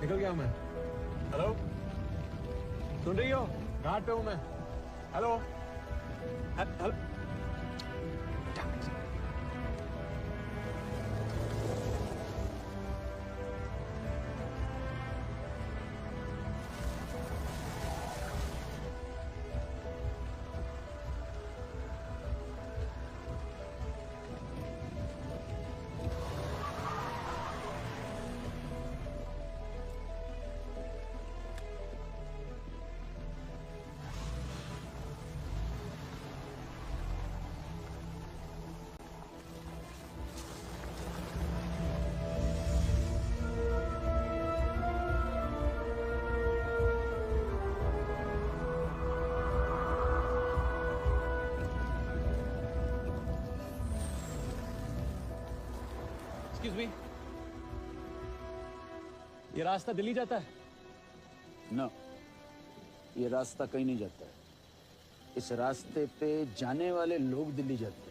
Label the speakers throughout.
Speaker 1: निकल गया मैं। हेलो, सुन रही हो? घाट पे हूं मैं। Hello hello. एक्सक्यूज मी, ये रास्ता दिल्ली जाता है?
Speaker 2: नो, ये रास्ता कहीं नहीं जाता है। इस रास्ते पे जाने वाले लोग दिल्ली जाते हैं।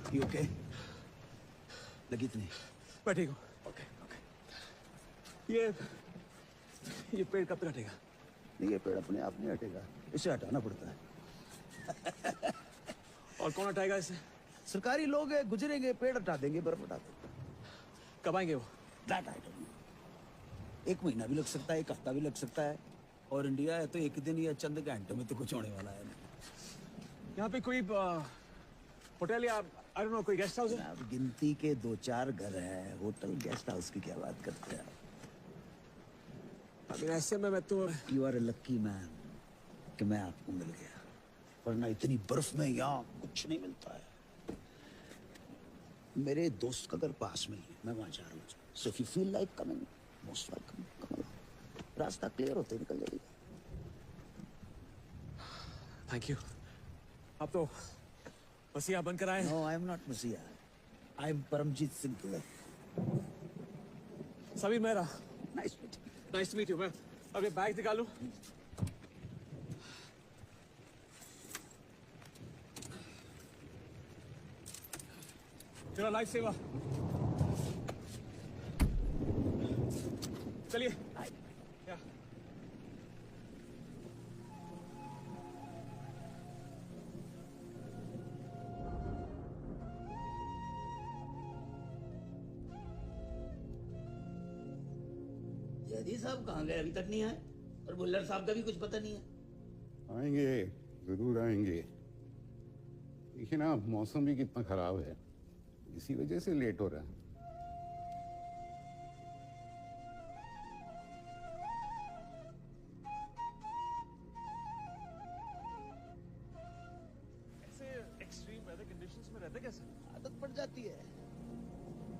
Speaker 2: You okay? लगी तो नहीं?
Speaker 1: मैं ठीक हूँ। Okay okay. ये पेड़ कब तक हटेगा?
Speaker 2: नहीं, ये पेड़ अपने आप नहीं हटेगा, इसे हटाना पड़ता है।
Speaker 1: और कौन हटाएगा इसे?
Speaker 2: सरकारी लोग हैं, गुजरेंगे, पेड़ हटा देंगे, बर्फ हटा देंगे।
Speaker 1: कब आएंगे वो?
Speaker 2: That I don't know. 1 महीना भी लग सकता है, 1 हफ्ता भी लग सकता है। और इंडिया है तो 1 दिन या चंद घंटों में तो कुछ होने वाला है नहीं।
Speaker 1: यहाँ पे कोई होटल या आई डोंट नो कोई गेस्ट हाउस है?
Speaker 2: अब गिनती के 2-4 घर हैं, होटल गेस्ट हाउस की क्या बात करते हैं आप?
Speaker 1: अभी ऐसे में मैं तो
Speaker 2: you are a lucky man कि मैं आपको मिल गया, वरना इतनी बर्फ में यहाँ कुछ नहीं मिलता है। मेरे दोस्त का घर पास में ही है, मैं वहां जा रहा हूँ। So if you feel like coming, most welcome, come along. रास्ता क्लियर होते ही निकल जाएगा।
Speaker 1: Thank you. आप तो मसीहा बनकर आए।
Speaker 2: नो, आई एम नॉट मसीहा, I am Paramjeet Singh Tular.
Speaker 1: Sameer Mehra.
Speaker 2: Nice meet you.
Speaker 1: Nice to meet you. मैं अभी बैग निकालूं? चलो, लाइफ सेवा। चलिए। या।
Speaker 2: जयदी साहब कहाँ गए? अभी तक नहीं आए। और बुल्लर साहब का भी कुछ पता नहीं है।
Speaker 3: आएंगे, जरूर आएंगे। देखिए ना, मौसम भी कितना खराब है, इसी वजह से लेट हो रहा है।
Speaker 1: ऐसे एक्सट्रीम वेदर कंडीशंस में रहते कैसे?
Speaker 2: आदत पड़ जाती है।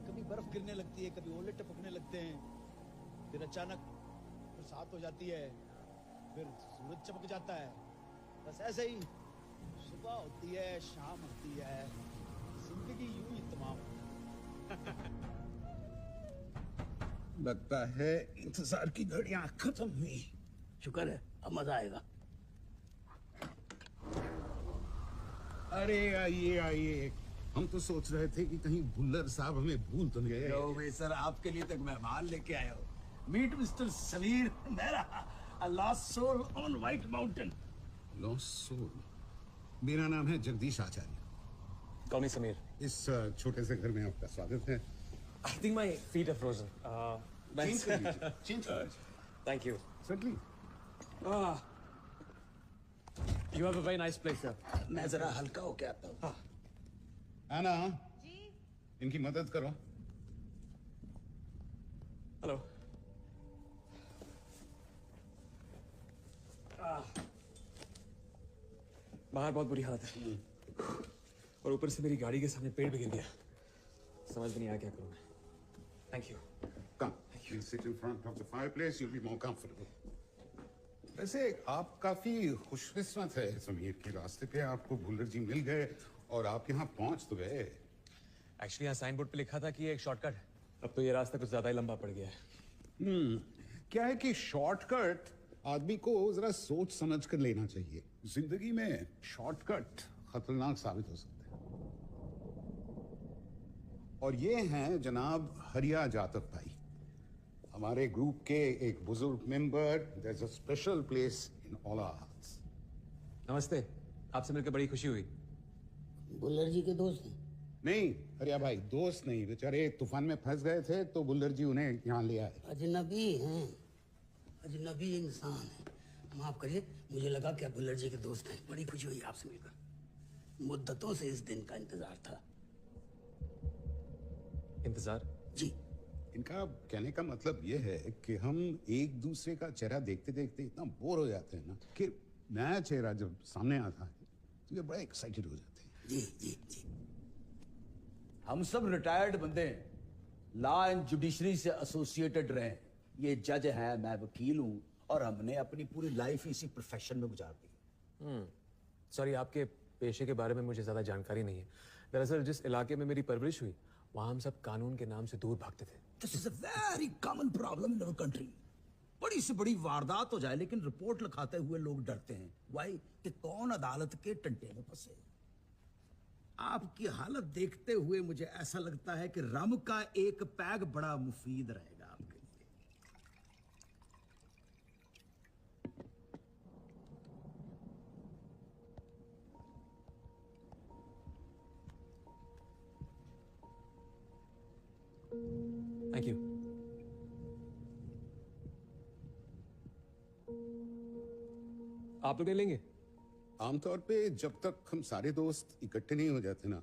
Speaker 2: कभी बर्फ गिरने लगती है, कभी ओले टपकने लगते हैं, फिर अचानक बरसात हो जाती है, फिर सूरज चमक जाता है। बस ऐसे ही सुबह होती है, शाम होती है, जिंदगी यूं ही तमाम। लगता है इंतजार की घड़ियां खत्म हुई। शुक्र है, अब मजा आएगा।
Speaker 3: अरे आइए आइए, हम तो सोच रहे थे कि कहीं भुल्लर साहब हमें भूल तो नहीं गए।
Speaker 2: लो भाई सर, आपके लिए तक मेहमान लेके आए हो। Meet mister Sameer Mehra, a lost soul on White Mountain.
Speaker 3: Lost soul. मेरा नाम है जगदीश आचार्य।
Speaker 1: Call me Sameer.
Speaker 3: इस छोटे से घर में आपका स्वागत है।
Speaker 1: I think my feet are frozen.
Speaker 3: Change कर लीजिए, चेंज कर लीजिए।
Speaker 1: Thank you.
Speaker 3: Certainly.
Speaker 1: You have a very nice place here.
Speaker 2: मैं जरा हल्का होके आता हूँ।
Speaker 3: आना जी, इनकी मदद करो।
Speaker 1: Hello. बाहर बहुत बुरी हालत है और ऊपर से मेरी गाड़ी के सामने पेड़ भी गिर गया। समझ में नहीं आया क्या करूं मैं। Thank you.
Speaker 3: Come, you sit in front of the fireplace, you'll be more comfortable. वैसे आप काफी खुशकिस्मत है समीर के रास्ते पे आपको भुल्लर जी मिल गए और आप यहाँ पहुंच तो गए।
Speaker 1: एक्चुअली यहाँ साइन बोर्ड पे लिखा था कि ये एक शॉर्टकट है। अब तो ये रास्ता कुछ ज्यादा ही लंबा पड़ गया है।
Speaker 3: क्या है कि शॉर्टकट आदमी को जरा सोच समझ कर लेना चाहिए। जिंदगी में शॉर्टकट खतरनाक साबित हो सकते हैं। और ये हैं जनाब हरिया जातक भाई, हमारे ग्रुप के एक बुजुर्ग member. There is a special place in all our hearts.
Speaker 1: नमस्ते, आपसे मिलकर बड़ी खुशी हुई।
Speaker 4: बुल्लर जी के दोस्त हैं।
Speaker 3: नहीं हरिया भाई, दोस्त नहीं, बेचारे तूफान में फंस गए थे तो बुल्लर जी उन्हें यहाँ ले आए।
Speaker 4: अजनबी हैं, अजनबी इंसान है। माफ करिए, मुझे लगा कि आप बुल्लर जी के दोस्त हैं। बड़ी खुशी हुई आपसे मिलकर। मुद्दतों से इस दिन का इंतजार था।
Speaker 1: इंतजार?
Speaker 4: जी।
Speaker 3: इनका कहने का मतलब ये है कि हम एक दूसरे का चेहरा देखते देखते इतना बोर हो जाते हैं ना कि नया चेहरा जब सामने आता है तो ये बड़ा एक्साइटेड हो जाते हैं।
Speaker 4: जी जी जी।
Speaker 2: हम सब रिटायर्ड बंदे हैं, लॉ एंड जुडिशरी से एसोसिएटेड रहे। ये जज है, मैं वकील हूं, और हमने अपनी पूरी लाइफ इसी प्रोफेशन में गुजार दी।
Speaker 1: सॉरी, आपके पेशे के बारे में मुझे ज्यादा जानकारी नहीं है। दरअसल जिस इलाके में मेरी परवरिश हुई वहां हम सब कानून के नाम से दूर भागते थे।
Speaker 2: This is a very common problem in our country. बड़ी से बड़ी वारदात हो जाए लेकिन रिपोर्ट लिखाते हुए लोग डरते हैं। वाई? कि कौन अदालत के टंटे में फंसे। आपकी हालत देखते हुए मुझे ऐसा लगता है कि रम का एक पैग बड़ा मुफीद रहेगा आपके लिए।
Speaker 1: Thank you. आप लोग नहीं लेंगे?
Speaker 3: आमतौर पे जब तक हम सारे दोस्त इकट्ठे नहीं हो जाते ना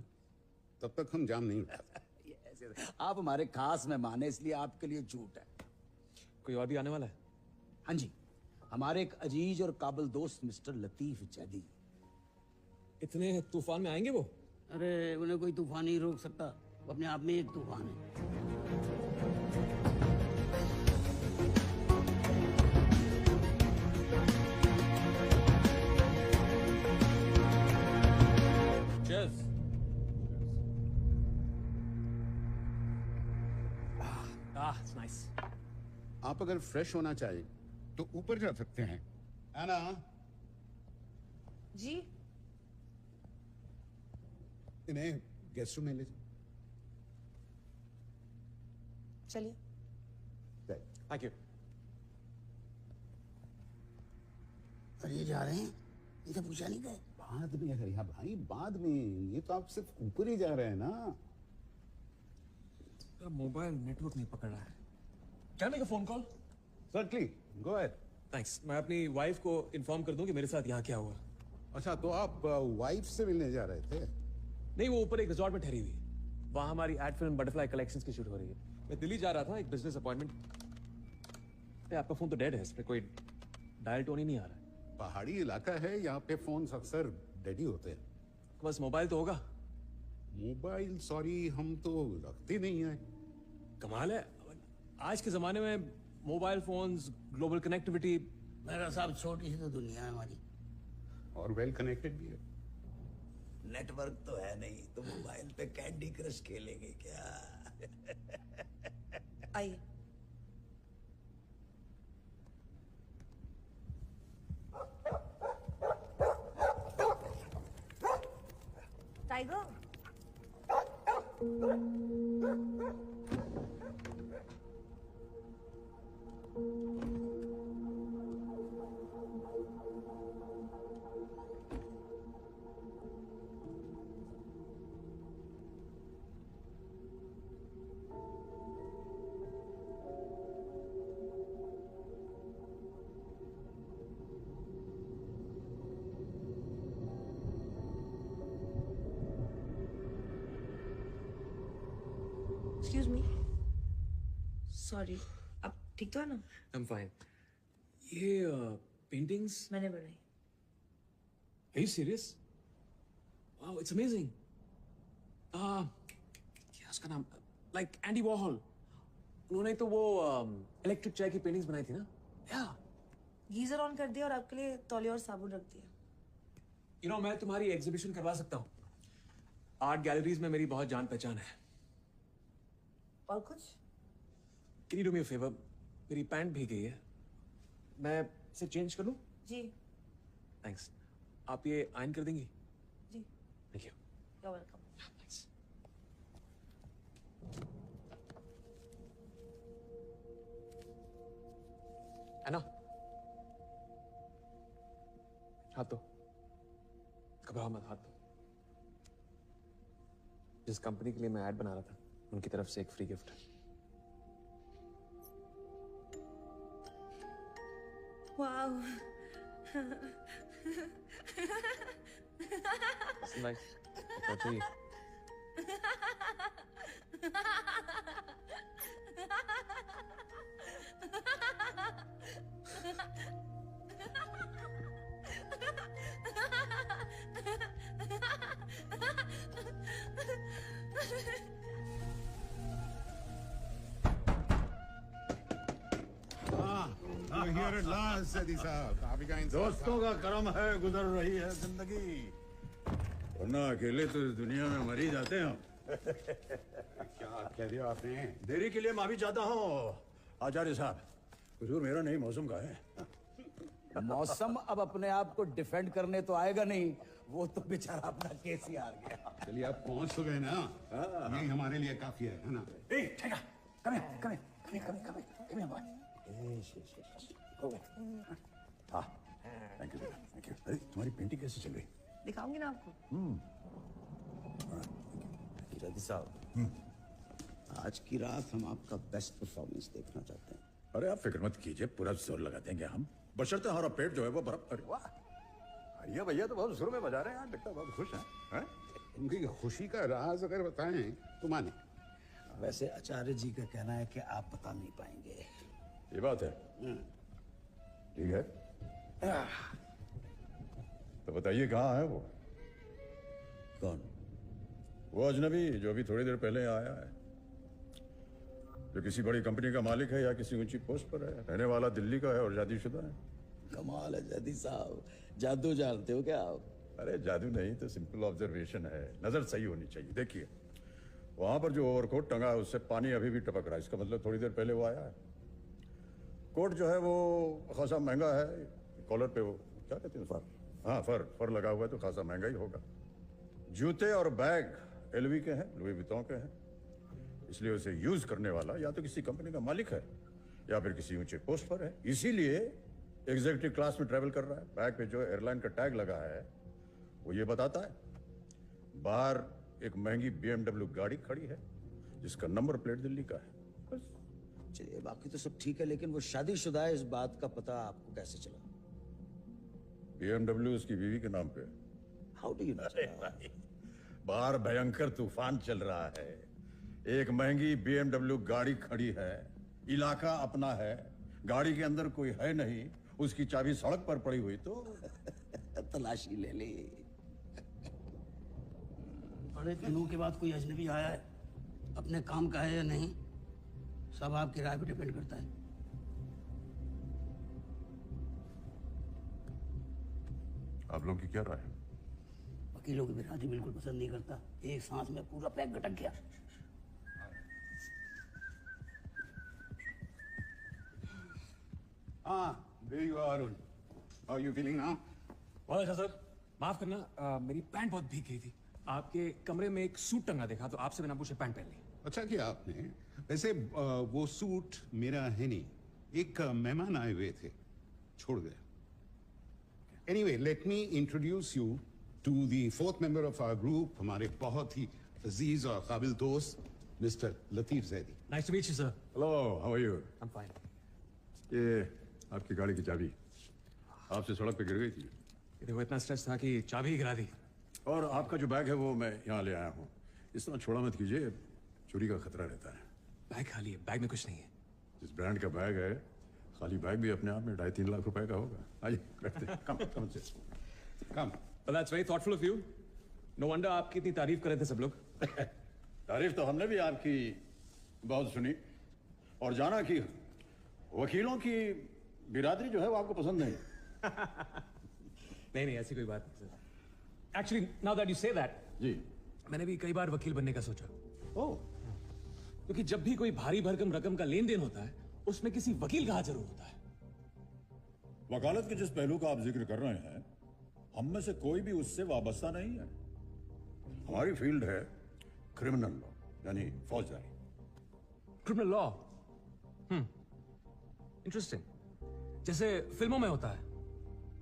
Speaker 3: तब तक हम जाम नहीं उठाते।
Speaker 2: आप हमारे खास मेहमान हैं, इसलिए आपके लिए छूट है।
Speaker 1: कोई और भी आने वाला है?
Speaker 2: हाँ जी, हमारे एक अजीज और काबिल दोस्त मिस्टर लतीफ जैदी।
Speaker 1: इतने तूफान में आएंगे वो?
Speaker 4: अरे उन्हें कोई तूफान नहीं रोक सकता, वो अपने आप में एक तूफान है।
Speaker 1: Cheers. It's nice.
Speaker 3: आप अगर फ्रेश होना चाहें तो ऊपर जा सकते हैं। आना
Speaker 5: जी।
Speaker 3: इन्हें गेस्ट रूम में ले जाओ।
Speaker 5: चलिए।
Speaker 1: Thank you.
Speaker 4: और ये जा रहे हैं, इनसे पूछा नहीं गए?
Speaker 3: बाद में हरिया भाई, बाद में। ये तो आप सिर्फ ऊपर ही जा रहे हैं ना।
Speaker 1: मोबाइल नेटवर्क नहीं पकड़ रहा है। Can I make a phone call?
Speaker 3: Certainly go ahead.
Speaker 1: Thanks. मैं अपनी वाइफ को इन्फॉर्म कर दूं कि मेरे साथ यहाँ क्या हुआ।
Speaker 3: अच्छा, तो आप वाइफ से मिलने जा रहे थे?
Speaker 1: नहीं, वो ऊपर एक रिजॉर्ट में ठहरी हुई है। वहाँ हमारी एड फिल्म बटरफ्लाई कलेक्शंस की शूट हो रही है। मैं दिल्ली जा रहा था, एक बिजनेस अपॉइंटमेंट। आपका फोन तो डेड है, इस पे कोई डायल टोन ही नहीं आ रहा है।
Speaker 3: पहाड़ी इलाका है, यहाँ पे फोन अक्सर डेड ही होते हैं।
Speaker 1: बस मोबाइल तो होगा।
Speaker 3: मोबाइल सॉरी हम तो रखते नहीं हैं।
Speaker 1: कमाल है, आज के जमाने में मोबाइल फोन्स, ग्लोबल कनेक्टिविटी।
Speaker 4: मेरा साहब, छोटी सी तो दुनिया है हमारी।
Speaker 3: और वेल कनेक्टेड भी है।
Speaker 2: नेटवर्क तो है नहीं तो मोबाइल पे कैंडी क्रश खेलेंगे क्या?
Speaker 5: आइए। टाइगर। Excuse me. सॉरी, आप ठीक तो है ना?
Speaker 1: I'm fine. ये paintings?
Speaker 5: मैंने बनाई.
Speaker 1: Are you serious? Wow, it's amazing. क्या उसका नाम? Like Andy Warhol. उन्होंने तो वो इलेक्ट्रिक चाय की पेंटिंग्स बनाई थी ना? Yeah.
Speaker 5: गीजर ऑन कर दिया और आपके लिए तौलिया और साबुन रख दिया.
Speaker 1: You know, मैं तुम्हारी एग्जीबिशन करवा सकता हूँ. आर्ट गैलरीज में मेरी बहुत जान पहचान है.
Speaker 5: और कुछ?
Speaker 1: Can you do me a favor? मेरी पैंट भीग गई है. मैं इसे चेंज कर लूँ?
Speaker 5: जी.
Speaker 1: Thanks. आप ये आयन कर देंगी?
Speaker 5: जी.
Speaker 1: Thank you.
Speaker 5: You're welcome.
Speaker 1: Thanks. Anna. हाथ दो. घबराओ मत, हाथ दो. जिस कंपनी के लिए मैं ऐड बना रहा था, उनकी तरफ से एक फ्री गिफ्ट है.
Speaker 5: Wow.
Speaker 1: Listen, guys, क्या चाहिए?
Speaker 3: You're here at last, Sadi साहब. काफी का इंतजार था.
Speaker 2: दोस्तों का करम है, गुजर रही है जिंदगी, वरना अकेले तो इस दुनिया में मर ही जाते हैं.
Speaker 3: क्या कह दिया आपने?
Speaker 2: देरी के लिए माफी चाहता हूँ आचार्य साहब. कसूर मेरा नहीं, मौसम का है.
Speaker 6: मौसम अब अपने आप को डिफेंड करने तो आएगा नहीं, वो तो बेचारा अपना केस ही हार गया.
Speaker 3: चलिए आप पहुंच तो गए ना. यही हमारे लिए काफी है ना?
Speaker 2: Thank you thank you. अरे तुम्हारी पेंटिंग कैसे चल रही?
Speaker 5: दिखाऊंगी ना आपको.
Speaker 7: जदी साहब, आज की रात हम आपका बेस्ट परफॉर्मेंस देखना चाहते हैं.
Speaker 2: अरे आप फिक्र मत कीजिए, पूरा जोर लगा देंगे हम. बशर्ते हमारा पेट जो है वो भरा. अरे वाह, अरे भैया तो बहुत सुर में बजा रहे हैं. लगता है बहुत खुश हैं.
Speaker 3: उनकी खुशी का राज अगर बताएं तो माने.
Speaker 7: वैसे आचार्य जी का कहना है कि आप बता नहीं पाएंगे.
Speaker 2: ये बात है. ठीक है, तो बताइए कहाँ है वो?
Speaker 7: कौन?
Speaker 2: वो अजनबी जो अभी थोड़ी देर पहले आया है, जो किसी बड़ी कंपनी का मालिक है या किसी ऊंची पोस्ट पर है, रहने वाला दिल्ली का है और शादीशुदा है.
Speaker 7: कमाल है जदी साहब, जादू जानते हो क्या आप?
Speaker 2: अरे जादू नहीं तो सिंपल ऑब्जर्वेशन है. नजर सही होनी चाहिए. देखिए, वहां पर जो ओवरकोट टंगा है उससे पानी अभी भी टपक रहा है. इसका मतलब थोड़ी देर पहले वो आया है. कोट जो है वो खासा महंगा है. कॉलर पे वो क्या कहते हैं, फर. हाँ, फर लगा हुआ है तो खासा महंगा ही होगा. जूते और बैग एलवी के हैं, लुई विटॉन के हैं. इसलिए उसे यूज करने वाला या तो किसी कंपनी का मालिक है या फिर किसी ऊंचे पोस्ट पर है. इसीलिए एग्जीक्यूटिव क्लास में ट्रेवल कर रहा है. बैग पे जो एयरलाइन का टैग लगा है वो ये बताता है. बाहर एक महंगी BMW गाड़ी खड़ी है जिसका नंबर प्लेट दिल्ली का है. बस.
Speaker 7: चलिए, बाकी तो सब ठीक है, लेकिन वो शादीशुदा है, इस बात का पता आपको कैसे चला?
Speaker 2: BMW उसकी बीवी के नाम पे.
Speaker 7: How do you know?
Speaker 2: बाहर भयंकर तूफान चल रहा है. एक महंगी BMW गाड़ी खड़ी है, इलाका अपना है, गाड़ी के अंदर कोई है नहीं, उसकी चाबी सड़क पर पड़ी हुई तो
Speaker 7: तलाशी ले ली.
Speaker 4: बड़े दिनों के बाद कोई अजनबी आया है, अपने काम का है या नहीं, सब आपकी राय पे डिपेंड करता है.
Speaker 2: आप लोगों की क्या राय है?
Speaker 4: वकीलों की बिरादरी बिल्कुल पसंद नहीं करता. एक सांस में पूरा पैक गटक गया.
Speaker 3: there you are, Arun. How are you feeling now?
Speaker 1: बहुत अच्छा सर. माफ करना, मेरी पैंट बहुत भीग गई थी. आपके कमरे में एक सूट टंगा देखा तो आपसे बिना पूछे पैंट पहन ली.
Speaker 3: अच्छा किया आपने. वैसे वो सूट मेरा है नहीं, एक मेहमान आए हुए थे, छोड़ गए. Anyway, let me introduce you to the fourth member of our group, हमारे बहुत ही अजीज और काबिल दोस्त, Mr. Latif Zaidi.
Speaker 1: Nice to meet you, sir.
Speaker 2: Hello, how are you?
Speaker 1: I'm fine.
Speaker 2: ये आपकी गाड़ी की चाबी आपसे सड़क पे गिर गई थी.
Speaker 1: देखो, इतना स्ट्रेस था कि चाबी ही गिरा दी.
Speaker 2: और आपका जो बैग है वो मैं यहाँ ले आया हूँ. इस तरह छोड़ा मत कीजिए, चोरी का खतरा रहता है.
Speaker 1: बैग खाली है, बैग में कुछ नहीं है.
Speaker 2: जिस ब्रांड का बैग है
Speaker 8: खाली बैग भी अपने आप में 2.5-3 लाख रुपए का होगा। आइए बैठते हैं। कम कम से
Speaker 3: कम
Speaker 1: Well, that's very thoughtful of you. No wonder आपकी इतनी तारीफ कर रहे थे सब लोग।
Speaker 8: तारीफ तो हमने भी आपकी बहुत सुनी और जाना कि वकीलों की बिरादरी जो है वो आपको पसंद नहीं।
Speaker 1: नहीं नहीं, ऐसी कोई बात नहीं sir. Actually, now that you say that,
Speaker 8: जी।
Speaker 1: मैंने भी कई बार वकील बनने का सोचा।
Speaker 8: ओह,
Speaker 1: क्योंकि जब भी कोई भारी भरकम रकम का लेन देन होता है, उसमें किसी वकील का हाथ जरूर होता है।
Speaker 8: वकालत के जिस पहलू का आप जिक्र कर रहे हैं, हम में से कोई भी उससे वाबस्ता नहीं है। हमारी फील्ड है क्रिमिनल लॉ, यानी फौजदारी।
Speaker 1: Criminal law, interesting. जैसे फिल्मों में होता है,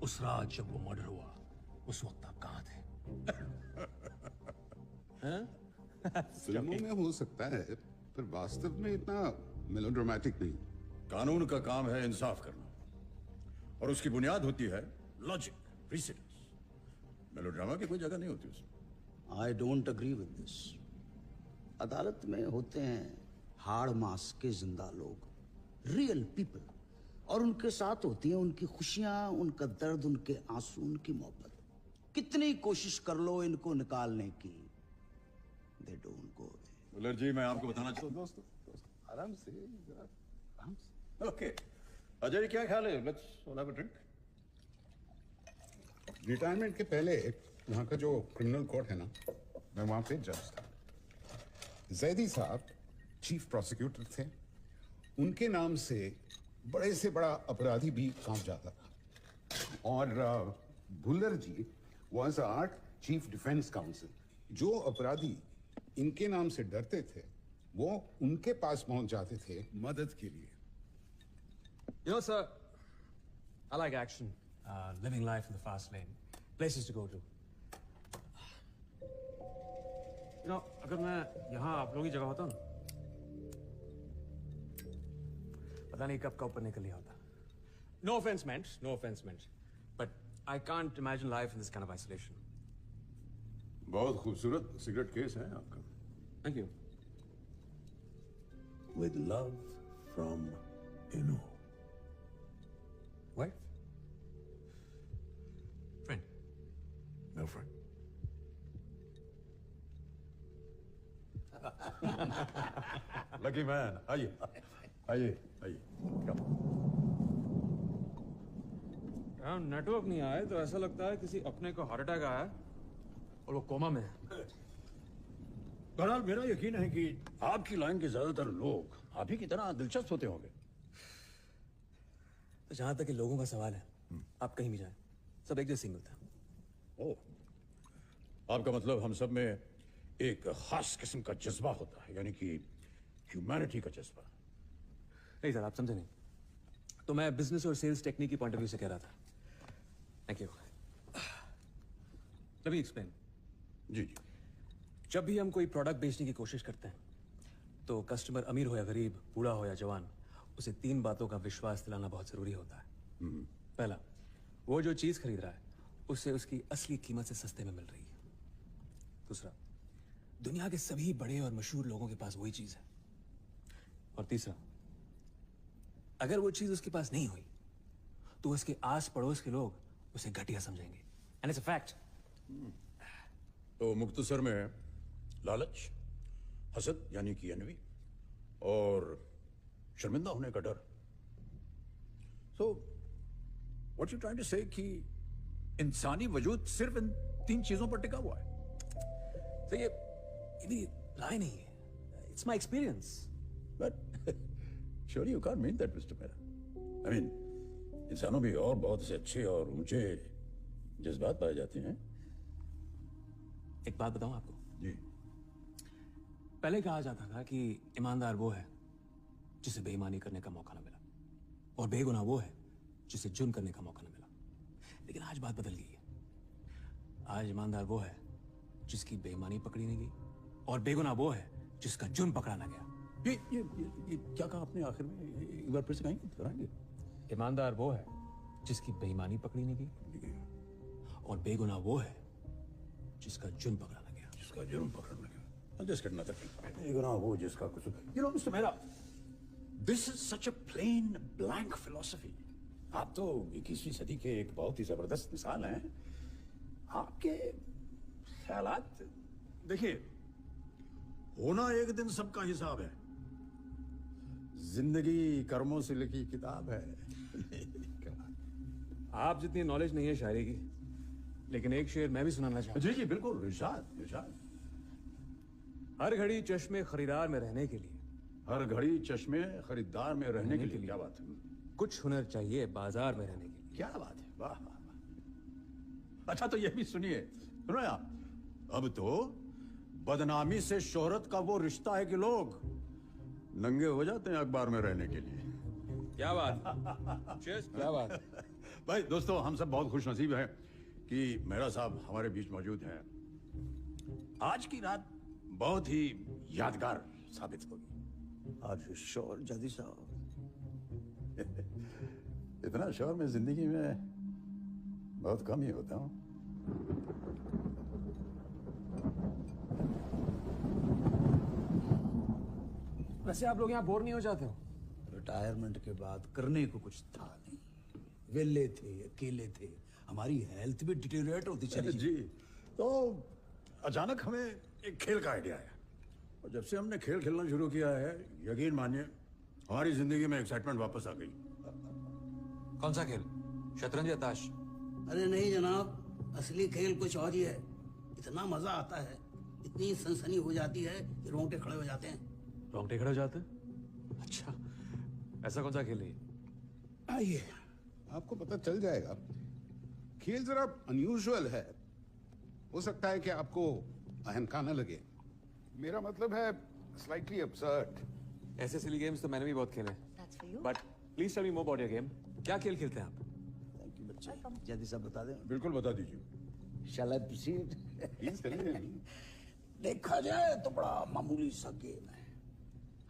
Speaker 1: उस रात जब वो मर्डर हुआ, उस वक्त आप कहां थे?
Speaker 3: फिल्मों में हो सकता है, पर वास्तव में इतना मेलोड्रामेटिक नहीं।
Speaker 8: कानून का काम है इंसाफ करना और उसकी बुनियाद होती है लॉजिक, प्रीसिडेंस। मेलोड्रामा की कोई जगह नहीं होती उसमें।
Speaker 7: I don't agree with this. अदालत में होते हैं हाड़ मांस के जिंदा लोग, रियल पीपल, और उनके साथ होती हैं उनकी खुशियां, उनका दर्द, उनके आंसू, उनकी मोहब्बत। कितनी कोशिश कर लो इनको निकालने की, they don't go away.
Speaker 8: Bhullar ji, मैं आपको बताना चाहता हूँ।
Speaker 3: दोस्त आराम से, जरा आराम से।
Speaker 8: ओके, अजय क्या ख्याल है? Let's have a drink.
Speaker 3: Retirement के पहले यहाँ का जो क्रिमिनल कोर्ट है ना, मैं वहाँ पे जज था। जैदी साहब चीफ प्रोसिक्यूटर थे। उनके नाम से बड़े से बड़ा अपराधी भी कांप जाता था। और Bhullar ji was our chief defence counsel. जो अपराधी इनके नाम से डरते थे, वो उनके पास पहुंच जाते थे मदद के लिए।
Speaker 1: You know, sir, I like action, living life in the fast lane, places to go to. You know, अगर मैं यहाँ आप लोगों की जगह होता ना, पता नहीं कब का ऊपर निकल लिया होता। No offense meant, no offense meant, but I can't imagine life in this kind of isolation.
Speaker 8: बहुत खूबसूरत सिगरेट केस है आपका।
Speaker 1: Thank you.
Speaker 8: With love from Inu.
Speaker 1: Wife? Friend?
Speaker 8: Girlfriend. Lucky man. आइए, आइए, आइए।
Speaker 1: यार नेटवर्क नहीं आए तो ऐसा लगता है किसी अपने को हार्ट अटैक आया है और वो कोमा में है।
Speaker 8: बहरहाल मेरा यकीन है कि आपकी लाइन के ज्यादातर लोग आप ही की तरह दिलचस्प होते होंगे।
Speaker 1: तो जहां तक कि लोगों का सवाल है, आप कहीं भी जाएं, सब एक जैसे मिलता है।
Speaker 8: ओह, आपका मतलब हम सब में एक खास किस्म का जज्बा होता है, यानी कि ह्यूमैनिटी का जज्बा।
Speaker 1: नहीं सर, आप समझे नहीं। तो मैं बिजनेस और सेल्स टेक्निक की पॉइंट ऑफ व्यू से कह रहा था। Thank you. Let me explain.
Speaker 8: जी जी।
Speaker 1: जब भी हम कोई प्रोडक्ट बेचने की कोशिश करते हैं, तो कस्टमर अमीर हो या गरीब, बूढ़ा हो या जवान, उसे 3 बातों का विश्वास दिलाना बहुत जरूरी होता है। पहला, वो जो चीज खरीद रहा है उसे उसकी असली कीमत से सस्ते में मिल रही है। दूसरा, दुनिया के सभी बड़े और मशहूर लोगों के पास वही चीज है। और तीसरा, अगर वो चीज उसके पास नहीं हुई तो उसके आस पड़ोस के लोग उसे घटिया समझेंगे। And it's a fact.
Speaker 8: तो मुख्तसर में लालच, हसद यानी कि एनवी, और शर्मिंदा होने का डर। So what you trying to say कि इंसानी वजूद सिर्फ इन 3 चीजों पर टिका हुआ है।
Speaker 1: तो ये मेरी राय नहीं है, it's my experience.
Speaker 8: But sure you can't mean that mister Mehra. I mean, इंसानों में और बहुत से अच्छे और ऊंचे जज्बात पाए जाते हैं।
Speaker 1: एक बात बताऊं आपको,
Speaker 8: जी।
Speaker 1: पहले कहा जाता था कि ईमानदार वो है जिसे बेईमानी करने का मौका ना मिला, और बेगुनाह वो है जिसे जुर्म करने का मौका ना मिला। लेकिन आज बात बदल गई है। आज ईमानदार वो है जिसकी बेईमानी पकड़ी नहीं गई, और बेगुनाह वो है जिसका जुर्म पकड़ा ना गया।
Speaker 8: ये क्या कहा आपने आखिर में? एक बार फिर से कहेंगे?
Speaker 1: ईमानदार वो है जिसकी बेईमानी पकड़ी नहीं गई, और बेगुनाह वो है जिसका जुर्म पकड़ा ना गया।
Speaker 8: जिसका जुर्म पकड़ना गया। Just another thing. बेगुनाह वो जिसका कुछ। You know, Mr. Mehra, this is such a plain blank philosophy. आप तो 21वीं सदी के एक बहुत ही जबरदस्त मिसाल हैं। आपके ख्यालात देखिए, होना एक दिन सबका हिसाब है, जिंदगी कर्मों से लिखी किताब है।
Speaker 1: आप जितनी नॉलेज नहीं है शायरी की, लेकिन एक शेर मैं भी सुनाना चाहूँ।
Speaker 8: जी जी बिल्कुल, इरशाद इरशाद।
Speaker 1: हर घड़ी चश्मे खरीदार में रहने के लिए
Speaker 8: हर घड़ी चश्मे खरीदार में रहने के लिए, क्या बात है,
Speaker 1: कुछ हुनर चाहिए बाजार में रहने के लिए।
Speaker 8: क्या बात है, वाह वाह वाह। अच्छा तो ये भी सुनिए, सुनो आप, अब तो बदनामी से शोहरत का वो रिश्ता है कि लोग नंगे हो जाते हैं अखबार में रहने के लिए।
Speaker 1: क्या बात Cheers, क्या बात।
Speaker 8: भाई दोस्तों, हम सब बहुत खुश नसीब हैं कि मेहरा साहब हमारे बीच मौजूद हैं। आज की रात बहुत ही यादगार साबित होगी।
Speaker 7: Are you sure, जदी साहब?
Speaker 8: इतना शोर मैं जिंदगी में बहुत कम ही होता हूँ।
Speaker 1: वैसे आप लोग यहाँ बोर नहीं हो जाते हो?
Speaker 6: रिटायरमेंट के बाद करने को कुछ था नहीं, वेले थे, अकेले थे, हमारी हेल्थ भी डिटेरियोरेट होती चली
Speaker 8: जी, तो अचानक हमें एक खेल का आइडिया आया, और जब से हमने खेल खेलना शुरू किया है, यकीन मानिए हमारी जिंदगी में एक्साइटमेंट वापस आ गई।
Speaker 1: कौन सा खेल? शतरंज या ताश?
Speaker 4: अरे नहीं जनाब, असली खेल कुछ और ही है। इतना मजा आता है, इतनी सनसनी हो जाती है कि रोंगटे खड़े हो जाते हैं।
Speaker 1: रोंगटे खड़े हो जाते हैं? अच्छा, ऐसा कौन सा खेल है?
Speaker 3: आइए, आपको पता चल जाएगा। खेल जरा अनयूजुअल है, हो सकता है कि आपको अहमकाना लगे। मेरा मतलब है स्लाइटली absurd।
Speaker 1: ऐसे सिली गेम्स तो मैंने भी बहुत खेले
Speaker 5: That's for you.
Speaker 1: But please tell me more about your game. क्या खेल खेलते हैं आप?
Speaker 7: थैंक यू बच्चे। जदी साहब बता दें।
Speaker 8: बिल्कुल बता दीजिए।
Speaker 7: Shall I proceed?
Speaker 3: प्लीज करिए।
Speaker 7: देखा जाए तो बड़ा मामूली सा गेम है।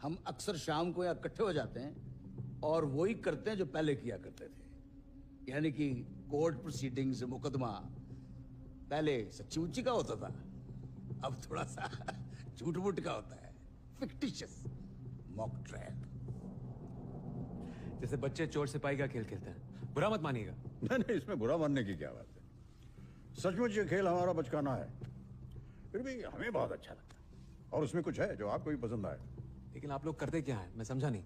Speaker 7: हम अक्सर शाम को यहाँ इकट्ठे हो जाते हैं और वही करते हैं जो पहले किया करते थे, यानी कि कोर्ट प्रोसीडिंग्स, मुकदमा। पहले सच्ची मुच्ची का होता था, अब थोड़ा सा झूठ मूठ का होता है, फिक्टिशियस मॉक ट्रायल।
Speaker 1: जैसे बच्चे चोर सिपाही का खेल खेलते हैं, बुरा मत मानिएगा।
Speaker 8: नहीं नहीं, इसमें बुरा मानने की क्या बात है, सचमुच ये खेल हमारा बचकाना है, फिर भी हमें बहुत अच्छा लगता है, और उसमें कुछ है जो आपको भी पसंद आए।
Speaker 1: लेकिन आप लोग करते क्या हैं, मैं समझा नहीं।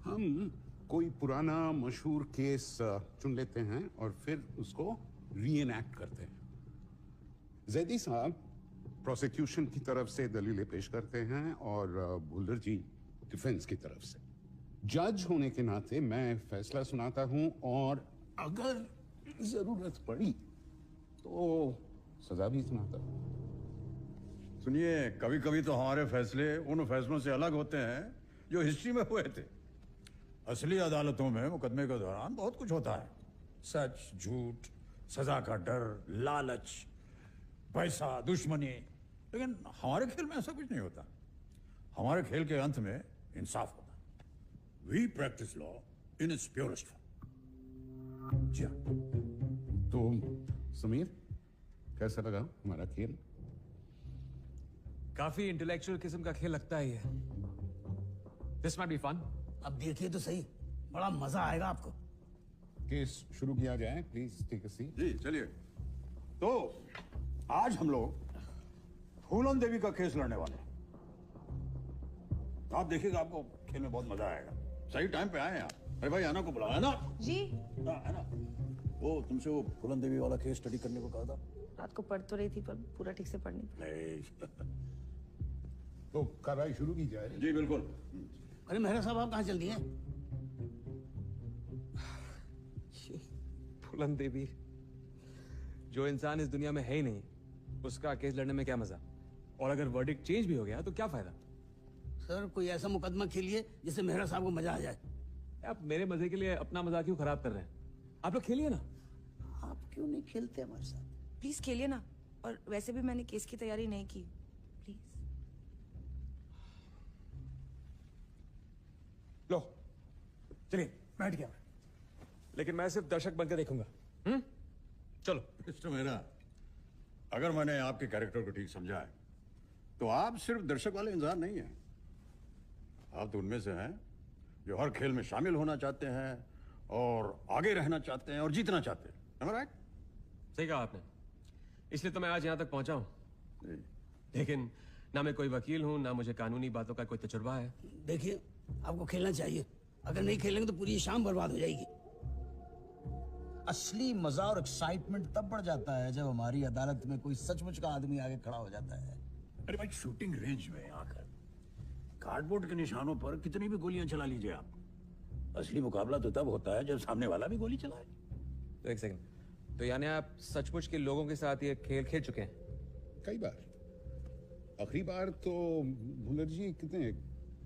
Speaker 3: हम कोई पुराना मशहूर केस चुन लेते हैं और फिर उसको रीएनैक्ट करते हैं। जैदी साहब प्रोसिक्यूशन की तरफ से दलीलें पेश करते हैं और भुल्लर जी डिफेंस की तरफ से। जज होने के नाते मैं फैसला सुनाता हूं, और अगर जरूरत पड़ी तो सजा भी सुनाता हूं।
Speaker 8: सुनिए, कभी कभी तो हमारे फैसले उन फैसलों से अलग होते हैं जो हिस्ट्री में हुए थे। असली अदालतों में मुकदमे के दौरान बहुत कुछ होता है, सच, झूठ, सजा का डर, लालच, पैसा, दुश्मनी। लेकिन हमारे खेल में ऐसा कुछ नहीं होता। हमारे खेल के अंत में इंसाफ होता है। We practice law in its purest form. जी हाँ।
Speaker 3: तो समीर, कैसा लगा हमारा खेल?
Speaker 1: काफी इंटेलेक्चुअल किस्म का खेल लगता है ये। This might be fun.
Speaker 4: अब देखिए तो सही, बड़ा मजा आएगा आपको।
Speaker 3: केस शुरू किया जाए, प्लीज टेक अ सीट।
Speaker 8: जी चलिए। तो आज हम लोग फूलन देवी का केस लड़ने वाले हैं। आप देखिएगा, आपको खेल में बहुत मजा आएगा। सही टाइम पे आए हैं आप। अरे भाई, आना को बुलाओ। है ना?
Speaker 5: जी,
Speaker 8: है ना? वो तुमसे वो फूलन देवी वाला केस स्टडी करने को कहा था।
Speaker 5: रात को पढ़ तो रही थी, पर पूरा ठीक से पढ़ नहीं पाई।
Speaker 8: नहीं।
Speaker 3: तो कार्रवाई शुरू की जाए।
Speaker 8: जी बिल्कुल।
Speaker 4: अरे मेहरा साहब, आप कहाँ चल दिए?
Speaker 1: फूलन देवी, जो इंसान इस दुनिया में है ही नहीं, उसका केस लड़ने में क्या मजा? और अगर वर्डिक्ट चेंज भी हो गया तो क्या फायदा?
Speaker 4: सर, कोई ऐसा मुकदमा खेलिए जिससे मेहरा साहब को मजा आ जाए।
Speaker 1: आप मेरे मजे के लिए अपना मजा क्यों खराब कर रहे हैं? आप लोग खेलिए ना।
Speaker 7: आप क्यों नहीं खेलते हमारे साथ?
Speaker 5: प्लीज खेलिए ना। और वैसे भी मैंने केस की तैयारी नहीं की, प्लीज।
Speaker 1: लो चलिए, बैठ गया। लेकिन मैं सिर्फ दर्शक बनकर देखूंगा। चलो।
Speaker 8: मिस्टर मेहरा, अगर मैंने आपके कैरेक्टर को ठीक समझा है तो आप सिर्फ दर्शक वाले इंसान नहीं हैं, आप तो उनमें से हैं जो हर खेल में शामिल होना चाहते हैं और आगे रहना चाहते हैं और जीतना चाहते हैं। Am I right?
Speaker 1: सही कहा आपने, इसलिए तो मैं आज यहाँ तक पहुंचा हूँ।
Speaker 8: जी।
Speaker 1: लेकिन ना मैं कोई वकील हूँ, ना मुझे कानूनी बातों का कोई तजुर्बा है।
Speaker 4: देखिए, आपको खेलना चाहिए। अगर नहीं खेलेंगे तो पूरी शाम बर्बाद हो जाएगी।
Speaker 6: असली मजा और एक्साइटमेंट तब बढ़ जाता है जब हमारी अदालत में कोई सचमुच का आदमी आगे खड़ा हो जाता है।
Speaker 8: अरे भाई, शूटिंग रेंज में आकर कार्डबोर्ड के निशानों पर कितनी भी गोलियां चला लीजिए आप, असली मुकाबला तो तब होता है जब सामने वाला भी गोली चलाए।
Speaker 1: तो एक सेकंड, तो यानी आप सचमुच के लोगों के साथ ये खेल खेल चुके हैं?
Speaker 3: कई बार। आखिरी बार तो भुल्लर जी कितने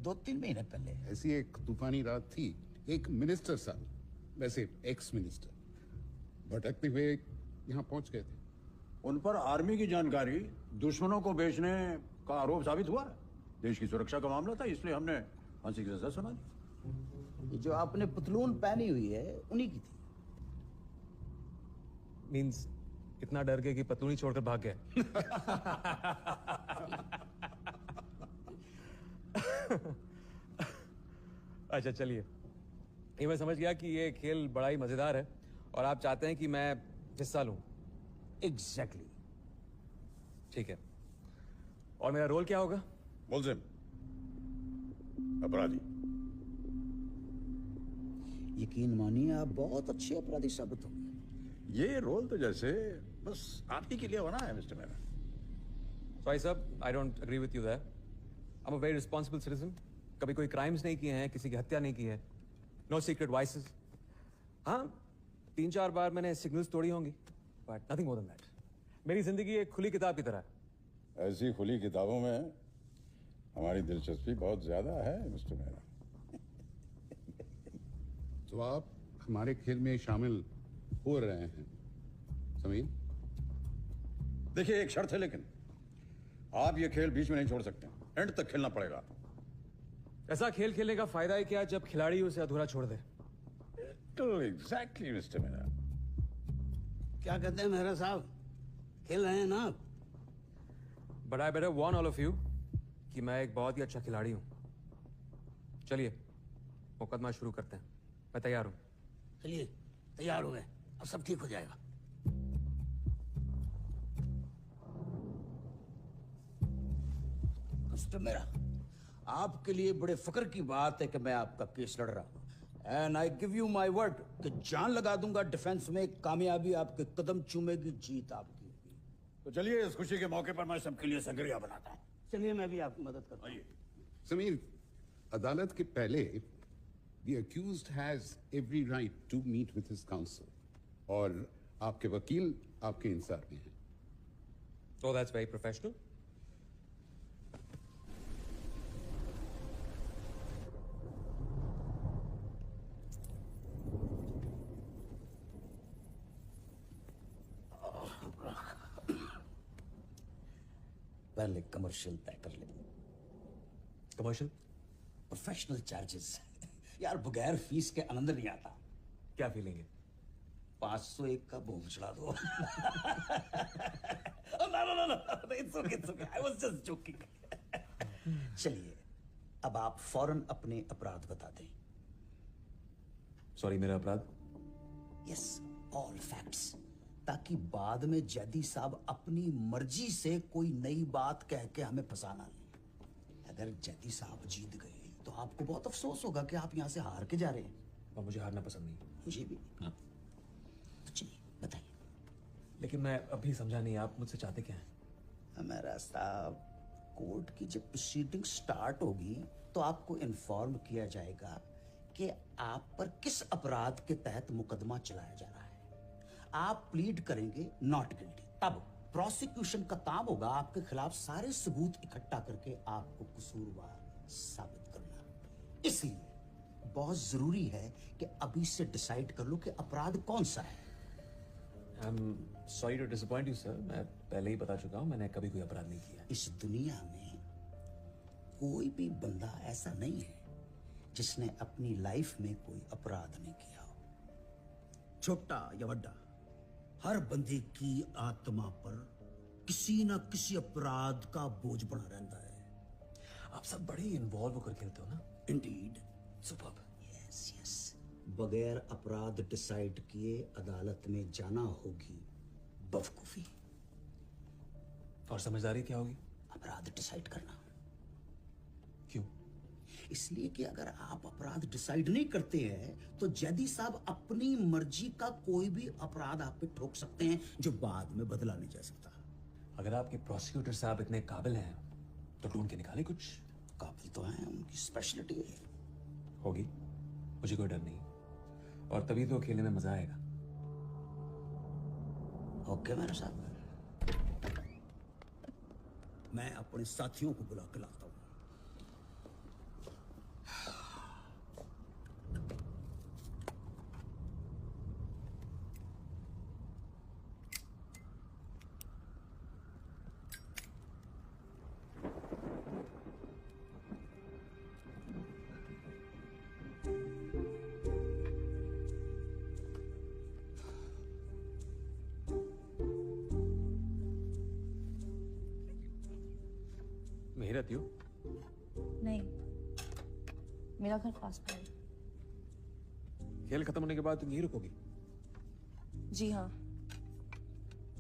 Speaker 6: 2-3 महीने पहले।
Speaker 3: ऐसी एक तूफानी रात थी, एक मिनिस्टर साहब, वैसे एक्स मिनिस्टर, भटकते हुए यहाँ पहुंच गए थे।
Speaker 8: उन पर आर्मी की जानकारी दुश्मनों को बेचने का आरोप साबित हुआ है। देश की सुरक्षा का मामला था, इसलिए हमने फांसी की सजा सुना दी।
Speaker 6: ये जो आपने पतलून पहनी हुई है उन्हीं की थी।
Speaker 1: मींस इतना डर गए कि पतलूनी छोड़कर भाग गए? अच्छा चलिए, ये मैं समझ गया कि ये खेल बड़ा ही मजेदार है और आप चाहते हैं कि मैं हिस्सा लूं।
Speaker 6: एग्जैक्टली।
Speaker 1: ठीक है, और मेरा रोल क्या होगा?
Speaker 8: मुलजिम, अपराधी।
Speaker 6: यकीन मानिए आप बहुत अच्छे अपराधी साबित होंगे।
Speaker 8: ये रोल तो जैसे बस आप ही के लिए बना है mister Mehra.
Speaker 1: Sorry sir, I don't agree with you that. I am a very responsible citizen. कभी कोई क्राइम्स नहीं किए हैं, किसी की हत्या नहीं की है, नो सीक्रेट वाइसेस। हाँ, 3-4 बार मैंने सिग्नल्स तोड़ी होंगी, but nothing more than that. मेरी जिंदगी एक खुली किताब की तरह है।
Speaker 8: ऐसी खुली किताबों में हमारी दिलचस्पी बहुत ज्यादा है मिस्टर मेहरा।
Speaker 3: तो आप हमारे खेल में शामिल हो रहे हैं समीर?
Speaker 8: देखिए, एक शर्त है, लेकिन आप ये खेल बीच में नहीं छोड़ सकते, एंड तक खेलना पड़ेगा।
Speaker 1: ऐसा खेल खेलने का फायदा है क्या जब खिलाड़ी उसे अधूरा छोड़ दे?
Speaker 8: तो एग्जैक्टली मिस्टर मेहरा।
Speaker 4: क्या कहते हैं मेहरा साहब, खेल रहे हैं ना आप?
Speaker 1: But I better warn all of you कि मैं एक बहुत ही अच्छा खिलाड़ी हूं। चलिए मुकदमा शुरू करते हैं, मैं तैयार हूं।
Speaker 4: चलिए, तैयार हो गए, अब सब ठीक हो जाएगा।
Speaker 6: मिस्टर मेरा, आपके लिए बड़े फक्र की बात है कि मैं आपका केस लड़ रहा हूं। And I give you my word कि जान लगा दूंगा डिफेंस में, कामयाबी आपके कदम चूमेगी, जीत आपकी होगी।
Speaker 8: तो चलिए, इस खुशी के मौके पर मैं सबके लिए संग्रिया बनाता हूँ।
Speaker 4: चलिए, मैं भी आपकी मदद करता हूँ।
Speaker 3: समीर, अदालत के पहले the accused has every right to meet with his counsel, और आपके वकील आपके इंसार में हैं।
Speaker 1: Oh, that's very professional.
Speaker 6: पहले कमर्शियल तय कर ले।
Speaker 1: कमर्शियल?
Speaker 6: Professional charges. यार, बगैर फीस के आनंद नहीं आता।
Speaker 1: क्या फीलिंग है?
Speaker 6: 501 का बोम चढ़ा दो। No, it's okay. I was just joking. चलिए, अब आप फौरन अपने अपराध बता दें।
Speaker 1: सॉरी, मेरा अपराध?
Speaker 6: यस, ऑल फैक्ट्स, ताकि बाद में जैदी साहब अपनी मर्जी से कोई नई बात कह के हमें फंसाना ले। अगर जैदी साहब जीत गए तो आपको बहुत अफसोस होगा कि आप यहाँ से हार के जा रहे हैं।
Speaker 1: और मुझे हारना पसंद नहीं।
Speaker 6: मुझे भी। तो चलिए, बताइए।
Speaker 1: लेकिन मैं अभी समझा नहीं, आप मुझसे चाहते क्या हैं?
Speaker 6: हमारा साहब, कोर्ट की जब प्रोसीडिंग स्टार्ट होगी तो आपको इन्फॉर्म किया जाएगा कि आप पर किस अपराध के तहत मुकदमा चलाया जा रहा है। आप प्लीड करेंगे नॉट गिल्टी। तब प्रोसिक्यूशन का काम होगा आपके खिलाफ सारे सबूत इकट्ठा करके आपको कसूरवार साबित करना। इसलिए बहुत जरूरी है कि अभी से डिसाइड कर लो कि अपराध कौन सा है।
Speaker 1: I am sorry to disappoint you sir, मैं पहले ही बता चुका हूं, मैंने कभी कोई अपराध नहीं किया।
Speaker 6: इस दुनिया में कोई भी बंदा ऐसा नहीं है जिसने अपनी लाइफ में कोई अपराध नहीं किया हो। छोटा या बड़ा, हर बंदे की आत्मा पर किसी ना किसी अपराध का बोझ पड़ा रहता है।
Speaker 1: आप सब बड़े इन्वॉल्व होकर खेलते हो ना।
Speaker 6: इंडीड।
Speaker 1: सुपर्ब।
Speaker 7: बगैर अपराध डिसाइड किए अदालत में जाना होगी बेवकूफी।
Speaker 1: और समझदारी क्या होगी?
Speaker 7: अपराध डिसाइड करना।
Speaker 1: क्यों?
Speaker 7: इसलिए कि अगर आप अपराध डिसाइड नहीं करते हैं तो जैदी साहब अपनी मर्जी का कोई भी अपराध आप पे ठोक सकते हैं जो बाद में बदला नहीं जा सकता।
Speaker 1: अगर आपके प्रोसिक्यूटर साहब इतने काबिल हैं तो ढूंढ के निकाले कुछ।
Speaker 7: काबिल तो हैं, उनकी स्पेशलिटी है।
Speaker 1: होगी, मुझे कोई डर नहीं, और तभी तो खेलने में मजा आएगा।
Speaker 7: ओके मेरे साहब, मैं अपने साथियों को बुला के लाता हूं।
Speaker 1: यहीं रहती हो?
Speaker 5: नहीं, मेरा घर पास में है।
Speaker 1: खेल खत्म होने के बाद तुम यहीं रुकोगी?
Speaker 5: जी हाँ,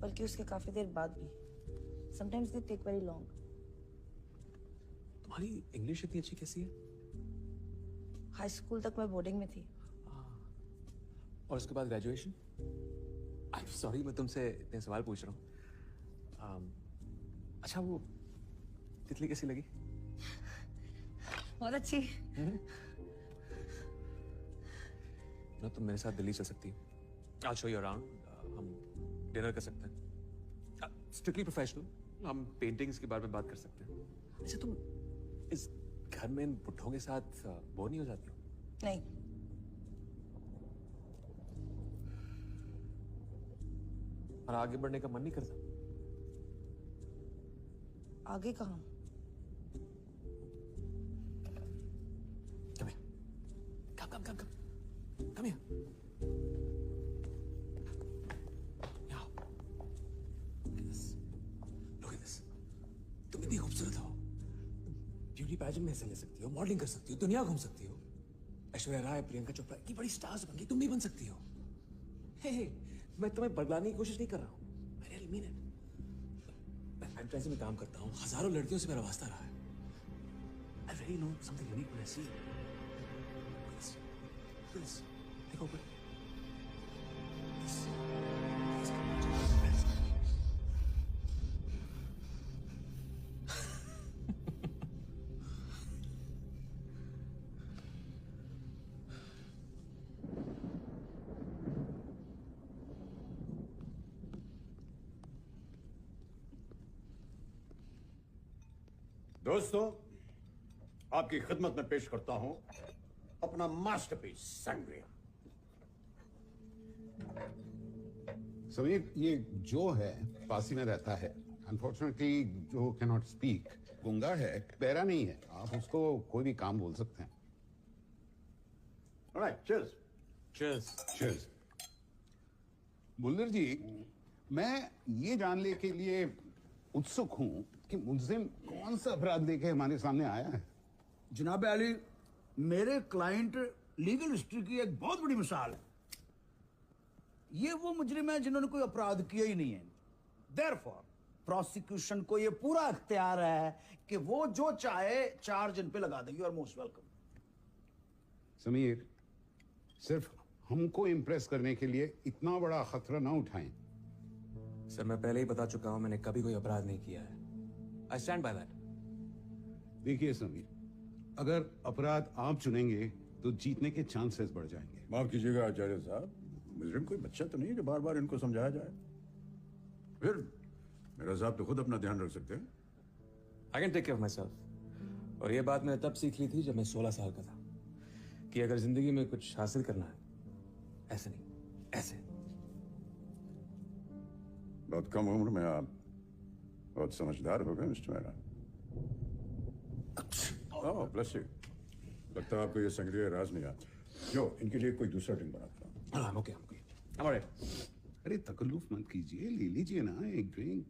Speaker 5: बल्कि उसके काफी देर बाद भी। Sometimes they take very long.
Speaker 1: तुम्हारी इंग्लिश इतनी अच्छी कैसी है?
Speaker 5: हाई स्कूल तक मैं बोर्डिंग में थी।
Speaker 1: और उसके बाद ग्रेजुएशन? आई एम सॉरी, मैं तुमसे इतने सवाल पूछ रहा हूँ। अच्छा, वो तितली कैसी लगी?
Speaker 5: बहुत अच्छी।
Speaker 1: ना तुम मेरे साथ दिल्ली चल सकती हो। I'll show you around. हम डिनर कर सकते हैं। स्ट्रिक्टली प्रोफेशनल, हम पेंटिंग्स के बारे में बात कर सकते हैं। अच्छा, तुम इस घर में इन बुढ़ों के साथ बोर नहीं हो जाती हो?
Speaker 5: नहीं।
Speaker 1: और आगे बढ़ने का मन नहीं करता?
Speaker 5: आगे कहाँ?
Speaker 1: Come here. Come. Come here. Now. Look at this. तुम इतनी खूबसूरत हो। ब्यूटी पैजेंट में हिस्सा ले सकती हो, मॉडलिंग कर सकती हो, दुनिया घूम सकती हो। ऐश्वर्या राय, प्रियंका चोपड़ा की बड़ी स्टार्स बन गई, तुम भी बन सकती हो। हे, मैं तुम्हें बदलाने की कोशिश नहीं कर रहा हूँ। I really mean it. मैं एडवर्टाइजिंग में काम करता हूँ, हजारों लड़कियों से मेरा वास्ता रहा है। I really know something unique when I see you. This. Take over. This.
Speaker 8: दोस्तों, आपकी खिदमत में पेश करता हूं अपना मास्टरपीस सैंग्रिया।
Speaker 3: समीर, ये जो है पास ही में रहता है। अनफॉर्चुनेटली जो कैन नॉट स्पीक, गूंगा है, बहरा नहीं है। आप उसको कोई भी काम बोल सकते हैं।
Speaker 8: Alright, cheers.
Speaker 1: Cheers.
Speaker 3: Cheers. Bullar जी, मैं ये जानने के लिए उत्सुक हूं कि मुलजिम कौन सा अपराध लेके हमारे सामने आया है।
Speaker 7: जनाब अली, मेरे क्लाइंट लीगल हिस्ट्री की एक बहुत बड़ी मिसाल है। ये वो मुजरिम है जिन्होंने कोई अपराध किया ही नहीं है। देयरफॉर प्रोसिक्यूशन को ये पूरा इख्तियार है कि वो जो चाहे चार्ज इन पे लगा दे। You are most welcome.
Speaker 3: Sameer, सिर्फ हमको इम्प्रेस करने के लिए इतना बड़ा खतरा ना उठाएं।
Speaker 1: सर, मैं पहले ही बता चुका हूं, मैंने कभी कोई अपराध नहीं किया है। I stand by that.
Speaker 3: देखिए समीर, अगर अपराध आप चुनेंगे तो जीतने के चांसेस बढ़ जाएंगे।
Speaker 8: माफ कीजिएगा आचार्य साहब, मुजरिम कोई बच्चा तो नहीं है कि बार बार इनको समझाया जाए। फिर मेरा साहब तो खुद अपना ध्यान रख सकते हैं।
Speaker 1: I can take care of myself. और ये बात मैंने तब सीख ली थी जब मैं 16 साल का था, कि अगर जिंदगी में कुछ हासिल करना है, ऐसे नहीं, ऐसे।
Speaker 8: बहुत कम उम्र में आप बहुत समझदार हो गए mister Mehra. Oh, bless you. लगता है आपको ये संग्रह राज नहीं आता। जो इनके लिए कोई दूसरा ड्रिंक बनाता हूँ।
Speaker 1: I'm okay. I'm all right.
Speaker 3: अरे तकल्लुफ मत कीजिए, ले लीजिए ना एक ड्रिंक।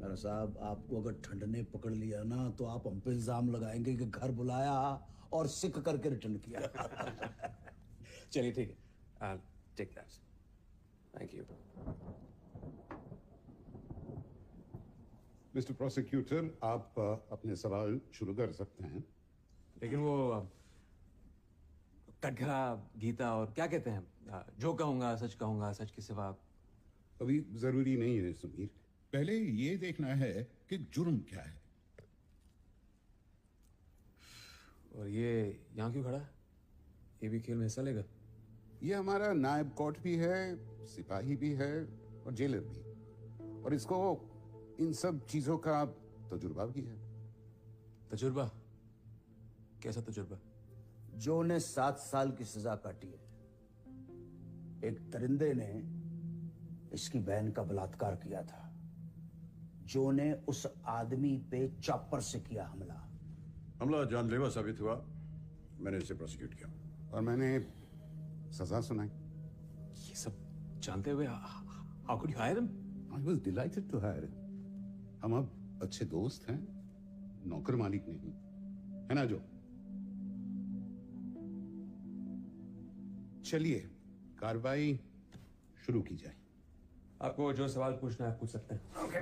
Speaker 7: मेरा साहब, आपको अगर ठंड ने पकड़ लिया ना तो आप हम पे इल्जाम लगाएंगे कि घर बुलाया और सिक करके रिटर्न किया।
Speaker 1: चलिए ठीक है, I'll take that. Thank you.
Speaker 3: Mister prosecutor, आप अपने सवाल शुरू कर सकते हैं।
Speaker 1: लेकिन वो कटघरा गीता और क्या कहते हैं, जो कहूंगा सच के सिवा।
Speaker 3: अभी जरूरी नहीं है समीर, पहले ये देखना है कि जुर्म क्या है।
Speaker 1: और ये यहाँ क्यों खड़ा है? ये भी खेल में हिस्सा लेगा?
Speaker 3: ये हमारा नायब कोर्ट भी है, सिपाही भी है और जेलर भी, और इसको इन सब चीजों का तजुर्बा भी है।
Speaker 1: तजुर्बा? कैसा तजुर्बा?
Speaker 7: जो ने 7 साल की सजा काटी है। एक दरिंदे ने इसकी बहन का बलात्कार किया था। जो ने उस आदमी पे चॉपर से किया
Speaker 8: हमला जानलेवा साबित हुआ, मैंने इसे प्रोसिक्यूट किया
Speaker 3: और मैंने सजा सुनाई।
Speaker 1: ये सब जानते हुए how could you hire him?
Speaker 3: I was delighted to hire. हम अब अच्छे दोस्त हैं, नौकर मालिक नहीं, है ना जो? चलिए कार्रवाई शुरू की जाए।
Speaker 1: आपको जो सवाल पूछना है पूछ सकते हैं।
Speaker 8: ओके,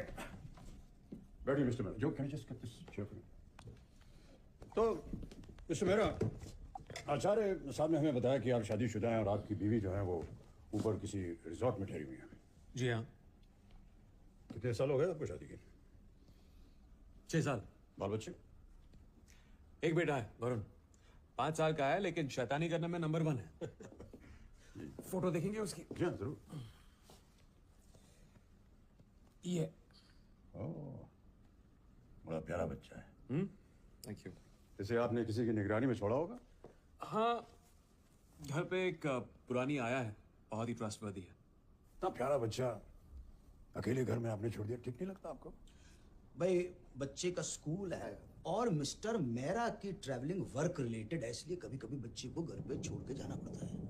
Speaker 8: बैठिए मिस्टर मेहरा। जो can I just get this chair for you? तो मिस्टर मेहरा, आचार्य साहब ने हमें बताया कि आप शादीशुदा हैं और आपकी बीवी जो है वो ऊपर किसी रिजॉर्ट में ठहरी हुई है।
Speaker 1: जी हाँ।
Speaker 8: कितने साल हो गए आपको शादी के?
Speaker 1: 6 साल।
Speaker 8: बाल बच्चे?
Speaker 1: एक बेटा है वरुण, 5 साल का है, लेकिन शैतानी करने में नंबर 1 है। फोटो देखेंगे उसकी?
Speaker 8: जी हाँ, जरूर।
Speaker 1: ये
Speaker 8: ओह, बड़ा प्यारा बच्चा है।
Speaker 1: Thank you.
Speaker 8: इसे आपने किसी की निगरानी में छोड़ा होगा?
Speaker 1: हाँ, घर पे एक पुरानी आया है, बहुत ही ट्रस्टवर्दी है।
Speaker 8: इतना प्यारा बच्चा अकेले घर में आपने छोड़ दिया, ठीक नहीं लगता आपको?
Speaker 7: भाई, बच्चे का स्कूल है और मिस्टर मेहरा की ट्रैवलिंग वर्क रिलेटेड है, इसलिए कभी कभी बच्चे को घर पे छोड़ के जाना पड़ता है।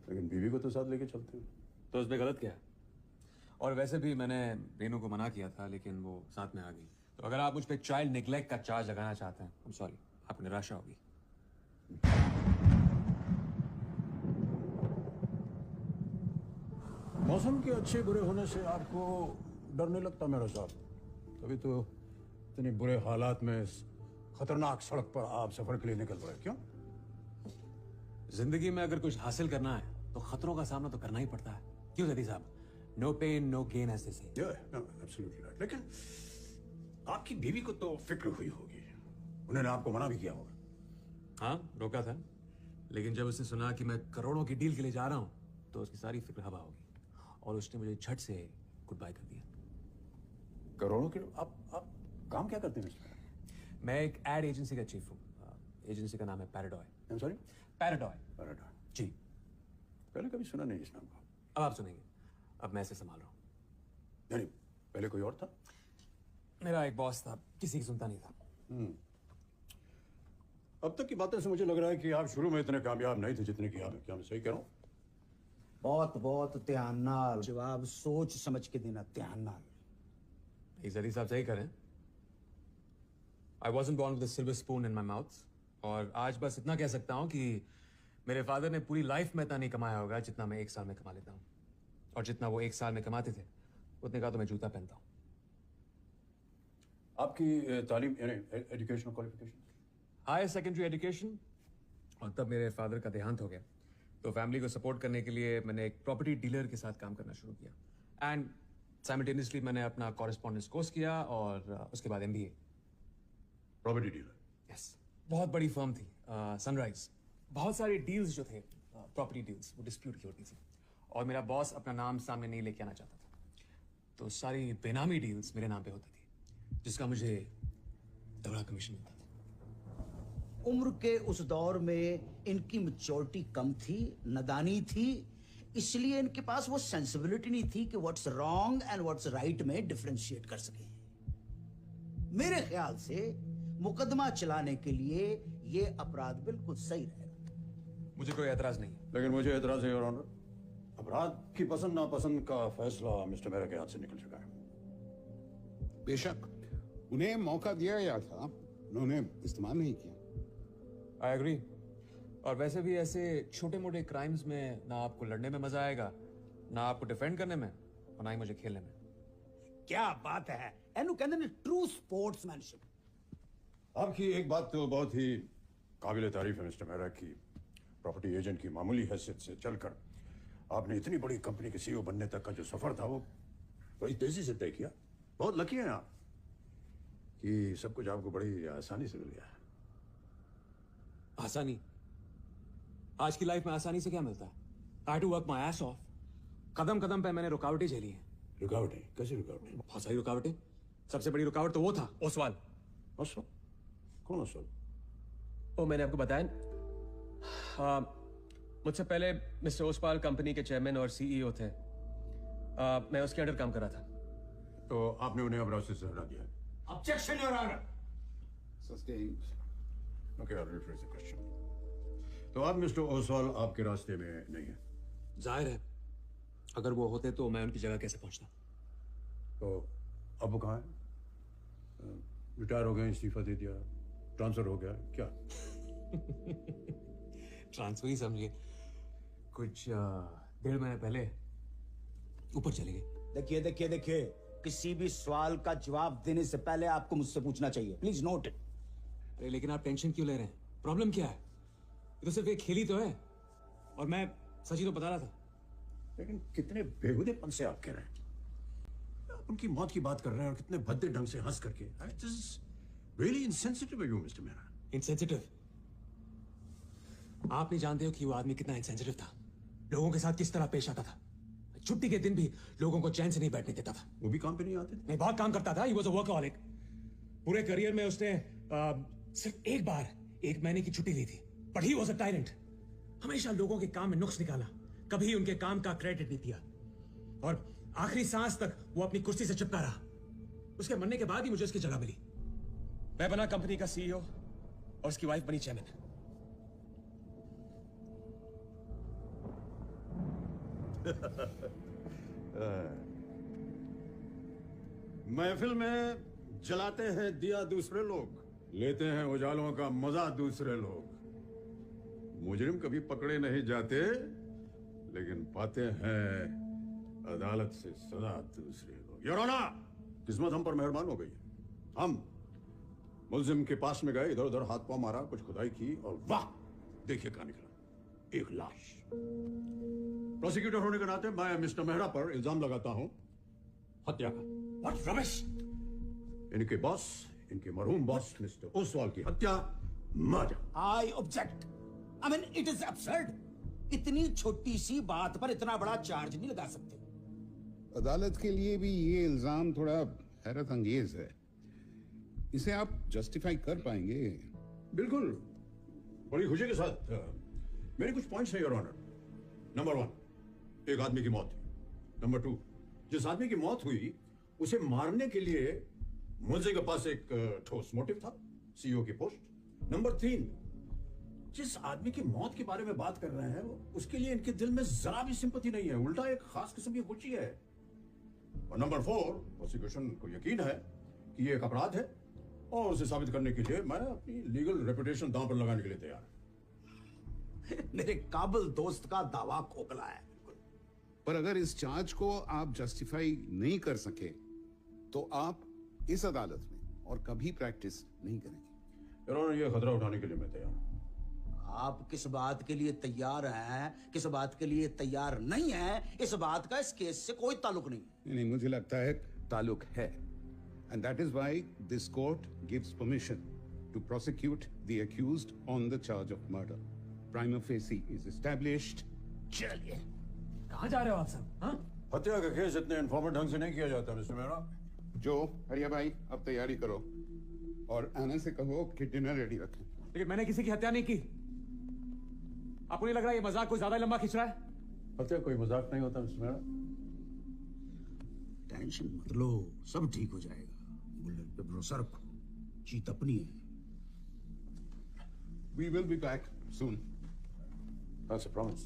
Speaker 8: लेकिन बीवी को तो साथ लेके चलते हो।
Speaker 1: तो उसमें गलत क्या है? और वैसे भी मैंने रेनू को मना किया था, लेकिन वो साथ में आ गई। तो अगर आप मुझ पे चाइल्ड नेग्लेक्ट का चार्ज लगाना चाहते हैं, आई एम सॉरी, आपको निराशा होगी।
Speaker 8: मौसम के अच्छे बुरे होने से आपको डर नहीं लगता मेरा साहब? तभी तो इतने बुरे हालात में इस खतरनाक सड़क पर आप सफर के लिए निकल पड़े। क्यों?
Speaker 1: जिंदगी में अगर कुछ हासिल करना है तो खतरों का सामना तो करना ही पड़ता है। क्यों जदी साहब? नो पेन नो गेन ऐसे से।
Speaker 8: Absolutely right. लेकिन आपकी बीवी को तो फिक्र हुई होगी, उन्होंने आपको मना भी किया होगा।
Speaker 1: हाँ, रोका था, लेकिन जब उसने सुना कि मैं करोड़ों की डील के लिए जा रहा हूँ तो उसकी सारी फिक्र हवा होगी और उसने मुझे झट से गुड बाय कर दिया।
Speaker 8: करोड़ों के? आप काम क्या करते हैं मिस्टर?
Speaker 1: मैं एक एड एजेंसी का चीफ हूँ। एजेंसी का नाम है पैराडॉय।
Speaker 8: सॉरी?
Speaker 1: पैराडॉय।
Speaker 8: पैराडॉय।
Speaker 1: जी।
Speaker 8: पहले कभी सुना नहीं इस नाम को।
Speaker 1: अब आप सुनेंगे, अब मैं इसे संभाल रहा हूँ।
Speaker 8: नहीं, पहले कोई और था?
Speaker 1: मेरा एक बॉस था, किसी की सुनता नहीं था।
Speaker 8: अब तक की बातें से मुझे लग रहा है कि आप शुरू में इतने कामयाब नहीं थे जितने की आप हैं। क्या मैं सही कह रहा हूँ?
Speaker 7: बहुत बहुत ध्यान नाल जवाब सोच समझ के देना, ध्यान नाल।
Speaker 1: जदी साहब सही करें। आई wasn't born with a silver spoon in my mouth, और आज बस इतना कह सकता हूँ कि मेरे फादर ने पूरी लाइफ में इतना नहीं कमाया होगा जितना मैं 1 साल में कमा लेता हूँ, और जितना वो 1 साल में कमाते थे उतने का तो मैं जूता पहनता हूँ।
Speaker 8: आपकी तालीम यानी educational qualification?
Speaker 1: Higher secondary education, और तब मेरे फादर का देहांत हो गया तो फैमिली को सपोर्ट करने के लिए मैंने एक प्रॉपर्टी डीलर के साथ काम करना शुरू किया, एंड साइमल्टेनियसली मैंने अपना कॉरेस्पॉन्डेंस कोर्स किया और उसके बाद MBA।
Speaker 8: Property dealer?
Speaker 1: यस, बहुत बड़ी फर्म थी, सनराइज। बहुत सारे डील्स जो थे, प्रॉपर्टी डील्स, वो डिस्प्यूट की होती थी और मेरा बॉस अपना नाम सामने नहीं लेके आना चाहता था, तो सारी बेनामी डील्स मेरे नाम पे होती थी, जिसका मुझे तगड़ा कमीशन मिलता था।
Speaker 7: उम्र के उस दौर में इनकी मैच्योरिटी कम थी, नादानी थी, इसलिए इनके पास वो सेंसिबिलिटी नहीं थी कि what's wrong and what's right में डिफरेंशिएट कर सके। मेरे ख्याल से मुकदमा चलाने के लिए ये अपराध बिल्कुल सही रहेगा।
Speaker 1: मुझे कोई एतराज नहीं है।
Speaker 8: लेकिन मुझे एतराज है योर ऑनर। अपराध की पसंद नापसंद का फैसला मिस्टर मेहरा के हाथ से निकल चुका है।
Speaker 3: बेशक उन्हें मौका दिया गया था, उन्होंने इस्तेमाल नहीं किया।
Speaker 1: I agree. और वैसे भी ऐसे छोटे मोटे क्राइम्स में ना आपको लड़ने में मजा आएगा, ना आपको डिफेंड करने में, और ना ही मुझे खेलने में।
Speaker 6: क्या बात है, एनु कहते हैं ट्रू स्पोर्ट्समैनशिप।
Speaker 8: आपकी एक बात तो बहुत ही काबिल तारीफ है मिस्टर मेहरा की प्रॉपर्टी एजेंट की मामूली हैसियत से चलकर आपने इतनी बड़ी कंपनी के सीईओ बनने तक का जो सफर था वो बड़ी तेजी से तय किया। बहुत लकी हैं आप कि सब कुछ आपको बड़ी आसानी से मिल गया।
Speaker 1: आसानी? आज की लाइफ में आसानी से क्या मिलता है? I to work my ass off. कदम कदम पे मैंने रुकावटें झेली हैं।
Speaker 8: रुकावटें? कैसी रुकावटें?
Speaker 1: बहुत सारी रुकावटें। सबसे बड़ी रुकावट तो वो था, ओसवाल।
Speaker 8: ओसवाल? कौन ओसवाल?
Speaker 9: वो मैंने आपको बताया। मुझसे पहले मिस्टर ओसवाल कंपनी के चेयरमैन और सीईओ थे। मैं उसके अंडर काम कर रहा था।
Speaker 8: तो आपने उन्हें अब्रासी से हटा दिया?
Speaker 6: Objection your honour.
Speaker 3: Sustained.
Speaker 8: Okay, I'll rephrase the question. तो आप मिस्टर ओसवाल आपके रास्ते में नहीं है?
Speaker 1: जाहिर है, अगर वो होते तो मैं उनकी जगह कैसे पहुंचता?
Speaker 8: तो अब वो कहाँ है? रिटायर हो गए, इस्तीफा दे दिया, ट्रांसफर हो गया, क्या?
Speaker 1: ट्रांसफर ही समझिए। कुछ 1.5 महीने पहले ऊपर चले गए।
Speaker 6: देखिए देखिए देखिए, किसी भी सवाल का जवाब देने से पहले आपको मुझसे पूछना चाहिए। Please note it.
Speaker 1: अरे लेकिन आप टेंशन क्यों ले रहे हैं? प्रॉब्लम क्या है? ये तो सिर्फ एक खेल ही तो है, और मैं सच ही तो बता रहा था।
Speaker 8: लेकिन कितने बेहुदेपन से आप कह रहे हैं। आप उनकी मौत की बात कर रहे हैं और कितने भद्दे ढंग से हंस करके। It is really insensitive of you, Mr. Mehra.
Speaker 1: Insensitive? आप नहीं जानते हो कि वो आदमी कितना इंसेंसिटिव था, लोगों के साथ किस तरह पेश आता था। छुट्टी के दिन भी लोगों को चैन से नहीं बैठने देता था।
Speaker 8: वो भी काम पे नहीं आते थे?
Speaker 1: नहीं, बहुत काम करता था। He was a workaholic। पूरे करियर में उसने सिर्फ एक बार 1 महीने की छुट्टी ली थी। But he was a tyrant। हमेशा लोगों के काम में नुक्स निकाला, कभी उनके काम का क्रेडिट नहीं दिया, और आखिरी सांस तक वो अपनी कुर्सी से चिपका रहा। उसके मरने के बाद ही मुझे उसकी जगह मिली। मैं बना कंपनी का सीईओ और उसकी वाइफ बनी चेयरमैन।
Speaker 8: महफिल में जलाते हैं दिया दूसरे लोग, लेते हैं उजालों का मजा दूसरे लोग। मुजरिम कभी पकड़े नहीं जाते, लेकिन पाते हैं अदालत से सजा दूसरे लोग। योर ऑनर, किस्मत हम पर मेहरबान हो गई। हम मुलजिम के पास में गए, इधर उधर हाथ पांव मारा, कुछ खुदाई की, और वाह, देखिए क्या निकला, एक लाश। प्रोसिक्यूटर होने के नाते मैं मिस्टर मेहरा पर इल्जाम लगाता हूं हत्या का।
Speaker 6: What rubbish!
Speaker 8: इनके बॉस, इनके मरहूम बॉस मिस्टर ओसवाल की हत्या, murder.
Speaker 6: I object. I mean, it is absurd। इतनी छोटी सी बात पर इतना बड़ा चार्ज नहीं लगा सकते।
Speaker 3: अदालत के लिए भी ये इल्जाम थोड़ा हैरत अंगेज है। इसे आप जस्टिफाई कर पाएंगे?
Speaker 8: बिल्कुल, बड़ी खुशी के साथ। मेरे कुछ पॉइंट्स हैं योर ऑनर। नंबर 1, एक आदमी की मौत हुई। नंबर 2, जिस आदमी की मौत हुई उसे मारने के लिए मुलजिम के पास एक ठोस मोटिव था, सीईओ की पोस्ट। नंबर 3, जिस आदमी की मौत के बारे में बात कर रहे हैं उसके लिए इनके दिल में जरा भी सिंपैथी नहीं है, उल्टा एक खास किस्म की खुशी है। और नंबर 4, प्रोसिक्यूशन को यकीन है कि ये एक अपराध है, और उसे साबित करने के लिए मैं अपनी लीगल रेपुटेशन दांव पर लगाने के लिए तैयार हूं।
Speaker 6: मेरे काबिल दोस्त का दावा खोखला है।
Speaker 3: पर अगर इस चार्ज को आप जस्टिफाई नहीं कर सके तो आप इस अदालत में और कभी प्रैक्टिस नहीं करेंगे।
Speaker 8: योर ऑनर, ये खतरा उठाने के लिए मैं तैयार हूं।
Speaker 6: आप किस बात के लिए तैयार हैं, किस बात के लिए तैयार नहीं हैं, इस बात का इस केस से कोई ताल्लुक नहीं।
Speaker 3: नहीं, मुझे लगता है ताल्लुक है। And that is why this court gives permission to prosecute the accused on the charge of murder. Prima facie is established.
Speaker 6: चलिए।
Speaker 1: कहाँ जा रहे हो आप सब? हाँ?
Speaker 8: हत्या का केस इतने इन्फॉर्मेंट ढंग से नहीं किया जाता मिस्टर मेहरा।
Speaker 3: जो हरिया भाई, अब तैयारी करो और आने से कहो कि डिनर रेडी रखें।
Speaker 1: लेकिन मैंने किसी की हत्या नहीं की। आपको नहीं लग रहा ये मजाक कोई ज्यादा लंबा खींच रहा है?
Speaker 8: हत्या कोई मजाक नहीं होता मिस्टर मेहरा।
Speaker 6: टेंशन मत लो, सब ठीक हो जाएगा। बुलेट पे भरोसा रखो, जीत अपनी है।
Speaker 3: We will be back soon.
Speaker 8: That's a promise.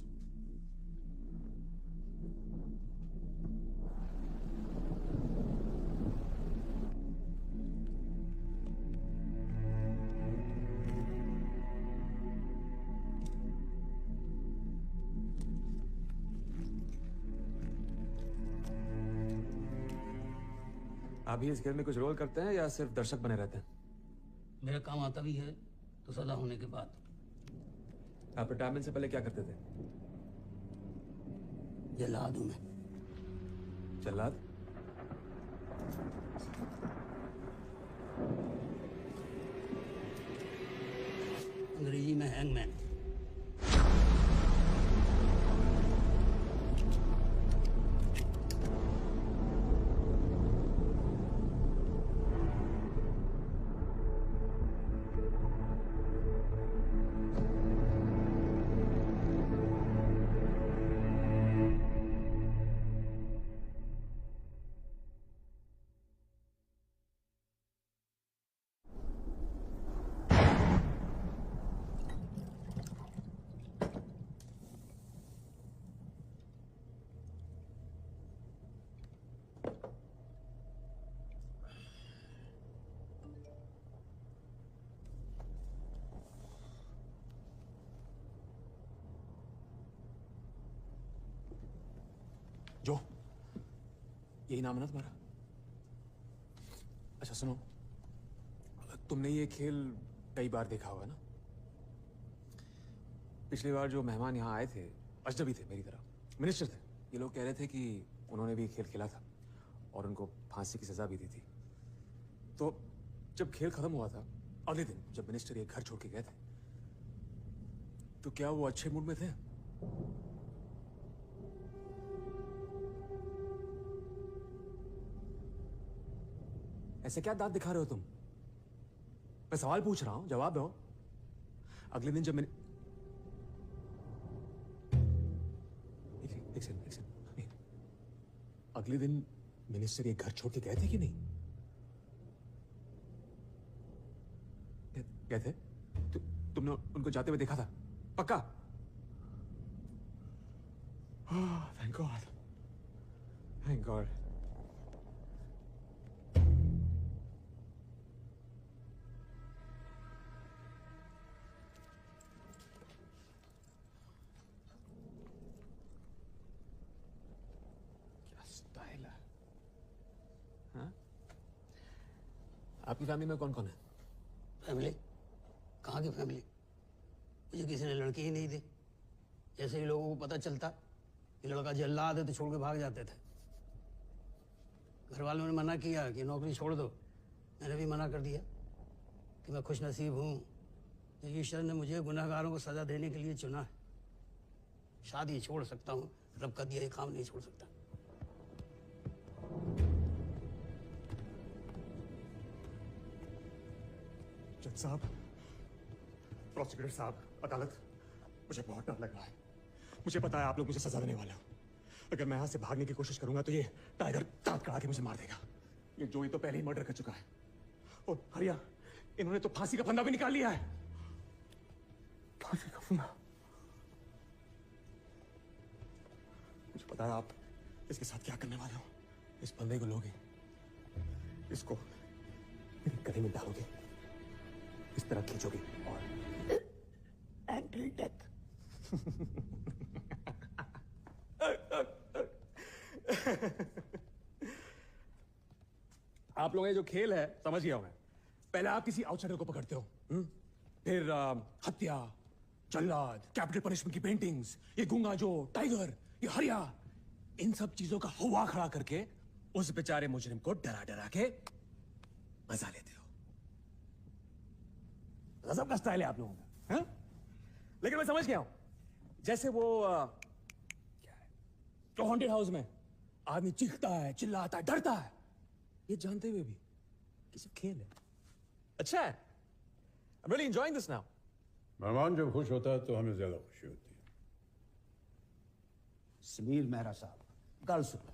Speaker 1: आप भी इस खेल में कुछ रोल करते हैं या सिर्फ दर्शक बने रहते हैं?
Speaker 4: मेरा काम आता भी है तो सदा होने के बाद।
Speaker 1: आप रिटायरमेंट से पहले क्या करते थे?
Speaker 4: जल्लाद हूं मैं।
Speaker 1: जल्लाद?
Speaker 4: अंग्रेजी में हैंगमैन।
Speaker 1: जो यही नाम है ना तुम्हारा? अच्छा सुनो, तुमने ये खेल कई बार देखा होगा ना? पिछली बार जो मेहमान यहाँ आए थे अजनबी थे मेरी तरह, मिनिस्टर थे। ये लोग कह रहे थे कि उन्होंने भी खेल खेला था और उनको फांसी की सजा भी दी थी। तो जब खेल खत्म हुआ था अगले दिन, जब मिनिस्टर ये घर छोड़ के गए थे, तो क्या वो अच्छे मूड में थे? ऐसे क्या दांत दिखा रहे हो तुम? मैं सवाल पूछ रहा हूं, जवाब दो। अगले दिन जब मैंने एक सेकंड। अगले दिन मिनिस्टर ये घर छोड़ के गए थे कि नहीं? गए थे? तुमने उनको जाते हुए देखा था? पक्का? Thank God, thank God. आपकी फैमिली में कौन कौन है?
Speaker 4: फैमिली? कहाँ की फैमिली? मुझे किसी ने लड़के ही नहीं दी। जैसे ही लोगों को पता चलता कि लड़का जल्लाद है तो छोड़ के भाग जाते थे। घर वालों ने मना किया कि नौकरी छोड़ दो। मैंने भी मना कर दिया कि मैं खुश नसीब हूँ कि ईश्वर ने मुझे गुनहगारों को सजा देने के लिए चुना है। शादी छोड़ सकता हूँ, रब का दिया ये काम नहीं छोड़ सकता।
Speaker 1: जज साहब, प्रोसिक्यूटर साहब, अदालत, मुझे बहुत डर लग रहा है। मुझे पता है आप लोग मुझे सजा देने वाले हो। अगर मैं यहाँ से भागने की कोशिश करूंगा तो ये टाइगर दांत कड़ा के मुझे मार देगा। ये जोई तो पहले ही मर्डर कर चुका है। और हरिया, इन्होंने तो फांसी का फंदा भी निकाल लिया है। फांसी का फंदा? मुझे पता है आप इसके साथ क्या करने वाले हो। इस फंदे को लोगे, इसको मेरे गले में डालोगे, इस तरह खींचोगे और
Speaker 4: एंटिल डेथ।
Speaker 1: आप लोगों का जो खेल है समझ गया हूं मैं। पहले आप किसी आउटसाइडर को पकड़ते हो, फिर हत्या, जल्लाद, कैपिटल पनिशमेंट की पेंटिंग्स, ये गूंगा जो टाइगर, ये हरिया, इन सब चीजों का हुआ खड़ा करके उस बेचारे मुजरिम को डरा डरा के मजा लेते हो। गजब का स्टाइल है आप लोगों का, हाँ? लेकिन मैं समझ गया हूं, जैसे वो क्या है, जो हॉन्टेड हाउस में आदमी चीखता है, चिल्लाता है, डरता है, ये जानते हुए भी कि सब खेल है। अच्छा है। I'm really enjoying this now.
Speaker 8: मेहमान जब खुश होता है तो हमें ज्यादा खुशी होती है।
Speaker 7: समीर मेहरा साहब, गल सुनो।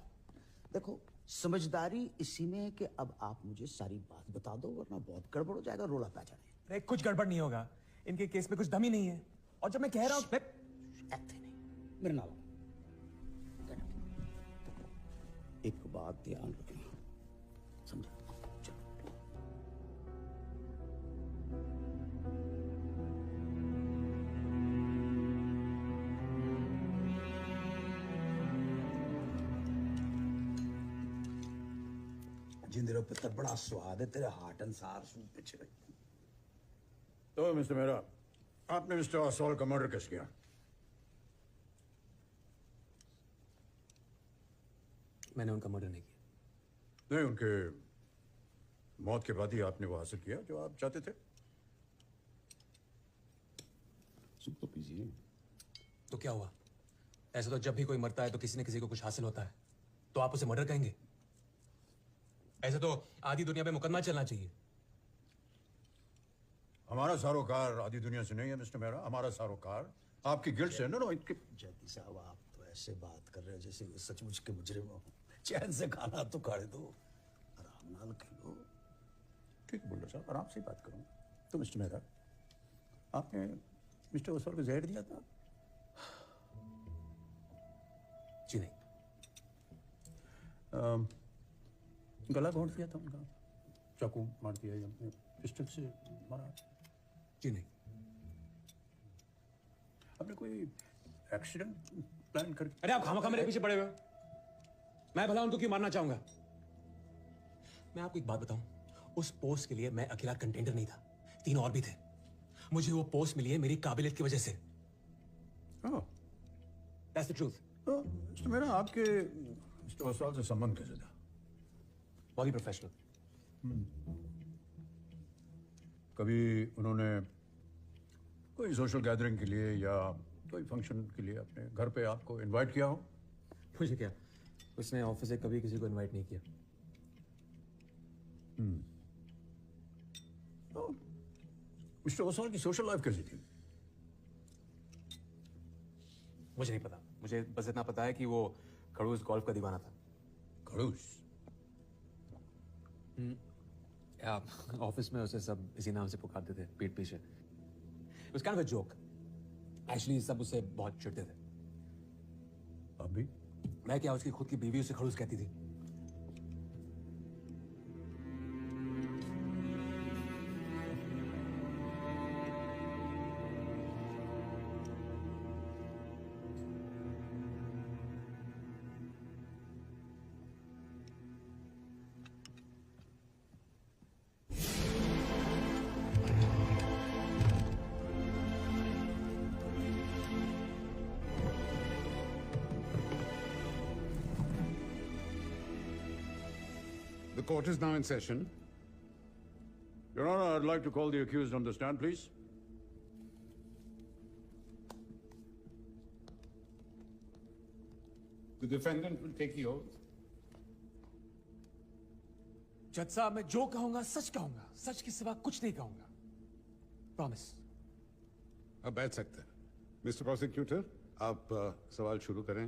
Speaker 7: देखो, समझदारी इसी में है कि अब आप मुझे सारी बात बता दो, वरना बहुत गड़बड़ हो जाएगा, रोला पा जाने।
Speaker 1: अरे कुछ गड़बड़ नहीं होगा, इनके केस में कुछ दम ही नहीं है। और जब मैं कह रहा हूं
Speaker 7: ऐसे नहीं, मेरे नाल एक बात ध्यान रखना, समझा? चलो। जिंदे रो पुत्र बड़ा स्वाद है तेरे हार्ट अनुसार सूप पीछे।
Speaker 8: तो मिस्टर मेहरा, आपने मिस्टर ओसवाल का मर्डर कैसे किया?
Speaker 1: मैंने उनका मर्डर नहीं किया।
Speaker 8: नहीं, उनके मौत के बाद ही आपने वो हासिल किया जो आप चाहते थे।
Speaker 3: सूप तो पीजिए।
Speaker 1: तो क्या हुआ? ऐसा तो जब भी कोई मरता है तो किसी न किसी को कुछ हासिल होता है, तो आप उसे मर्डर कहेंगे? ऐसे तो आधी दुनिया में मुकदमा चलना चाहिए।
Speaker 8: हमारा सारोकार आधी दुनिया से नहीं है मिस्टर मेहरा, हमारा सारोकार आपकी गिल्ड से। नो इनके
Speaker 7: जैदी साहब आप तो ऐसे बात कर रहे हो जैसे ये सचमुच के मुजरिम हो। चैन से खाना तो खा दो, आराम नाल खेलो।
Speaker 8: ठीक बोल रहे साहब, आराम से ही बात करूँ। तो मिस्टर मेहरा, आपने मिस्टर ओसवाल को जहर दिया था?
Speaker 1: जी नहीं।
Speaker 8: गला घोंट दिया था उनका? चाकू मार दिया या पिस्टल से मारा?
Speaker 1: जी नहीं।
Speaker 8: आपने कोई एक्सीडेंट प्लान कर?
Speaker 1: अरे आप खामखा मेरे पीछे पड़े हुए हो। मैं भला उनको क्यों मारना चाहूंगा? मैं आपको एक बात बताऊं, उस पोस्ट के लिए मैं अकेला कंटेंडर नहीं था, 3 और भी थे। मुझे वो पोस्ट मिली है मेरी काबिलियत की वजह से। That's the truth.
Speaker 8: तो मिस्टर मेहरा, आपके मिस्टर ओसवाल से संबंध कैसे था?
Speaker 1: बहुत ही प्रोफेशनल।
Speaker 8: कभी उन्होंने कोई सोशल गैदरिंग के लिए या कोई फंक्शन के लिए अपने घर पे आपको इनवाइट किया हो?
Speaker 1: मुझे क्या, उसने ऑफिस से कभी किसी को इनवाइट नहीं किया।
Speaker 8: तो मिस्टर ओसवाल की सोशल लाइफ कैसी थी?
Speaker 1: मुझे नहीं पता, मुझे बस इतना पता है कि वो खड़ूस गोल्फ का दीवाना था।
Speaker 8: खड़ूस?
Speaker 1: ऑफिस में उसे सब इसी नाम से पुकारते थे पीठ पीछे। It was kind of a joke. Actually सब उसे बहुत चिढ़ते थे।
Speaker 8: आप भी?
Speaker 1: मैं क्या, उसकी खुद की बीवी उसे खड़ूस कहती थी।
Speaker 3: The court is now in session.
Speaker 8: Your Honor, I'd like to call the accused on the stand, please.
Speaker 3: The defendant will take the oath.
Speaker 1: जज साहब, मैं जो कहूंगा सच कहूंगा, सच के सिवा कुछ नहीं कहूंगा। प्रॉमिस।
Speaker 3: अब बैठ सकते हैं। मिस्टर प्रोसिक्यूटर, आप सवाल शुरू करें।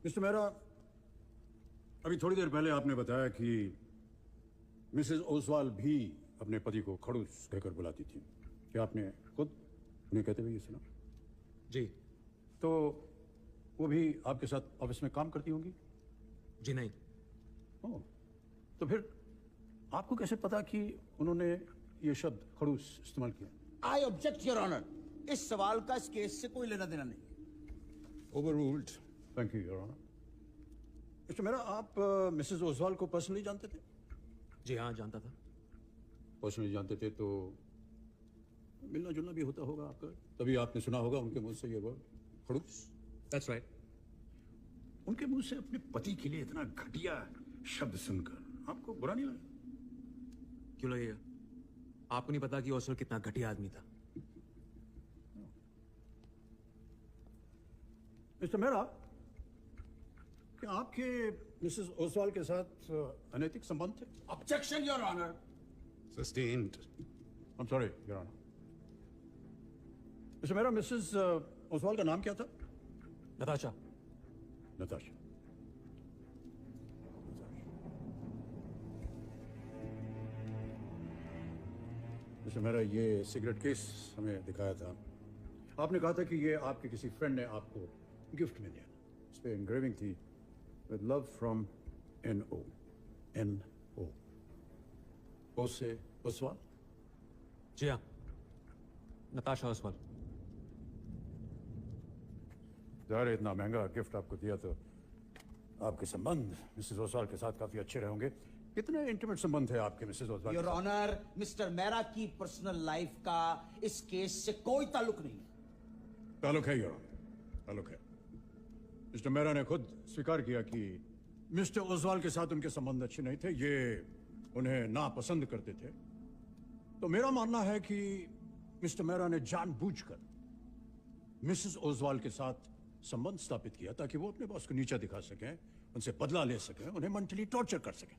Speaker 8: मिस्टर मेहरा, अभी थोड़ी देर पहले आपने बताया कि मिसेस ओसवाल भी अपने पति को खड़ूस कहकर बुलाती थी। क्या आपने खुद उन्हें कहते हुए ये सुना?
Speaker 1: जी।
Speaker 8: तो वो भी आपके साथ ऑफिस में काम करती होंगी?
Speaker 1: जी नहीं।
Speaker 8: ओह, तो फिर आपको कैसे पता कि उन्होंने ये शब्द खड़ूस इस्तेमाल किया?
Speaker 7: आई ऑब्जेक्ट योर ऑनर, इस सवाल का इस केस से कोई लेना देना नहीं।
Speaker 3: Overruled.
Speaker 8: Thank you your honour. Mister Mehra, आप मिसेस ओसवाल को पर्सनली जानते थे?
Speaker 1: जी हाँ, जानता था।
Speaker 8: पर्सनली जानते थे तो मिलना जुलना भी होता होगा आपका, तभी आपने सुना होगा उनके मुंह से ये वर्ड खड़ूस।
Speaker 1: That's right.
Speaker 8: उनके मुंह से अपने पति के लिए इतना घटिया शब्द सुनकर आपको बुरा नहीं लगा?
Speaker 1: क्यों लगेगा? आपको नहीं पता कि ओसवाल कितना घटिया आदमी था।
Speaker 8: मिस्टर मेहरा, क्या आपके मिसेस ओसवाल के साथ अनैतिक संबंध थे?
Speaker 7: Objection your honour.
Speaker 3: Sustained.
Speaker 8: I'm sorry, Your Honor. Mister Mehra, Mrs Oswal का नाम क्या था?
Speaker 1: नताशा।
Speaker 8: नताशा। मिस्टर मेहरा, ये सिगरेट केस हमें दिखाया था। आपने कहा था कि ये आपके किसी फ्रेंड ने आपको गिफ्ट में दिया। इस पे एंग्रेविंग थी with love from N.O. N.O. ओ से ओसवाल?
Speaker 1: जी हाँ, नताशा ओसवाल।
Speaker 8: ज़ाहिर है इतना महंगा गिफ्ट आपको दिया तो आपके संबंध मिसेस ओसवाल के साथ काफी अच्छे रहे होंगे। कितने इंटीमेट संबंध थे आपके Mrs Oswal?
Speaker 6: Your honour, mister Mehra की पर्सनल लाइफ का इस केस से कोई ताल्लुक नहीं है।
Speaker 8: ताल्लुक है योर ऑनर, ताल्लुक है। मिस्टर मेहरा ने खुद स्वीकार किया कि मिस्टर ओसवाल के साथ उनके संबंध अच्छे नहीं थे, ये उन्हें नापसंद करते थे। तो मेरा मानना है कि मिस्टर मेहरा ने जानबूझकर मिसेस ओसवाल के साथ संबंध स्थापित किया ताकि वो अपने बॉस को नीचा दिखा सकें, उनसे बदला ले सकें, उन्हें मेंटली टॉर्चर कर सकें।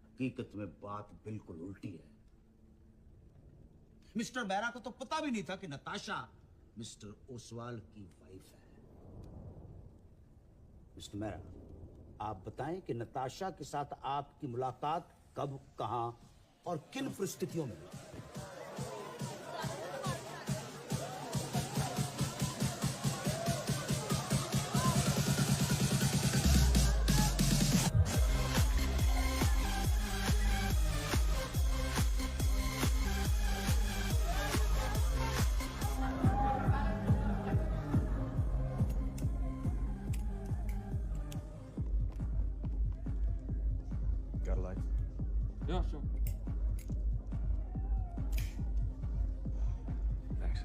Speaker 6: हकीकत में बात बिल्कुल उल्टी है। मिस्टर मेहरा को तो पता भी नहीं था कि नताशा मिस्टर ओसवाल की वाइफ है। मिस्टर मेहरा, आप बताएं कि नताशा के साथ आपकी मुलाकात कब, कहां और किन परिस्थितियों में हुई?
Speaker 1: Got a light? Yeah, sure. Thanks.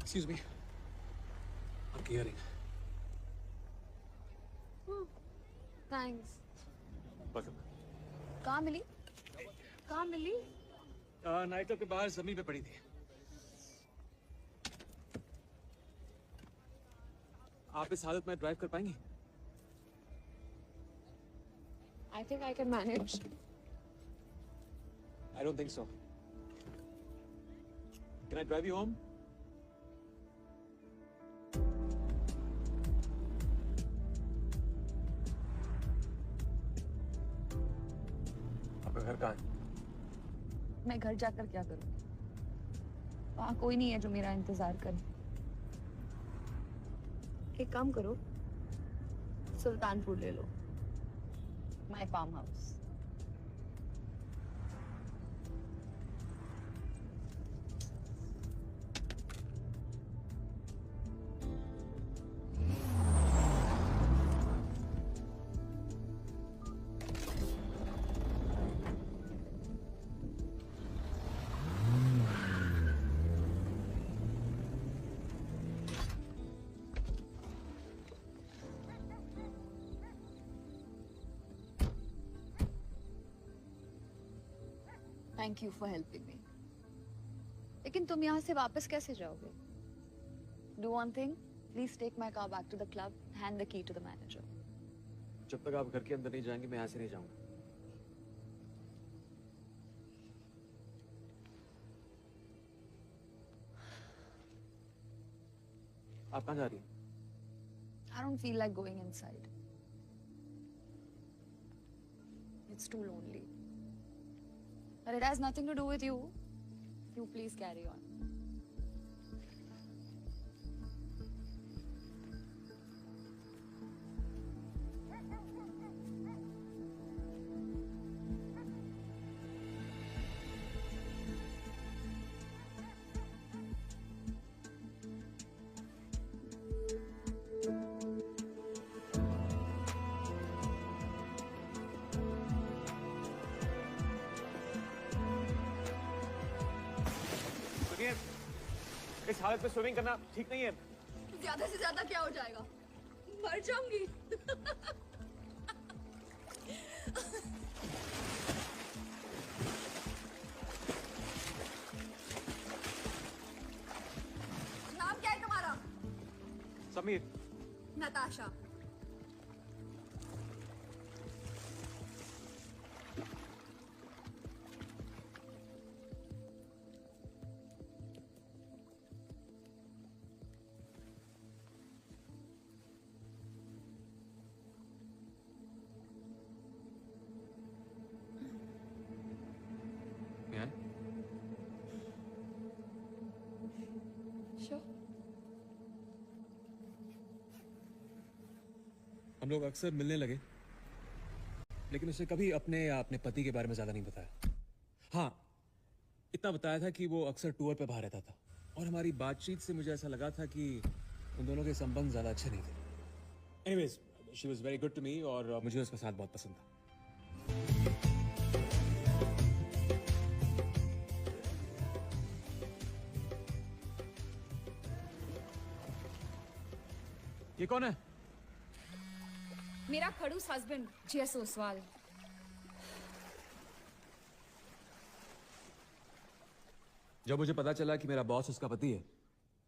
Speaker 1: Excuse me. आपकी earring.
Speaker 10: थैंक्स।
Speaker 1: Welcome.
Speaker 10: कहाँ मिली? कहाँ मिली?
Speaker 1: नाइट क्लब के बाहर जमीन पे पड़ी थी। आप इस हालत में ड्राइव कर पाएंगी?
Speaker 10: I think I can manage.
Speaker 1: I don't think so. Can I drive you home? आपका घर कहाँ है?
Speaker 5: मैं घर जाकर क्या करूँ? वहाँ कोई नहीं है जो मेरा इंतजार करे। एक काम करो, सुल्तानपुर ले लो, my farm house.
Speaker 10: Thank you for helping me. लेकिन तुम यहाँ से वापस कैसे जाओगे? Do one thing, please take my car back to the club, hand the key to the manager.
Speaker 1: जब तक आप घर के अंदर नहीं जाएंगे मैं यहाँ से नहीं जाऊंगा। आप कहाँ जा रही हैं?
Speaker 10: I don't feel like going inside. It's too lonely. But it has nothing to do with you. You please carry on.
Speaker 1: इस हालत में स्विमिंग करना ठीक नहीं है।
Speaker 10: ज्यादा से ज्यादा क्या हो जाएगा? मर जाऊंगी। नाम क्या है तुम्हारा?
Speaker 1: समीर।
Speaker 10: नताशा।
Speaker 1: हम लोग अक्सर मिलने लगे, लेकिन उसे कभी अपने या अपने पति के बारे में ज्यादा नहीं बताया। हाँ, इतना बताया था कि वो अक्सर टूर पे बाहर रहता था, और हमारी बातचीत से मुझे ऐसा लगा था कि उन दोनों के संबंध ज्यादा अच्छे नहीं थे। Anyways, she was very good to me और मुझे उसका साथ बहुत पसंद था। ये कौन है?
Speaker 11: मेरा खड़ूस हस्बैंड जीएस ओसवाल।
Speaker 1: जब मुझे पता चला कि मेरा बॉस उसका पति है,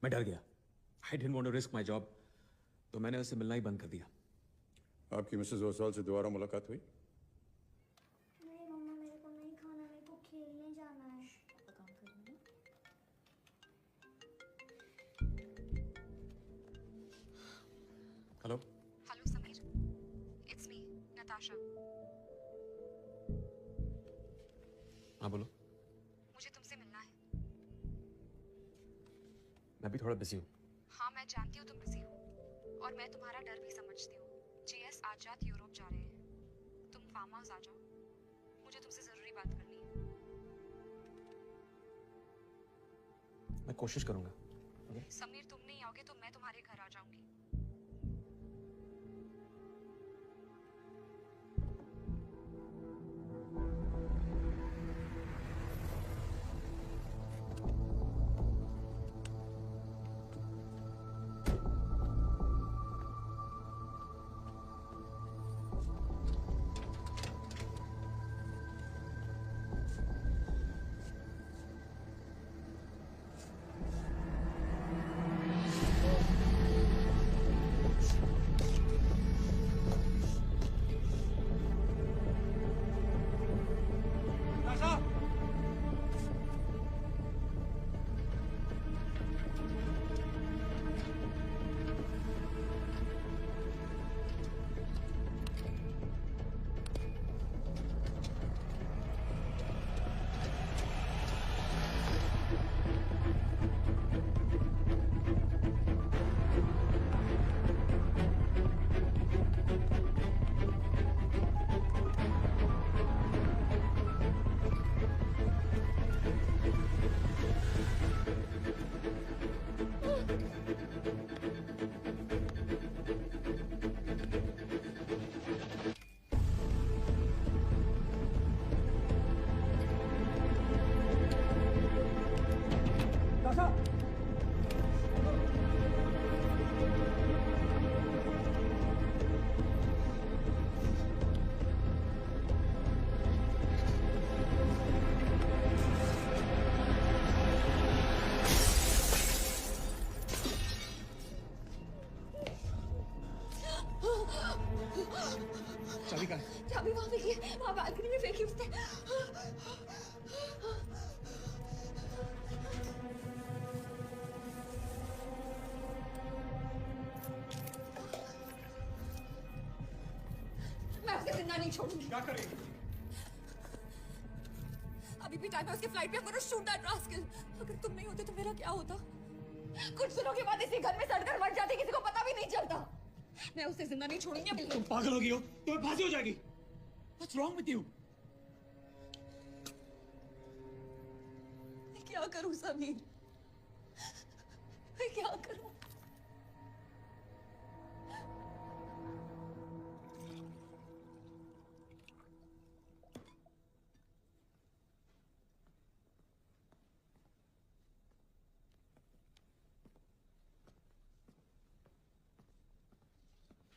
Speaker 1: मैं डर गया। I didn't want to risk my job, तो मैंने उससे मिलना ही बंद कर दिया।
Speaker 8: आपकी मिसेस ओसवाल से दोबारा मुलाकात हुई?
Speaker 12: नहीं मम्मा, मेरे को नहीं खाना, मेरे को खेलने जाना है।
Speaker 1: Hello
Speaker 11: hello Sameer, it's me Natasha.
Speaker 1: हाँ बोलो।
Speaker 11: मुझे तुमसे मिलना है।
Speaker 1: मैं भी थोड़ा बिजी हूँ।
Speaker 11: हाँ मैं जानती हूँ तुम बिजी हो, और मैं तुम्हारा डर भी समझती हूँ। जीएस आजाद यूरोप जा रहे हैं, तुम फार्म हाउस आ जाओ, मुझे तुमसे जरूरी बात करनी है।
Speaker 1: मैं कोशिश करूंगा।
Speaker 11: समीर तुम नहीं आओगे तो मैं तुम्हारे घर आ जाऊंगी।
Speaker 1: चाबी कहाँ है?
Speaker 11: चाबी वहां फेंकी है, वहां बालकनी में फेंकी उसने। मैं उसे जिंदा नहीं छोड़ूंगी।
Speaker 1: क्या करेंगे?
Speaker 11: अभी भी टाइम है उसके फ्लाइट पे। I'm gonna shoot that rascal। अगर तुम नहीं होते तो मेरा क्या होता? कुछ दिनों के बाद इसी घर में सड़कर मर जाती, किसी को पता भी नहीं चलता। मैं उसे जिंदा नहीं छोड़ूंगी।
Speaker 1: तुम पागल हो गई हो? तुम्हें फांसी हो जाएगी। What's wrong with you?
Speaker 11: मैं क्या करूं समीर? मैं क्या करूं?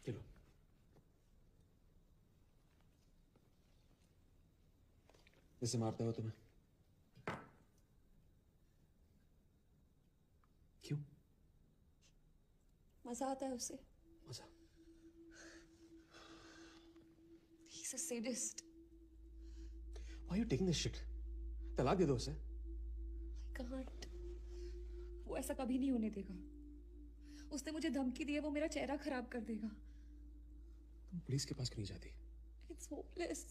Speaker 1: चलो। इसे मारते हो तुम्हें? क्यों?
Speaker 11: मजा आता है उसे।
Speaker 1: मजा?
Speaker 11: He's a sadist.
Speaker 1: Why are you taking this shit? तलाक दे दो उसे।
Speaker 11: I can't. वो ऐसा कभी नहीं होने देगा। उसने मुझे धमकी दी है, वो मेरा चेहरा खराब कर देगा।
Speaker 1: तुम पुलिस के पास क्यों नहीं जाती?
Speaker 11: It's hopeless.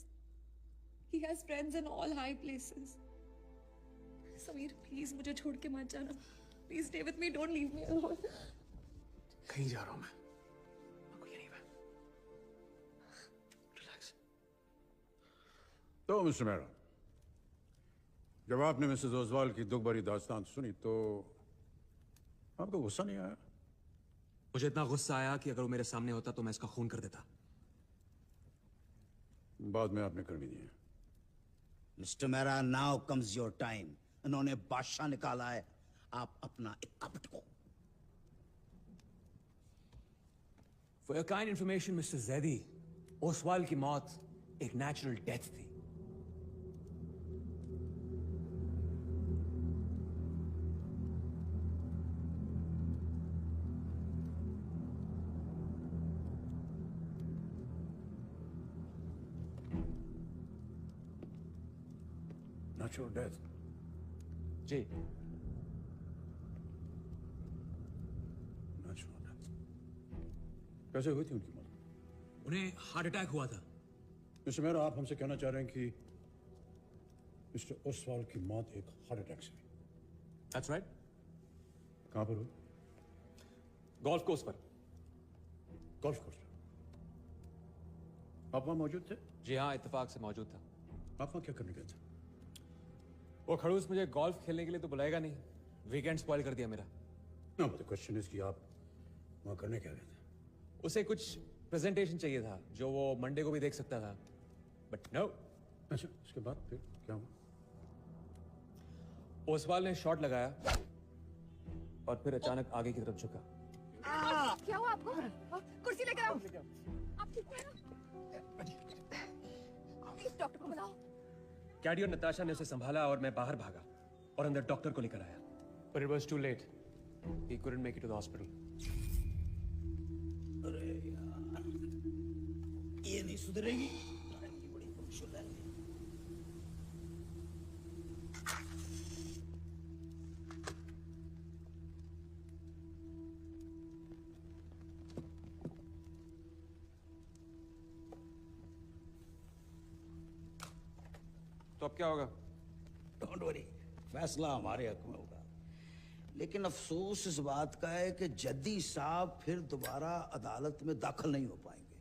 Speaker 11: He has friends in all high places. Sameer please मुझे छोड़ के मत जाना। Please stay with me. Don't leave me alone.
Speaker 1: कहीं जा रहा हूं मैं। आपको ये नहीं पता।
Speaker 8: तो मिस्टर मेहरा, जब आपने मिसेस ओसवाल की दुख भरी दास्तान सुनी तो आपको गुस्सा नहीं आया?
Speaker 1: मुझे इतना गुस्सा आया कि अगर वो मेरे सामने होता तो मैं इसका खून कर देता।
Speaker 8: बाद में आपने कर भी दिया।
Speaker 6: Mister Mehra, now comes your time. इन्होंने बादशाह निकाला है, आप अपना एक कपट को।
Speaker 1: For your kind information, Mr. Zaidi, Oswal की मौत एक नेचुरल डेथ थी।
Speaker 8: Natural death?
Speaker 1: जी।
Speaker 8: नेचुरल डेथ कैसे हुई थी उनकी मौत?
Speaker 1: उन्हें हार्ट अटैक हुआ था।
Speaker 8: मिस्टर मेहरा, आप हमसे कहना चाह रहे हैं कि मिस्टर ओसवाल की मौत एक हार्ट अटैक से हुई?
Speaker 1: That's right.
Speaker 8: कहां पर हुई?
Speaker 1: गोल्फ कोर्स पर।
Speaker 8: गोल्फ कोर्स पर? आप वहां मौजूद थे?
Speaker 1: जी हाँ, इत्तेफाक से मौजूद था।
Speaker 8: आप वहां क्या करने गए थे?
Speaker 1: वो खड़ूस मुझे गोल्फ खेलने के लिए तो बुलाएगा नहीं। वीकेंड स्पॉइल कर दिया मेरा।
Speaker 8: No, but the question is कि आप वहां करने क्या गए थे?
Speaker 1: उसे कुछ प्रेजेंटेशन चाहिए था जो वो मंडे को भी देख सकता था, बट नो।
Speaker 8: अच्छा, इसके बाद फिर क्या हुआ?
Speaker 1: ओसवाल ने शॉट लगाया और फिर अचानक आगे की तरफ झुका।
Speaker 11: क्या हुआ आपको? कुर्सी लेकर आओ। आप ठीक हैं ना? प्लीज डॉक्टर को बुलाओ।
Speaker 9: कैडी और नताशा ने उसे संभाला और मैं बाहर भागा और अंदर डॉक्टर को लेकर आया।
Speaker 1: But it was too late. He couldn't make it to the hospital.
Speaker 6: अरे यार, ये नहीं सुधरेगी। ये बड़ी फंक्शन है।
Speaker 1: तो अब क्या होगा?
Speaker 6: डोंट वरी, फैसला हमारे हक में होगा। लेकिन अफसोस इस बात का है कि जद्दी साहब फिर दोबारा अदालत में दाखिल नहीं हो पाएंगे।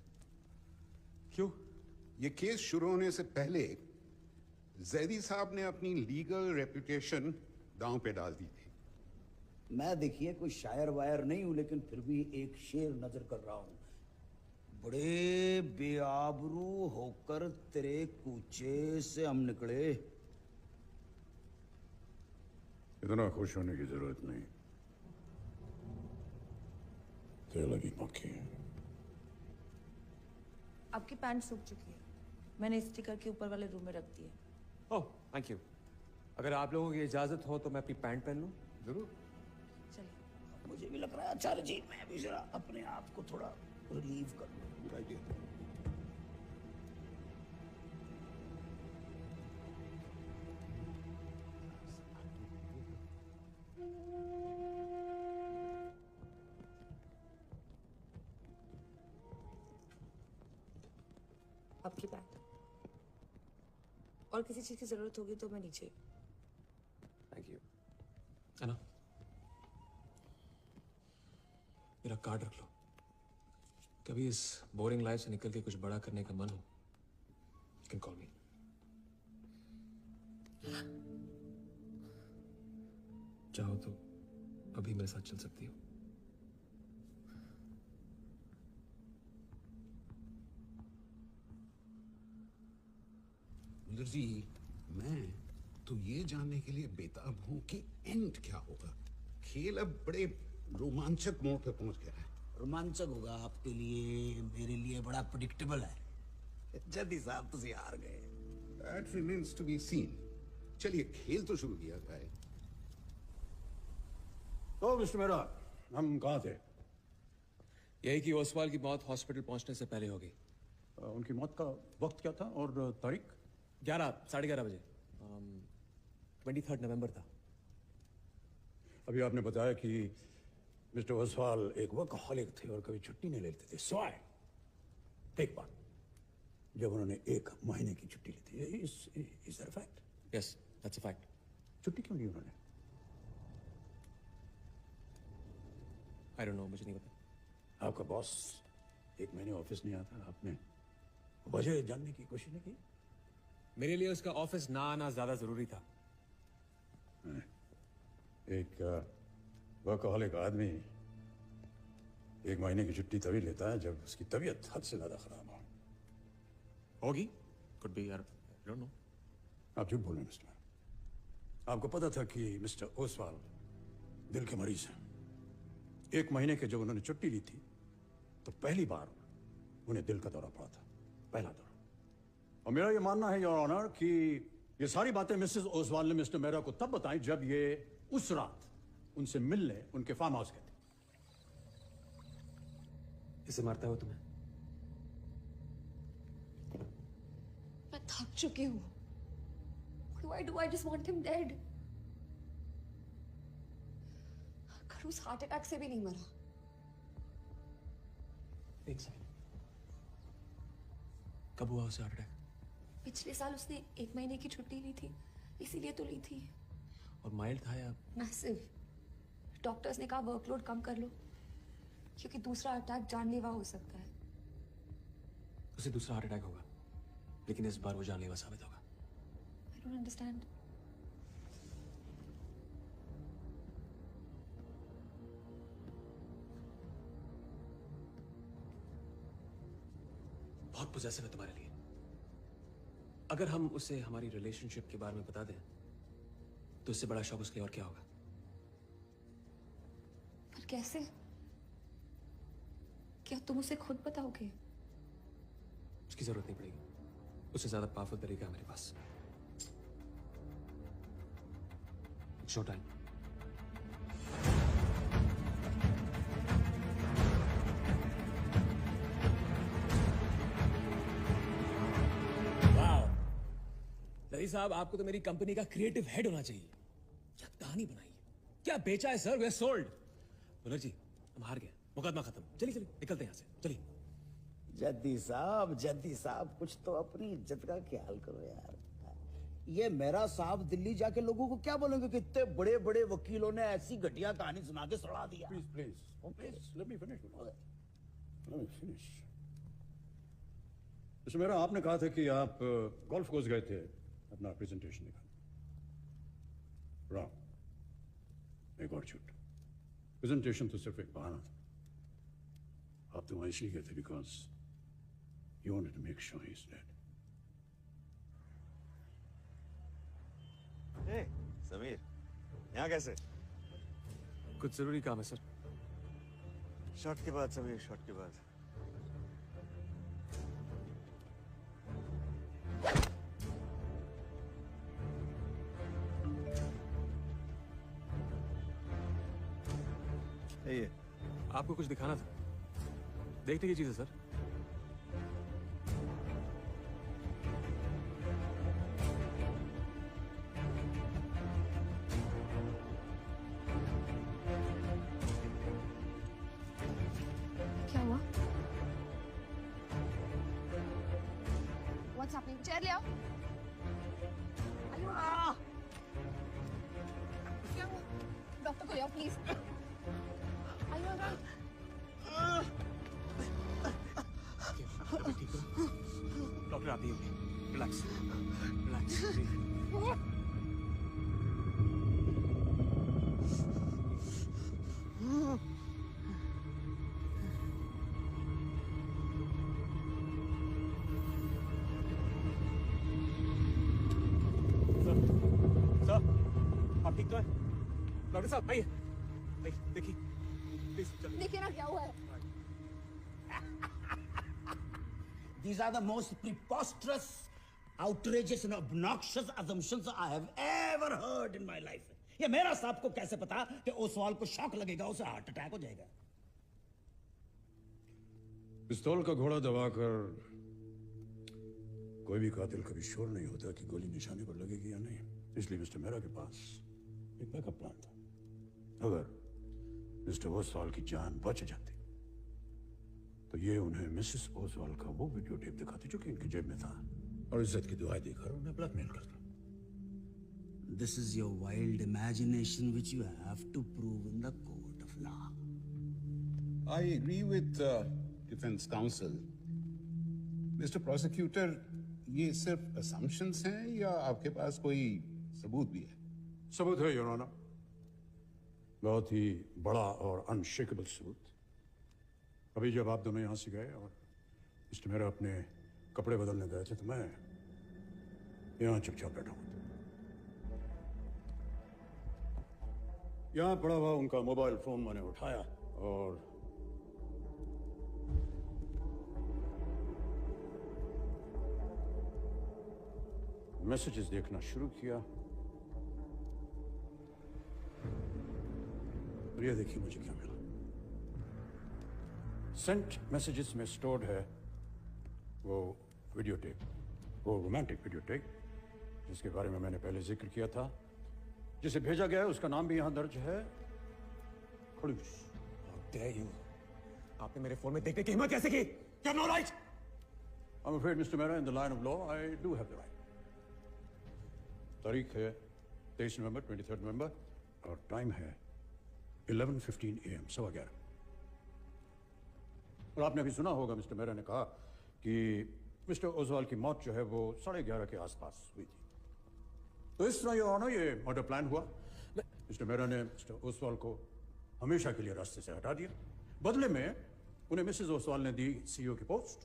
Speaker 1: क्यों?
Speaker 3: ये केस शुरू होने से पहले जैदी साहब ने अपनी लीगल रेपुटेशन दांव पे डाल दी थी।
Speaker 6: मैं देखिए कोई शायर वायर नहीं हूं, लेकिन फिर भी एक शेर नजर कर रहा हूं। बड़े बेआबरू होकर तेरे कूचे से हम निकले।
Speaker 8: इतना खुश होने की जरूरत नहीं, तेल लगी मक्खी है।
Speaker 5: आपकी पैंट सूख चुकी है, मैंने स्टिकर के ऊपर वाले रूम में रख दी है।
Speaker 1: ओह, थैंक यू। अगर आप लोगों की इजाजत हो तो मैं अपनी पैंट पहन लूं?
Speaker 3: जरूर।
Speaker 5: चलिए।
Speaker 6: मुझे भी लग रहा है अच्छा जी, मैं भी जरा अपने आप को थोड़ा रिलीव कर लूं।
Speaker 5: आपकी पैंट। और किसी चीज की जरूरत होगी तो मैं नीचे।
Speaker 1: Thank you. है ना? मेरा कार्ड रख लो। कभी इस बोरिंग लाइफ से निकल के कुछ बड़ा करने का मन हो, यू कैन कॉल मी। चाहो तो अभी मेरे साथ चल सकती हो।
Speaker 3: मुंदर जी, मैं तो ये जानने के लिए बेताब हूं कि एंड क्या होगा। खेल अब बड़े रोमांचक मोड़ पे पहुंच गया है।
Speaker 6: रोमांचक होगा आपके लिए, मेरे लिए बड़ा प्रिडिक्टेबल है। जल्दी साहब तुझे हार गए।
Speaker 3: That remains to be seen. चलिए खेल तो शुरू किया जाए।
Speaker 8: तो मिस्टर मेहरा, हम कहाँ थे?
Speaker 1: यही कि ओसवाल की मौत हॉस्पिटल पहुंचने से पहले होगी।
Speaker 8: उनकी मौत का वक्त क्या था और तारीख?
Speaker 1: 11:30 बजे। 23 नवंबर था।
Speaker 8: अभी आपने बताया कि मिस्टर ओसवाल एक वर्कहॉलिक थे और कभी छुट्टी नहीं लेते थे, सिवाय एक बार जब उन्होंने 1 महीने की छुट्टी ली थी। Is that fact?
Speaker 1: Yes, that's a fact.
Speaker 8: छुट्टी क्यों ली उन्होंने?
Speaker 1: आई डोंट नो, मुझे नहीं पता।
Speaker 8: आपका बॉस 1 महीने ऑफिस नहीं आता, आपने वजह जानने की कोशिश नहीं की?
Speaker 1: मेरे लिए उसका ऑफिस ना आना ज्यादा जरूरी था।
Speaker 8: एक वर्कहॉलिक आदमी 1 महीने की छुट्टी तभी लेता है जब उसकी तबीयत हद से ज्यादा खराब हो।
Speaker 1: होगी, could be, I don't know.
Speaker 8: आप झूठ बोल रहे हैं मिस्टर। आपको पता था कि मिस्टर ओसवाल दिल के मरीज हैं। 1 महीने के जब उन्होंने छुट्टी ली थी तो पहली बार उन्हें दिल का दौरा पड़ा था, पहला दौरा। और मेरा ये मानना है योर ऑनर कि ये सारी बातें मिसेस ओसवाल ने मिस्टर मेहरा को तब बताई जब ये उस रात उनसे मिलने उनके फार्म हाउस गए थे।
Speaker 1: इसे मारता हो तुम्हें?
Speaker 11: मैं थक चुकी हूँ। Why do I just want him dead? अगर उस हार्ट अटैक से भी नहीं मरा।
Speaker 1: एक सेकंड, कब हुआ उसे हार्ट अटैक?
Speaker 11: पिछले साल उसने 1 महीने की छुट्टी ली थी, इसीलिए तो ली थी।
Speaker 1: और माइल्ड था या?
Speaker 11: मैसिव। डॉक्टर्स ने कहा वर्कलोड कम कर लो क्योंकि दूसरा अटैक जानलेवा हो सकता है।
Speaker 1: उसे दूसरा हार्ट अटैक होगा, लेकिन इस बार वो जानलेवा साबित होगा।
Speaker 11: I don't understand.
Speaker 1: बहुत पोजेसिव है तुम्हारे लिए। अगर हम उसे हमारी रिलेशनशिप के बारे में बता दें तो इससे बड़ा शौक उसके और क्या होगा?
Speaker 11: पर कैसे? क्या तुम उसे खुद बताओगे?
Speaker 1: उसकी जरूरत नहीं पड़ेगी, उससे ज्यादा पावरफुल तरीका है मेरे पास। Show time. लरी साहब, आपको तो मेरी कंपनी का क्रिएटिव हेड होना चाहिए। क्या कहानी बनाई है, क्या बेचा है सर, वे सोल्ड। मुनर जी, हम हार गए, मुकदमा खत्म। चलिए चलिए निकलते हैं यहाँ से, चलिए।
Speaker 6: जद्दी साहब कुछ तो अपनी इज्जत का ख्याल करो यार। ये मेरा साहब दिल्ली जाके लोगों को क्या बोलेंगे कि इतने बड़े बड़े वकीलों ने ऐसी घटिया कहानी सुना के सड़ा दिया।
Speaker 8: Please let me finish. Mister Mehra, आपने कहा था कि आप गोल्फ कोर्स गए थे अपना प्रेजेंटेशन दिखाने। रॉन्ग, एक और झूठ। प्रेजेंटेशन तो सिर्फ एक बहाना था। आप तो वहां इसलिए गए थे because you wanted to make sure he is dead.
Speaker 13: Sameer, यहाँ कैसे?
Speaker 1: कुछ जरूरी काम है सर।
Speaker 13: शॉट के बाद समीर, शॉट के बाद। ये
Speaker 1: आपको कुछ दिखाना था, देखने की चीज है सर।
Speaker 11: क्या हुआ? What's happening? चेयर ले आओ। क्या हुआ? डॉक्टर को ले आओ please. Are you alright?
Speaker 1: Doctor आप ही होंगे। Relax relax. ठीक तो है? डॉक्टर साहब आइए, देखिए प्लीज।
Speaker 11: देखिए ना क्या हुआ है।
Speaker 6: These are the most preposterous, outrageous and obnoxious assumptions I have ever heard in my life. ये मेरा साहब को कैसे पता कि ओसवाल को शॉक लगेगा, उसे हार्ट अटैक हो जाएगा?
Speaker 8: पिस्तौल का घोड़ा दबाकर कोई भी कातिल कभी श्योर नहीं होता कि गोली निशाने पर लगेगी या नहीं। इसलिए मिस्टर मेहरा के पास एक बैकअप प्लान था। अगर मिस्टर ओसवाल की जान बच जाती तो ये उन्हें मिसेस ओसवाल का वो वीडियो टेप दिखाती जो कि इनकी जेब में था, और इज्जत की दुआएं देकर उन्हें ब्लैकमेल करता।
Speaker 6: This is your wild imagination which you have to prove in the court of law.
Speaker 3: I agree with defense counsel. Mr. Prosecutor, ये सिर्फ असम्पशंस हैं या आपके पास कोई सबूत भी है?
Speaker 8: सबूत है योर ऑनर, बहुत ही बड़ा और अनशेकेबल सबूत। अभी जब आप दोनों यहां से गए और मिस्टर मेरा अपने कपड़े बदलने गए थे तो मैं यहां चुपचाप बैठा हुआ था। यहां पड़ा हुआ उनका मोबाइल फोन मैंने उठाया और मैसेजेस देखना शुरू किया। और ये देखिए मुझे क्या मिला। सेंट मैसेजेस में स्टोर्ड है वो वीडियो टेप, वो रोमांटिक वीडियो टेप जिसके बारे में मैंने पहले जिक्र किया था। जिसे भेजा गया है उसका नाम भी यहां दर्ज है, खड़ूस।
Speaker 1: How dare you? आपने मेरे फोन में देखने की हिम्मत कैसे की? You have no right.
Speaker 8: I'm afraid, Mr. Mehra, in the line of law, I do have the right. तारीख है 23 नवंबर, 23 नवंबर और टाइम है 11:15 AM, 11:15। और आपने अभी सुना होगा मिस्टर मेहरा ने कहा कि मिस्टर ओसवाल की मौत जो है वो 11:30 के आसपास हुई थी। तो इस तरह योर ऑनर ये मर्डर प्लान हुआ। मिस्टर मेहरा ने मिस्टर ओसवाल को हमेशा के लिए रास्ते से हटा दिया। बदले में उन्हें मिसेस ओसवाल ने दी CEO की पोस्ट,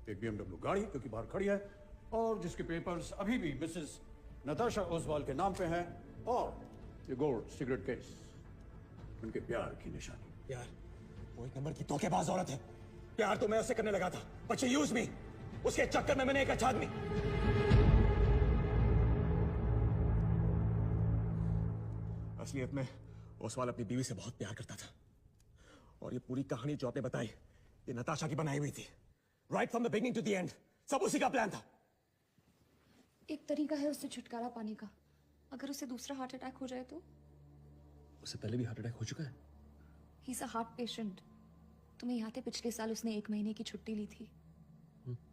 Speaker 8: एक BMW गाड़ी जो कि बाहर खड़ी है और जिसके पेपर्स अभी भी मिसेस नताशा ओसवाल के नाम पे हैं, और ये गोल्ड सिगरेट केस उनके प्यार की निशानी।
Speaker 1: यार, वो एक नंबर की धोखेबाज औरत है। प्यार तो मैं उससे करने लगा था, but she used me. उसके चक्कर में मैंने एक अच्छा आदमी। असलियत में ओसवाल अपनी बीवी से बहुत प्यार करता था और ये पूरी कहानी जो आपने बताई ये नताशा की बनाई हुई थी। Right from the beginning to the end, सब उसी का प्लान था।
Speaker 10: एक तरीका है उससे छुटकारा पाने का। अगर उसे दूसरा हार्ट अटैक हो जाए तो?
Speaker 1: उससे पहले भी हार्ट अटैक हो चुका है।
Speaker 10: He is a heart patient. तुम्हें याद है पिछले साल उसने 1 महीने की छुट्टी ली थी,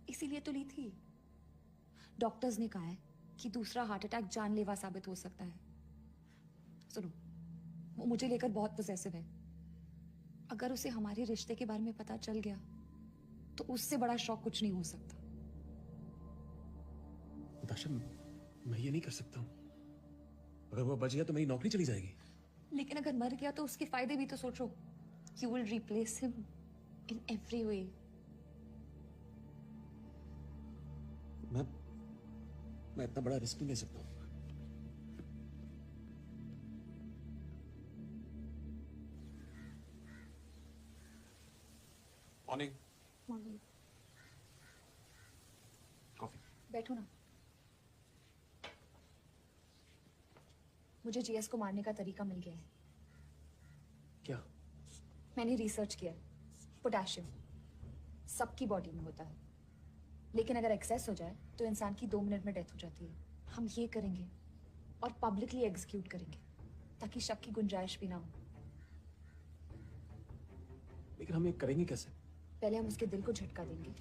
Speaker 10: इसीलिए तो ली थी। डॉक्टर्स ने कहा है कि दूसरा हार्ट अटैक जानलेवा साबित हो सकता है। सुनो, वो मुझे लेकर बहुत पॉसेसिव है। अगर उसे हमारे रिश्ते के बारे में पता चल गया तो उससे बड़ा शॉक कुछ नहीं हो सकता।
Speaker 1: नताशा, मैं ये नहीं कर सकता हूँ। अगर वो बच गया तो मेरी नौकरी चली जाएगी।
Speaker 10: लेकिन अगर मर गया तो उसके फायदे भी तो सोचो। You will replace him in every way.
Speaker 1: मैं इतना बड़ा रिस्क नहीं ले सकता हूँ। मॉर्निंग।
Speaker 10: मॉर्निंग।
Speaker 1: कॉफी।
Speaker 10: बैठो ना। मुझे जीएस को मारने का तरीका मिल गया है।
Speaker 1: क्या?
Speaker 10: मैंने रिसर्च किया। पोटेशियम सबकी बॉडी में होता है, लेकिन अगर एक्सेस हो जाए तो इंसान की 2 मिनट में डेथ हो जाती है। हम ये करेंगे और पब्लिकली एग्जीक्यूट करेंगे ताकि शक की गुंजाइश भी ना हो।
Speaker 1: लेकिन हम ये करेंगे कैसे?
Speaker 10: पहले हम उसके दिल को झटका देंगे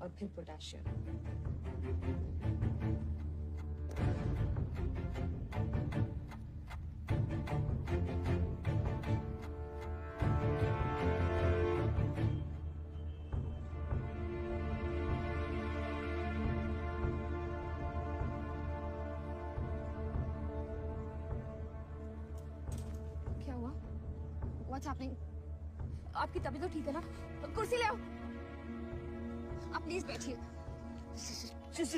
Speaker 10: और फिर पोटेशियम। क्या हुआ? What's happening? आपकी तबीयत तो ठीक है ना? कुर्सी ले आओ। आप प्लीज बैठिए।
Speaker 2: Just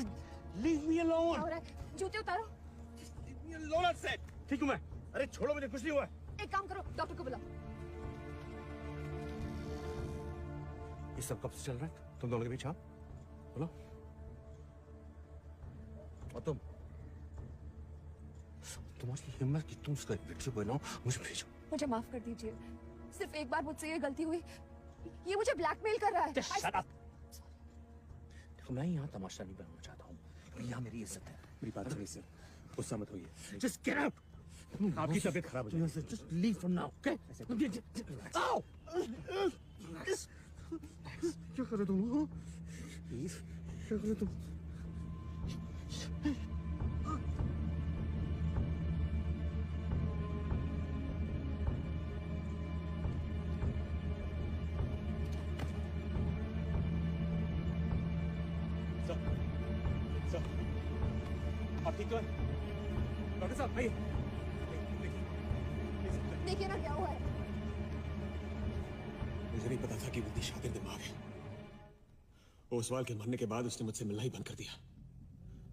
Speaker 2: leave me alone.
Speaker 10: क्या हो रहा है? जूते उतारो।
Speaker 2: Leave me alone, I said. ठीक हूँ मैं। अरे छोड़ो, मुझे कुछ नहीं हुआ।
Speaker 10: एक काम करो, डॉक्टर को बुलाओ।
Speaker 2: ये सब कब से चल रहा है तुम दोनों के बीच? हाँ, बोलो। और तुम्हारी हिम्मत कि तुम उसका वीडियो बनाओ, मुझे भेजो।
Speaker 10: मुझे माफ कर दीजिए। सिर्फ एक बार मुझसे ये गलती हुई। ये मुझे ब्लैकमेल कर रहा है।
Speaker 2: Shut up. देखो, मैं यहाँ तमाशा नहीं बनाना चाहता हूँ। यहाँ मेरी इज्जत है।
Speaker 1: मेरी बात सुनिए सर, गुस्सा मत होइए।
Speaker 2: Just get out. आपकी तबीयत खराब हो जाएगी। Just leave from now, okay? Ow! क्या कर रहे तुम? Please. क्या कर रहे तुम?
Speaker 1: ठीक तो है? डॉक्टर साहब आइए।
Speaker 11: देखिए ना क्या हुआ है।
Speaker 1: मुझे नहीं पता था कि वो इतनी शातिर दिमाग है। ओसवाल के मरने के बाद उसने मुझसे मिलना ही बंद कर दिया,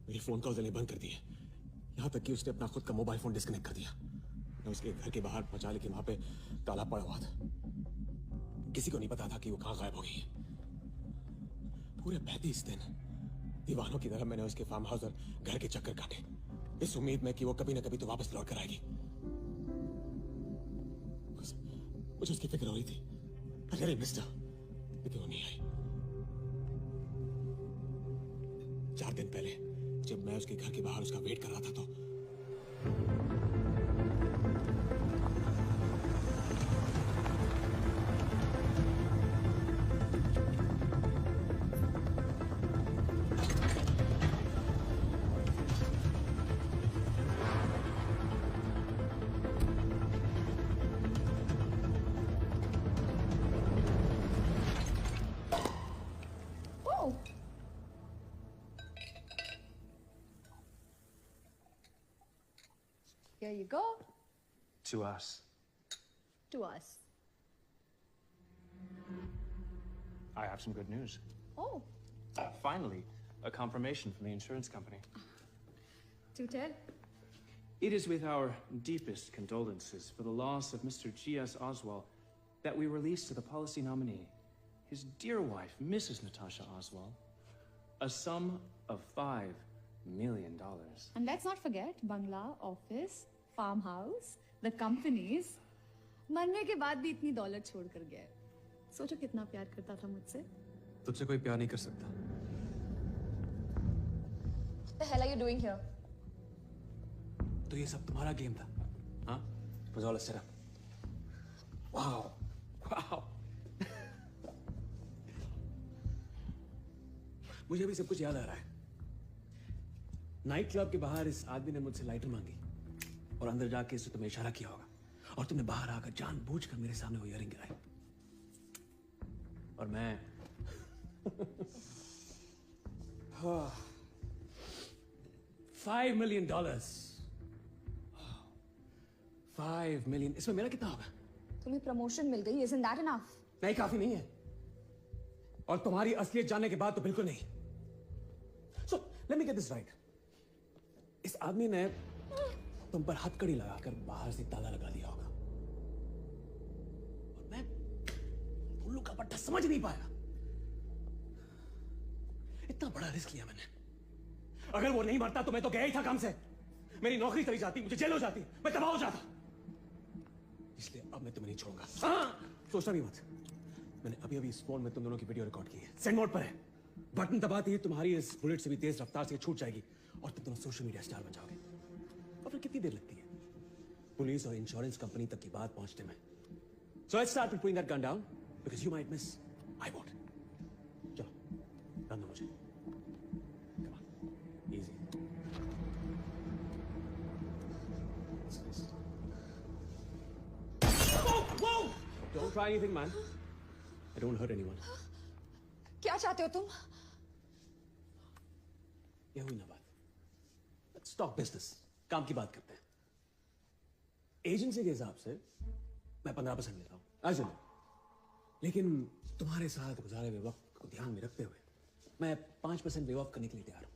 Speaker 1: मेरी फोन कॉल्स बंद कर दिए, यहाँ तक कि उसने अपना खुद का मोबाइल फोन डिस्कनेक्ट कर दिया। मैं उसके घर के बाहर पहुंचा, लेकिन वहां पे ताला पड़ा हुआ था। किसी को नहीं पता था कि वो कहाँ गायब हो गई है। पूरे 35 दिन दीवानों की तरह मैंने उसके फार्म हाउस और घर के चक्कर काटे, इस उम्मीद में कि वो कभी ना कभी तो वापस लौट कर आएगी। मुझे उसकी फिक्र हो रही थी, अरे मिस्टर, लेकिन वो नहीं आई। 4 दिन पहले जब मैं उसके घर के बाहर उसका वेट कर रहा था तो
Speaker 11: Oh. Here you go.
Speaker 14: To us.
Speaker 11: To us.
Speaker 14: I have some good news.
Speaker 11: Oh.
Speaker 14: Finally, a confirmation from the insurance company.
Speaker 11: Do tell.
Speaker 14: It is with our deepest condolences for the loss of Mr. G.S. Oswald that we release to the policy nominee, his dear wife, Mrs. Natasha Oswald, a sum of $5 million.
Speaker 11: And let's not forget bungalow, office, farmhouse, the companies. मरने के बाद भी इतनी दौलत छोड़ कर गया। सोचो कितना प्यार करता था मुझसे।
Speaker 1: तुझसे कोई प्यार नहीं कर सकता।
Speaker 11: What the hell are you doing here?
Speaker 1: तो ये सब तुम्हारा गेम था, हाँ? Was all a setup. Wow, wow. मुझे अभी सब कुछ याद आ रहा है। नाइट क्लब के बाहर इस आदमी ने मुझसे लाइटर मांगी और अंदर जाके इसे तुम्हें इशारा किया होगा और तुमने बाहर आकर जानबूझकर मेरे सामने वो इयररिंग गिराई और मैं $5 million। $5 million। इसमें मेरा कितना होगा?
Speaker 11: तुम्हें प्रमोशन मिल गई, isn't that enough?
Speaker 1: नहीं, काफी नहीं है। और तुम्हारी असलियत जानने के बाद तो बिल्कुल नहीं। So let me get this right। इस आदमी ने तुम पर हथकड़ी लगाकर बाहर से ताला लगा दिया होगा और मैं उल्लू का पट्टा समझ नहीं पाया। इतना बड़ा रिस्क लिया मैंने। अगर वो नहीं मरता तो मैं तो गया ही था काम से। मेरी नौकरी चली जाती, मुझे जेल हो जाती, मैं तबाह हो जाता। इसलिए अब मैं तुम्हें नहीं छोड़ूंगा। सोचना भी मत। मैंने अभी अभी इस फोन में तुम दोनों की वीडियो रिकॉर्ड की है, सेंड मोड पर है। बटन दबाते ही तुम्हारी इस बुलेट से भी तेज रफ्तार से छूट जाएगी और तुम दोनों सोशल मीडिया स्टार बन जाओगे। और फिर कितनी देर लगती है पुलिस और इंश्योरेंस कंपनी तक की बात पहुंचने में? So let's start with putting that gun down because you might miss, I won't। चलो, रन दो मुझे। Come on, easy। Whoa, whoa! Don't try anything, man। I don't hurt anyone।
Speaker 11: क्या चाहते हो तुम?
Speaker 1: ये हुई ना बात। Let's talk business। काम की बात करते हैं। एजेंसी के हिसाब से मैं 15% लेता हूँ, आज नहीं। लेकिन तुम्हारे साथ गुजारे हुए वक्त को ध्यान में रखते हुए मैं 5% वेव ऑफ करने के लिए तैयार हूँ।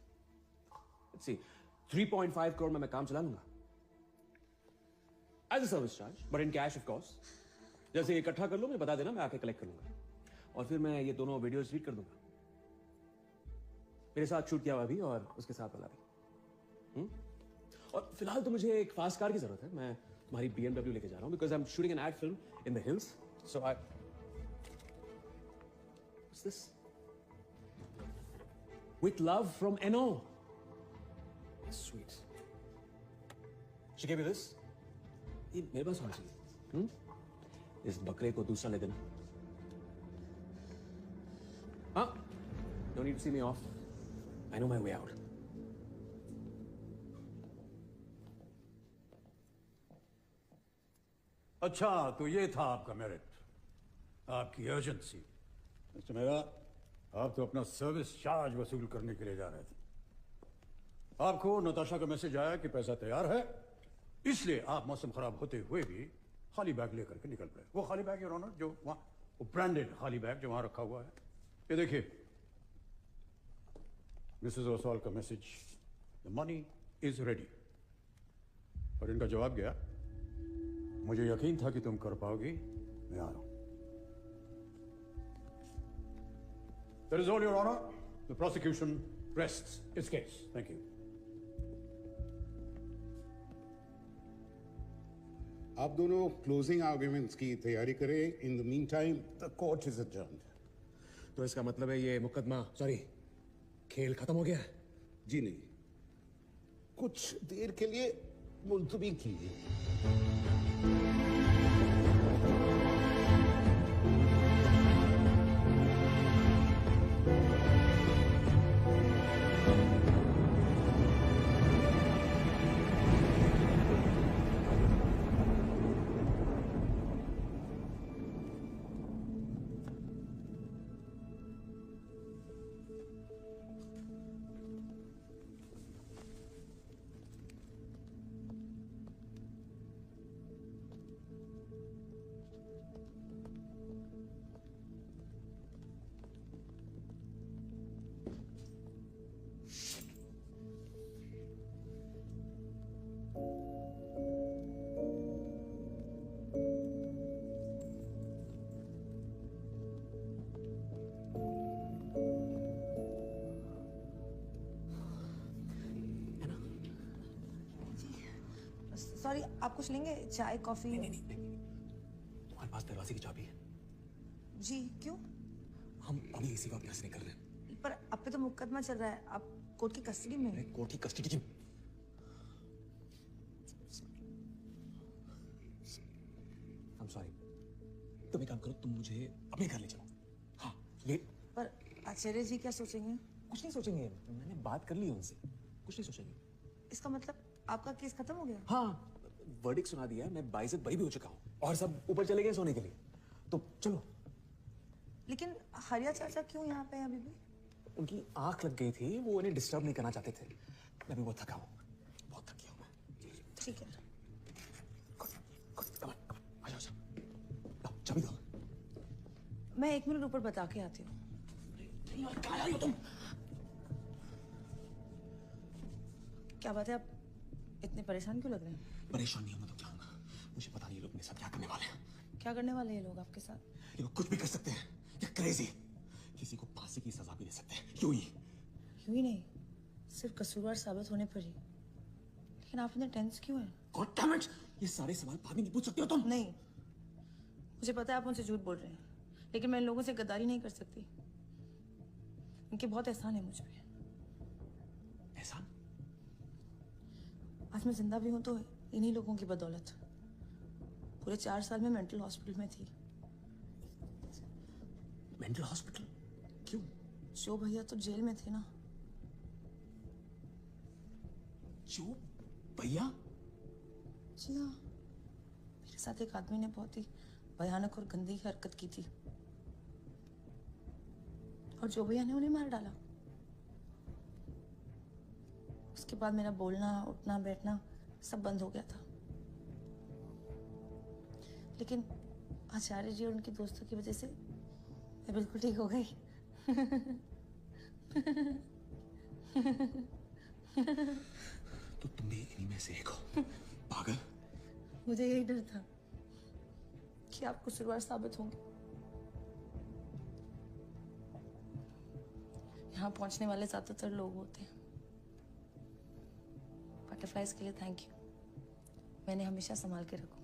Speaker 1: Let's see, 3.5 करोड़ में मैं काम चला लूंगा। As a service charge, but in cash of course। जैसे इकट्ठा कर लो मुझे बता देना, मैं आके कलेक्ट कर लूंगा और फिर मैं ये दोनों वीडियोस ट्वीट कर दूंगा। मेरे साथ शूट किया हुआ भी और उसके साथ वाला भी। और फिलहाल तो मुझे एक फास्ट कार की जरूरत है। मैं तुम्हारी BMW लेके जा रहा हूँ because I'm shooting an ad film in the hills। So what's this? With love from NO। That's sweet। She gave you this? ये मेरे पास होना चाहिए। इस बकरे को दूसरा ले देना। हाँ, no need to see me off। I know my way out।
Speaker 8: अच्छा, तो ये था आपका मेरिट, आपकी अर्जेंसी। मिस्टर मेहरा, आप तो अपना सर्विस चार्ज वसूल करने के लिए जा रहे थे। आपको नताशा का मैसेज आया कि पैसा तैयार है, इसलिए आप मौसम खराब होते हुए भी खाली बैग लेकर के निकल पड़े। वो खाली बैग, योर ऑनर, जो वहां, वो ब्रांडेड खाली बैग जो वहां रखा हुआ है, ये देखिए, मिसेस ओसवाल का message, the money is ready. और इनका जवाब गया, मुझे यकीन था कि तुम कर पाओगी, मैं आ रहा हूं। That is all, Your Honor. The prosecution rests its case. Thank you.
Speaker 3: आप दोनों क्लोजिंग आर्ग्यूमेंट्स की तैयारी करें। In the mean time the court is adjourned।
Speaker 1: तो इसका मतलब है ये मुकदमा, सॉरी, खेल खत्म हो गया है?
Speaker 3: जी नहीं, कुछ देर के लिए मुलतवी कीजिए।
Speaker 5: सॉरी, आप कुछ लेंगे? चाय, कॉफी?
Speaker 1: नहीं। तुम्हारे पास दरवाजे की चाबी है?
Speaker 5: जी, क्यों?
Speaker 1: हम अभी इसी वक्त यहाँ से निकल रहे हैं।
Speaker 5: पर अब पे तो मुकदमा चल रहा है, आप कोर्ट की कस्टडी में हैं।
Speaker 1: कोर्ट की कस्टडी की? I'm sorry। तुम एक काम करो, तुम मुझे अपने घर ले चलो। हाँ, ले।
Speaker 5: पर आचार्य जी क्या सोचेंगे?
Speaker 1: कुछ नहीं सोचेंगे, मैंने बात कर ली है उनसे, कुछ नहीं सोचेंगे।
Speaker 5: इसका मतलब आपका केस खत्म हो गया?
Speaker 1: हाँ, वर्डिक्ट सुना दिया है, मैं बाइज्जत बरी भी हो चुका हूँ और सब ऊपर चले गए सोने के लिए, तो चलो।
Speaker 5: लेकिन हरिया चाचा क्यों यहाँ पे हैं अभी भी?
Speaker 1: उनकी आंख लग गई थी, वो उन्हें डिस्टर्ब नहीं करना चाहते थे। मैं भी बहुत थका हूँ, बहुत थक गया हूँ मैं।
Speaker 5: ठीक है।
Speaker 1: आ जाओ, चाबी दो।
Speaker 5: मैं 1 मिनट ऊपर बता के आती हूँ।
Speaker 1: कहाँ जा रही हो तुम?
Speaker 5: क्या बात है, आप इतने परेशान क्यों लग रहे हैं?
Speaker 1: परेशान नहीं हूं मैं तो जाऊंगा। मुझे पता नहीं ये लोग मेरे साथ क्या करने वाले हैं।
Speaker 5: क्या करने वाले हैं लोग आपके साथ?
Speaker 1: ये लोग कुछ भी कर सकते हैं, ये क्रेजी। किसी को फांसी की सजा भी दे सकते हैं, यूं ही।
Speaker 5: यूं ही नहीं, सिर्फ कसूरवार साबित होने पर ही। लेकिन आप इतने टेंस क्यों हैं?
Speaker 1: गॉड डैम इट, ये सारे सवाल बाद में नहीं पूछ सकते हो तुम?
Speaker 5: नहीं, मुझे पता है आप मुझसे झूठ बोल रहे हैं, लेकिन मैं इन लोगों से गद्दारी नहीं कर सकती। इनके बहुत एहसान है मुझ पे।
Speaker 1: एहसान?
Speaker 5: आज मैं जिंदा भी हूं तो इन्हीं लोगों की बदौलत। पूरे 4 साल में मेंटल हॉस्पिटल में थी।
Speaker 1: Mental hospital? क्यों?
Speaker 5: जो भैया तो जेल में थे ना।
Speaker 1: जो भैया?
Speaker 5: जी हाँ, मेरे साथ एक आदमी ने बहुत ही भयानक और गंदी हरकत की थी और जो भैया ने उन्हें मार डाला। उसके बाद मेरा बोलना, उठना, बैठना सब बंद हो गया था। लेकिन आचार्य जी और उनके दोस्तों की वजह से मैं बिल्कुल ठीक हो गई।
Speaker 1: तो तुम भी इन्हीं में से एक हो, पागल।
Speaker 5: मुझे यही डर था कि आप कसूरवार साबित होंगे। यहाँ पहुंचने वाले ज्यादातर लोग होते हैं। बटरफ्लाइज के लिए थैंक यू, मैंने हमेशा संभाल के रखूंगी।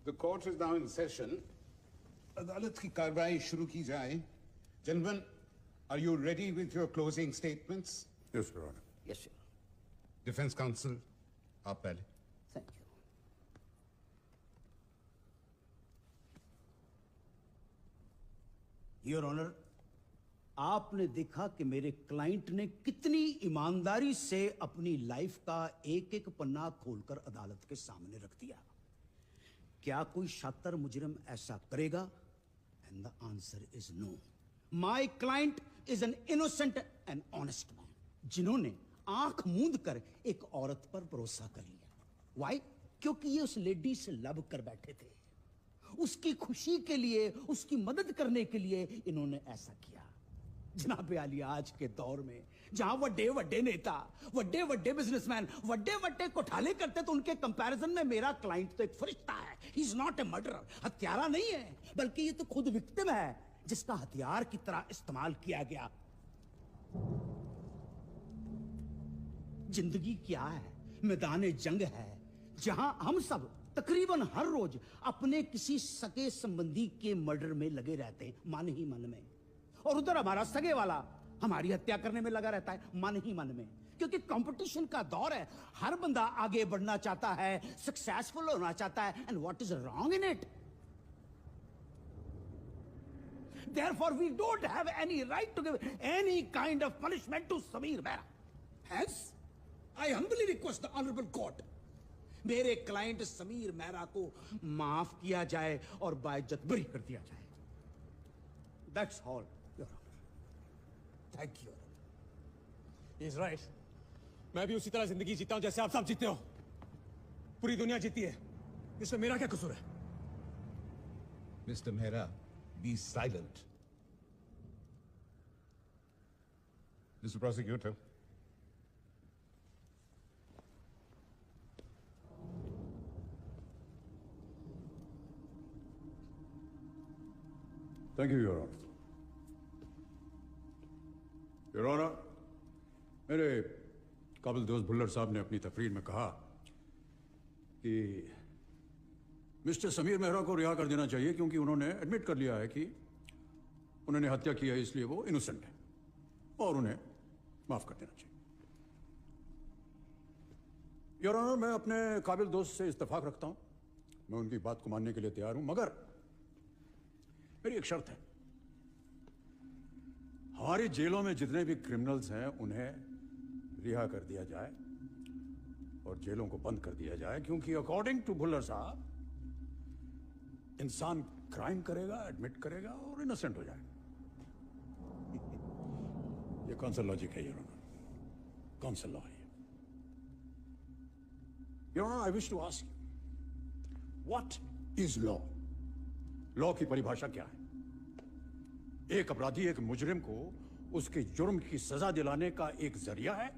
Speaker 3: The court is now in session. अदालत की कार्रवाई शुरू की जाए। Gentlemen, are you ready with your closing statements?
Speaker 8: Yes, Your Honor.
Speaker 7: Yes, sir.
Speaker 3: Defense counsel, आप पहले।
Speaker 7: Thank you. योर ऑनर, आपने देखा कि मेरे क्लाइंट ने कितनी ईमानदारी से अपनी लाइफ का एक एक पन्ना खोलकर अदालत के सामने रख दिया। क्या कोई शातिर मुजरिम ऐसा करेगा? And the answer is no. My client is an innocent and honest man, जिन्होंने आंख मूंद कर एक औरत पर भरोसा कर लिया। वाई? क्योंकि ये उस लेडी से लव कर बैठे थे। उसकी खुशी के लिए, उसकी मदद करने के लिए इन्होंने ऐसा किया। जनाब आलिया, आज के दौर में जहां वड्डे वड्डे नेता, वड्डे वड्डे बिजनेसमैन वड्डे वड्डे घोटाले करते, तो उनके कंपैरिजन में मेरा क्लाइंट तो एक फरिश्ता है। He is not a murderer, हत्यारा नहीं है, बल्कि ये तो खुद विक्टिम है जिसका हथियार की तरह इस्तेमाल किया गया। जिंदगी क्या है? मैदान जंग है, जहां हम सब तकरीबन हर रोज अपने किसी सगे संबंधी के मर्डर में लगे रहते हैं, मन ही मन में। और उधर हमारा सगे वाला हमारी हत्या करने में लगा रहता है, मन ही मन में। क्योंकि कंपटीशन का दौर है, हर बंदा आगे बढ़ना चाहता है, सक्सेसफुल होना चाहता है। And what is wrong in it? Therefore, we don't have any right to give any kind of punishment to Sameer Mehra. Hence, I humbly request the honorable court, मेरे क्लाइंट समीर मेहरा को माफ किया जाए और बाइज्जत बरी कर दिया जाए। That's all, Your Honor. Thank you.
Speaker 1: He's right. मैं भी उसी तरह जिंदगी जीता हूं जैसे आप सब जीते हो। पूरी दुनिया जीती है, इसमें मेरा क्या कसूर है?
Speaker 3: Mr. Mehra, be silent. Mr. Prosecutor.
Speaker 8: Thank you, Your Honor. Your Honor, मेरे काबिल दोस्त भुल्लर साहब ने अपनी तकरीर में कहा कि मिस्टर समीर मेहरा को रिहा कर देना चाहिए क्योंकि उन्होंने एडमिट कर लिया है कि उन्होंने हत्या की है, इसलिए वो इनोसेंट है और उन्हें माफ कर देना चाहिए। योर ऑनर, मैं अपने काबिल दोस्त से इत्तेफाक रखता हूं, मैं उनकी बात को मानने के लिए तैयार हूं, मगर मेरी एक शर्त है। हमारी जेलों में जितने भी क्रिमिनल्स हैं उन्हें रिहा कर दिया जाए और जेलों को बंद कर दिया जाए, क्योंकि अकॉर्डिंग टू भुल्लर साहब इंसान क्राइम करेगा, एडमिट करेगा और इनोसेंट हो जाएगा। ये कौन सा लॉजिक है योर ऑनर? कौन सा लॉ है? Your honour, I wish to ask you, what is law? Law की परिभाषा क्या है? एक अपराधी, एक मुजरिम को उसके जुर्म की सजा दिलाने का एक जरिया है,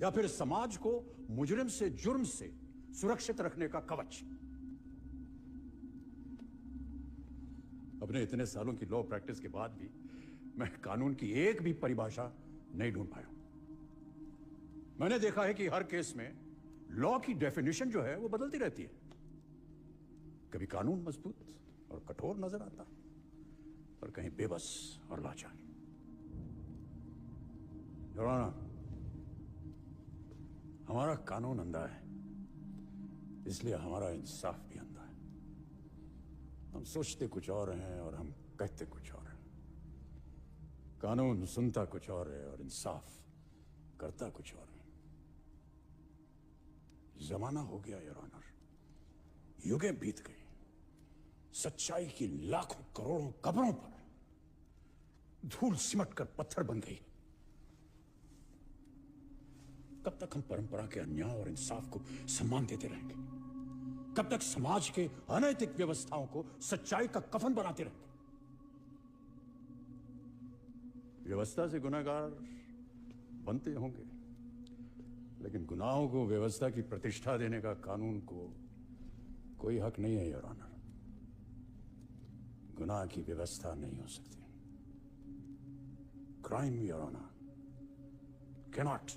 Speaker 8: या फिर समाज को मुजरिम से, जुर्म से सुरक्षित रखने का कवच? अपने इतने सालों की लॉ प्रैक्टिस के बाद भी मैं कानून की एक भी परिभाषा नहीं ढूंढ पाया। मैंने देखा है कि हर केस में लॉ की डेफिनेशन जो है वो बदलती रहती है। कभी कानून मजबूत और कठोर नजर आता और कहीं बेबस और लाचार। योर ऑनर, हमारा कानून अंधा है, इसलिए हमारा इंसाफ भी अंधा है। हम सोचते कुछ और हैं और हम कहते कुछ और हैं। कानून सुनता कुछ और है और इंसाफ करता कुछ और है। जमाना हो गया योर ऑनर, युगें बीत गई, सच्चाई की लाखों करोड़ों कब्रों पर धूल सिमट कर पत्थर बन गई। कब तक हम परंपरा के अन्याय और इंसाफ को सम्मान देते रहेंगे? कब तक समाज के अनैतिक व्यवस्थाओं को सच्चाई का कफन बनाते रहेंगे? व्यवस्था से गुनाहगार बनते होंगे, लेकिन गुनाहों को व्यवस्था की प्रतिष्ठा देने का कानून को कोई हक नहीं है योर ऑनर। गुनाह की व्यवस्था नहीं हो सकती। Crime your honour cannot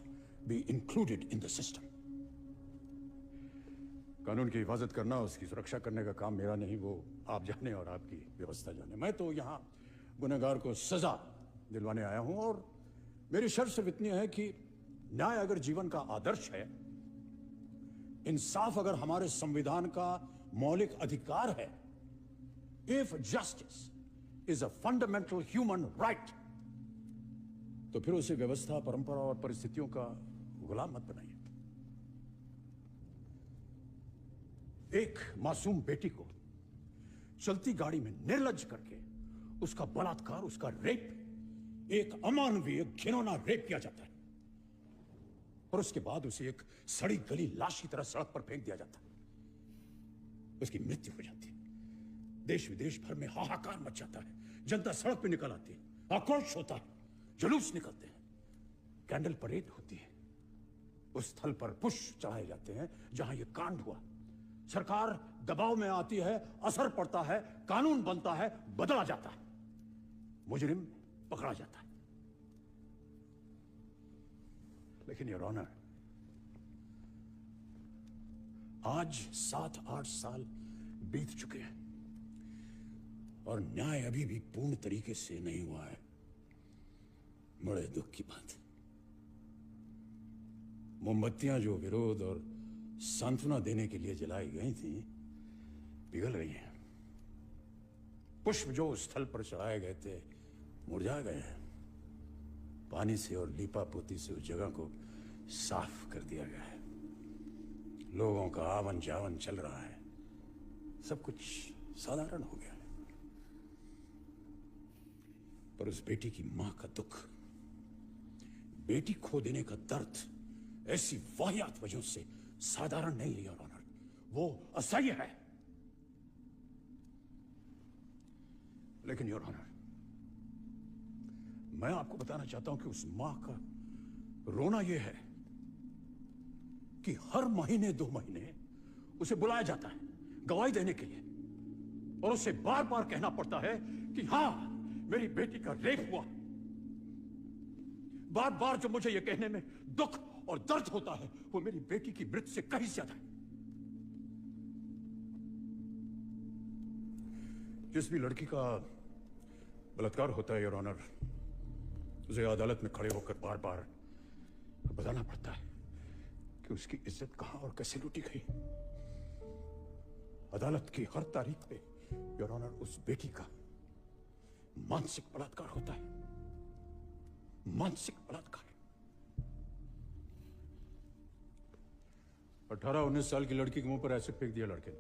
Speaker 8: be included in the system. कानून की हिफाजत करना, उसकी सुरक्षा करने का काम मेरा नहीं, वो आप जाने और आपकी व्यवस्था जाने। मैं तो यहां गुनहगार को सजा दिलवाने आया हूं और मेरी शर्त सिर्फ इतनी है कि न्याय अगर जीवन का आदर्श है इंसाफ अगर हमारे संविधान का मौलिक अधिकार है, if justice is a fundamental human right, तो फिर उसे व्यवस्था, परंपरा और परिस्थितियों का गुलाम मत बनाइए। एक मासूम बेटी को चलती गाड़ी में निर्लज्ज करके उसका बलात्कार, उसका रेप, एक अमानवीय घिनौना रेप किया जाता है, और उसके बाद उसे एक सड़ी गली लाश की तरह सड़क पर फेंक दिया जाता है। उसकी मृत्यु हो जाती है। देश विदेश भर में हाहाकार मच जाता है, जनता सड़क पे निकल आती है, आक्रोश होता है, जुलूस निकलते हैं, कैंडल परेड होती है। उस स्थल पर पुष्प चढ़ाए जाते हैं जहां यह कांड हुआ। सरकार दबाव में आती है, असर पड़ता है, कानून बनता है, बदला जाता है, मुजरिम पकड़ा जाता है। लेकिन योर ऑनर, आज 7-8 साल बीत चुके हैं और न्याय अभी भी पूर्ण तरीके से नहीं हुआ है। बड़े दुख की बात है। मोमबत्तियां जो विरोध और सांत्वना देने के लिए जलाई गई थी, पिघल रही हैं। पुष्प जो उस स्थल पर चढ़ाए गए थे, मुरझा गए हैं। पानी से और लीपा पोती से उस जगह को साफ कर दिया गया है। लोगों का आवन जावन चल रहा है, सब कुछ साधारण हो गया है। पर उस बेटी की मां का दुख, बेटी खो देने का दर्द ऐसी वाहियात वजहों से साधारण नहीं है योर ऑनर, वो असह्य है। लेकिन योर ऑनर, मैं आपको बताना चाहता हूं कि उस मां का रोना यह है कि हर महीने 2 महीने उसे बुलाया जाता है गवाही देने के लिए, और उसे बार बार कहना पड़ता है कि हां, मेरी बेटी का रेप हुआ। बार बार जो मुझे यह कहने में दुख और दर्द होता है, वो मेरी बेटी की मृत्यु से कहीं ज्यादा है। जिस भी लड़की का बलात्कार होता है योर ऑनर, उसे अदालत में खड़े होकर बार बार बताना पड़ता है कि उसकी इज्जत कहां और कैसे लूटी गई। अदालत की हर तारीख पे योर ऑनर उस बेटी का मानसिक बलात्कार होता है, मानसिक बलात्कार। 18-19 साल की लड़की के मुंह पर एसिड फेंक दिया लड़के ने,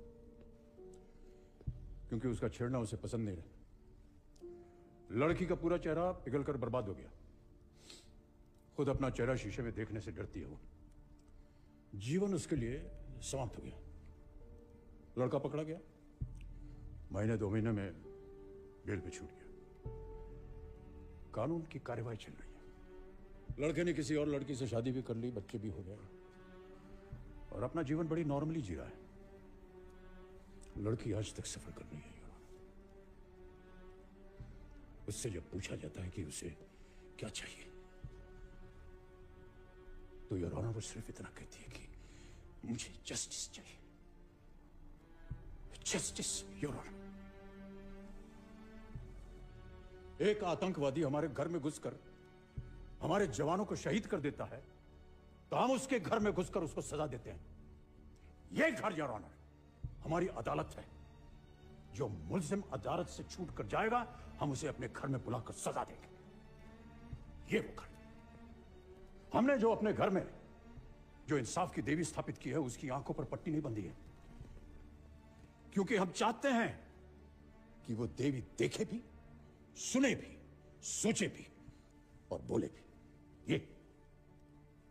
Speaker 8: क्योंकि उसका छेड़ना उसे पसंद नहीं रहा। लड़की का पूरा चेहरा पिघलकर बर्बाद हो गया। खुद अपना चेहरा शीशे में देखने से डरती है वो। जीवन उसके लिए समाप्त हो गया। लड़का पकड़ा गया, महीने 2 महीने में बेल पे छूट गया। कानून की कार्रवाई चल रही है। लड़के ने किसी और लड़की से शादी भी कर ली, बच्चे भी हो गए, और अपना जीवन बड़ी नॉर्मली जी रहा है। लड़की आज तक सफर कर रही है। उससे जब पूछा जाता है कि उसे क्या चाहिए, तो योर ऑनर वो सिर्फ इतना कहती है कि मुझे जस्टिस चाहिए, जस्टिस योर ऑनर। एक आतंकवादी हमारे घर में घुसकर हमारे जवानों को शहीद कर देता है, तो हम उसके घर में घुसकर उसको सजा देते हैं। यह घर योर ऑनर हमारी अदालत है। जो मुल्जिम अदालत से छूट कर जाएगा, हम उसे अपने घर में बुलाकर सजा देंगे। ये वो घर। हमने जो अपने घर में जो इंसाफ की देवी स्थापित की है, उसकी आंखों पर पट्टी नहीं बंधी है, क्योंकि हम चाहते हैं कि वो देवी देखे भी, सुने भी, सोचे भी और बोले भी। ये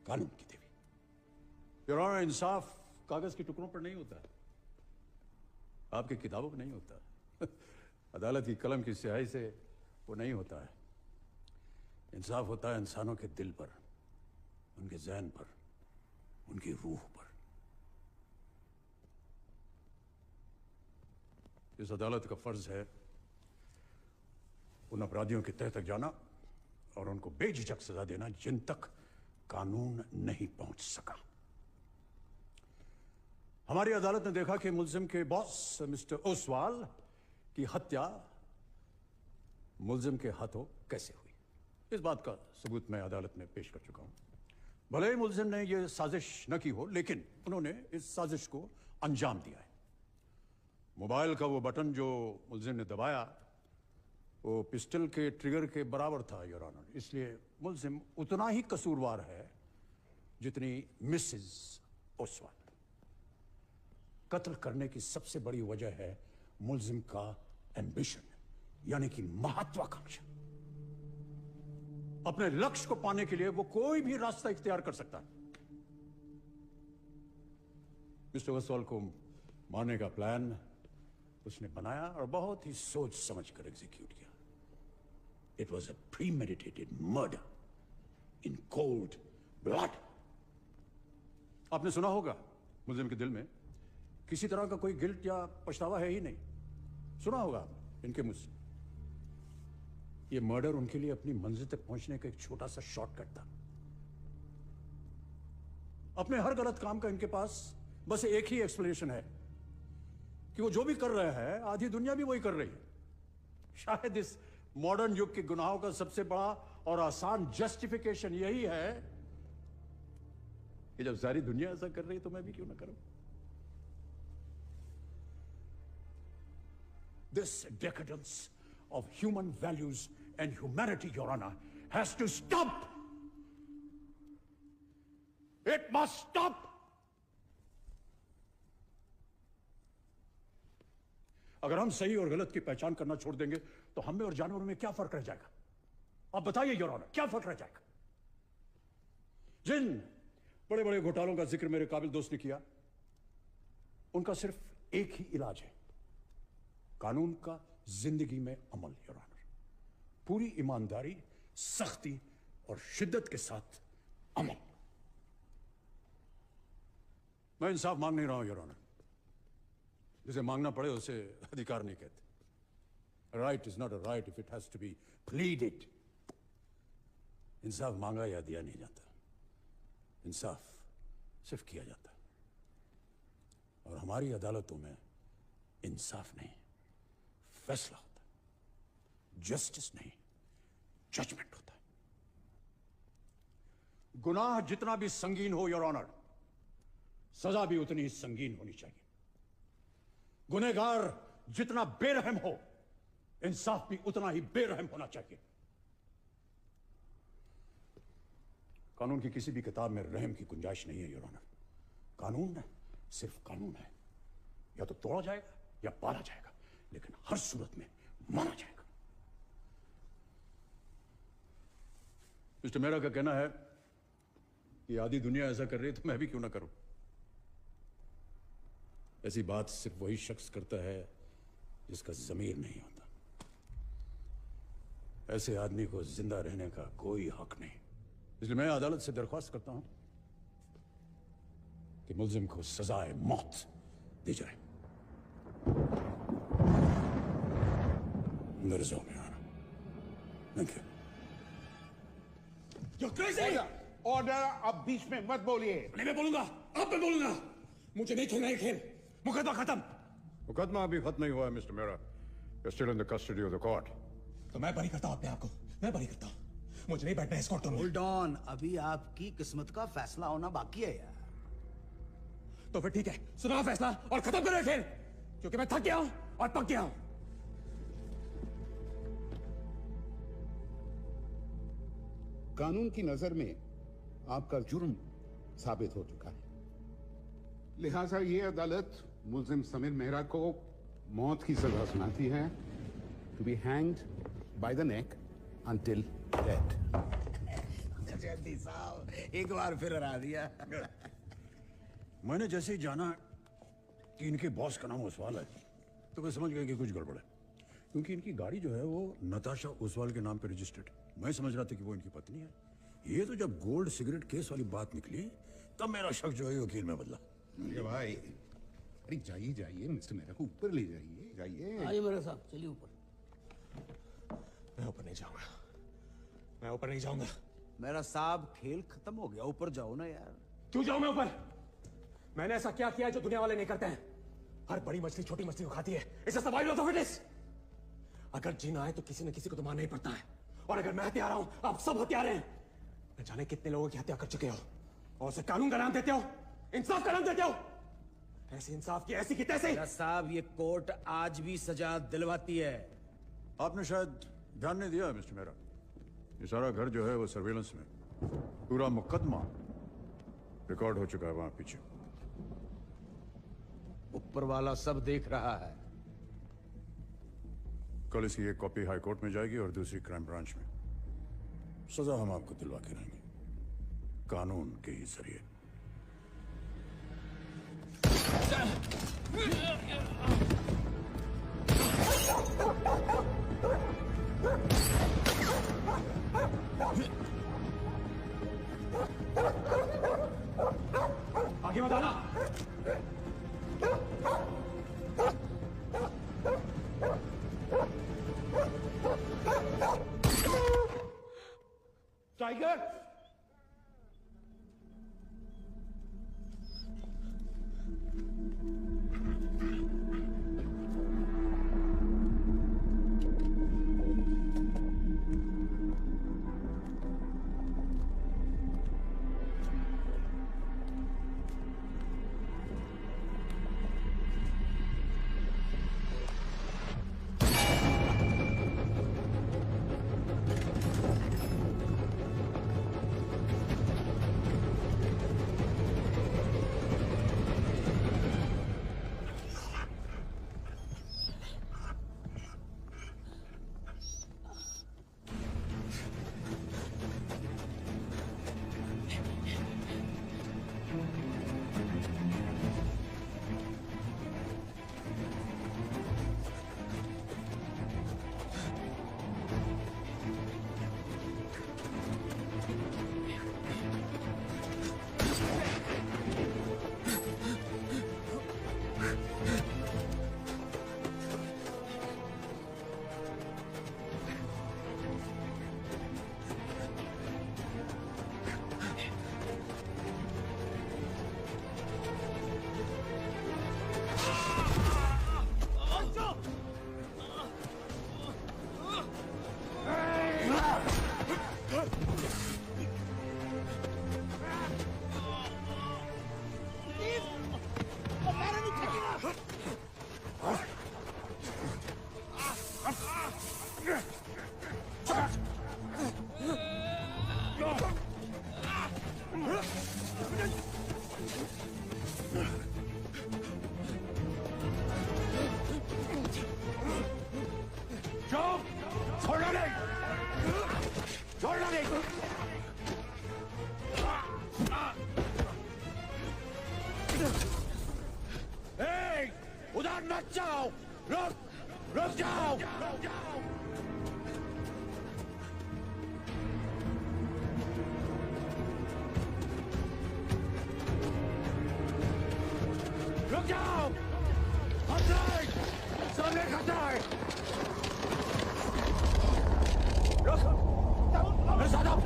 Speaker 8: कानून की देवी। योर ऑनर, इंसाफ कागज के टुकड़ों पर नहीं होता है, आपकी किताबों में नहीं होता। अदालत की कलम की स्याही से वो नहीं होता है। इंसाफ होता है इंसानों के दिल पर, उनके ज़हन पर, उनकी रूह पर। इस अदालत का फर्ज है उन अपराधियों के तह तक जाना और उनको बेझिझक सजा देना जिन तक कानून नहीं पहुंच सका। हमारी अदालत ने देखा कि मुल्जिम के बॉस मिस्टर ओसवाल की हत्या मुल्जिम के हाथों कैसे हुई। इस बात का सबूत मैं अदालत में पेश कर चुका हूं। भले ही मुलजिम ने यह साजिश न की हो, लेकिन उन्होंने इस साजिश को अंजाम दिया है। मोबाइल का वो बटन जो मुलजिम ने दबाया वो पिस्टल के ट्रिगर के बराबर था योर ऑनर, इसलिए मुलजिम उतना ही कसूरवार है जितनी मिसेस ओसवाल। कत्ल करने की सबसे बड़ी वजह है मुलजिम का एम्बिशन, यानी कि महत्वाकांक्षा। अपने लक्ष्य को पाने के लिए वो कोई भी रास्ता इख्तियार कर सकता है। मिस्टर ओसवाल को मारने का प्लान उसने बनाया और बहुत ही सोच समझ कर एग्जीक्यूट किया। It was a premeditated murder in cold blood. आपने सुना होगा मुलजिम के दिल में किसी तरह का कोई गिल्ट या पछतावा है ही नहीं। सुना होगा आपने इनके मुंह से। ये मर्डर उनके लिए अपनी मंजिल तक पहुंचने का एक छोटा सा शॉर्टकट था। अपने हर गलत काम का इनके पास बस एक ही एक्सप्लेनेशन है कि वो जो भी कर रहे हैं आधी दुनिया भी वही कर रही है। शायद इस मॉडर्न युग के गुनाहों का सबसे बड़ा और आसान जस्टिफिकेशन यही है कि जब सारी दुनिया ऐसा कर रही है तो मैं भी क्यों ना करूं। This decadence of human values and humanity, Your Honor, has to stop. It must stop. अगर हम सही और गलत की पहचान करना छोड़ देंगे तो हम में और जानवरों में क्या फर्क रह जाएगा? आप बताइए योर ऑनर, क्या फर्क रह जाएगा? जिन बड़े बड़े घोटालों का जिक्र मेरे काबिल दोस्त ने किया, उनका सिर्फ एक ही इलाज है, कानून का जिंदगी में अमल। योर ऑनर, पूरी ईमानदारी, सख्ती और शिद्दत के साथ अमल। मैं इंसाफ मांग नहीं रहा हूं योर ऑनर। जिसे मांगना पड़े उसे अधिकार नहीं कहते। Right is not a right if it has to be pleaded. इंसाफ मांगा या दिया नहीं जाता, इंसाफ सिर्फ किया जाता है। और हमारी अदालतों में इंसाफ नहीं, फैसला होता है। जस्टिस नहीं, जजमेंट होता है। गुनाह जितना भी संगीन हो योर ऑनर, सजा भी उतनी ही संगीन होनी चाहिए। गुनहगार जितना बेरहम हो, इंसाफ भी उतना ही बेरहम होना चाहिए। कानून की किसी भी किताब में रहम की गुंजाइश नहीं है योर ऑनर। कानून सिर्फ कानून है, या तो तोड़ा जाएगा या पाला जाएगा, लेकिन हर सूरत में माना जाएगा। मिस्टर मेहरा का कहना है कि आधी दुनिया ऐसा कर रही है तो मैं भी क्यों ना करूं। ऐसी बात सिर्फ वही शख्स करता है जिसका ज़मीर नहीं होता। ऐसे आदमी को जिंदा रहने का कोई हक नहीं। इसलिए मैं अदालत से दरख्वास्त करता हूं कि मुल्जिम को सजाए मौत दी जाए। मेरे जाओ में आना। Thank you.
Speaker 3: ऑर्डर, अब बीच में मत बोलिए।
Speaker 8: नहीं मैं बोलूंगा, अब मैं बोलूंगा। मुझे नहीं खेलना है खेल। मुकदमा खत्म। मुकदमा अभी खत्म नहीं हुआ है mister Mehra. You're still in the custody of the court.
Speaker 1: तो मैं बरी करता हूं अपने आप को, मैं बरी करता हूं। मुझे नहीं बैठना इस कोर्ट में।
Speaker 7: होल्ड ऑन, अभी आपकी किस्मत का फैसला होना बाकी है यार।
Speaker 1: तो फिर ठीक है, सुनाओ फैसला और खत्म करो खेल, क्योंकि मैं थक गया हूं और पक गया हूं।
Speaker 3: कानून की नजर में आपका जुर्म साबित हो चुका है, लिहाजा ये अदालत मुल्जिम समीर मेहरा को मौत की सजा सुनाती है, to be hanged by the neck until death.
Speaker 7: जल्दी साहब, एक बार फिर हरा दिया।
Speaker 8: मैंने जैसे ही जाना कि इनके बॉस का नाम ओसवाल है तो मैं समझ गया कि कुछ गड़बड़ है, क्योंकि इनकी गाड़ी जो है वो नताशा ओसवाल के नाम पे रजिस्टर्ड है। मैं समझ रहा था कि वो इनकी पत्नी है। ये तो जब गोल्ड सिगरेट केस वाली बात निकली तब मेरा शक जो है वकील में बदला।
Speaker 3: भाई अरे जाइए जाइए, मिस्टर मेहरा को ऊपर ले जाइए, जाइए।
Speaker 4: आइए मेरे साथ, चलिए ऊपर।
Speaker 1: मैं ऊपर नहीं जाऊंगा, मैं ऊपर नहीं जाऊंगा।
Speaker 7: मेरा साहब खेल खत्म हो गया, ऊपर जाओ ना यार।
Speaker 1: क्यों जाऊं मैं ऊपर? मैंने ऐसा क्या किया है जो दुनिया वाले नहीं करते हैं? हर बड़ी मछली छोटी मछली को खाती है। It's a survival of the fittest. अगर जीना है तो किसी न किसी को तो मारना ही पड़ता है, और अगर मैं हत्यारा हूं, आप सब हत्यारे हैं। न जाने कितने लोगों की हत्या कर चुके हो,
Speaker 9: और उसे कानून का नाम देते हो, इंसाफ का नाम देते हो। ऐसे इंसाफ की ऐसी की तैसे।
Speaker 7: साहब, ये कोर्ट आज भी सजा दिलवाती है।
Speaker 8: आपने शायद ध्यान नहीं दिया मिस्टर मेहरा, ये सारा घर जो है वो सर्वेलेंस में, पूरा मुकदमा रिकॉर्ड हो चुका है वहां पीछे।
Speaker 7: ऊपर वाला सब देख रहा है।
Speaker 8: कल इसकी एक कॉपी हाई कोर्ट में जाएगी और दूसरी क्राइम ब्रांच में। सजा हम आपको दिलवा के रहेंगे, कानून के ही जरिए।
Speaker 9: आगे मत आना। टाइगर,
Speaker 7: उधर मत जाओ, रुक जाओ। रुक जाओ, खतरा है, सामने खतरा है। रुक, मेरे साथ आओ।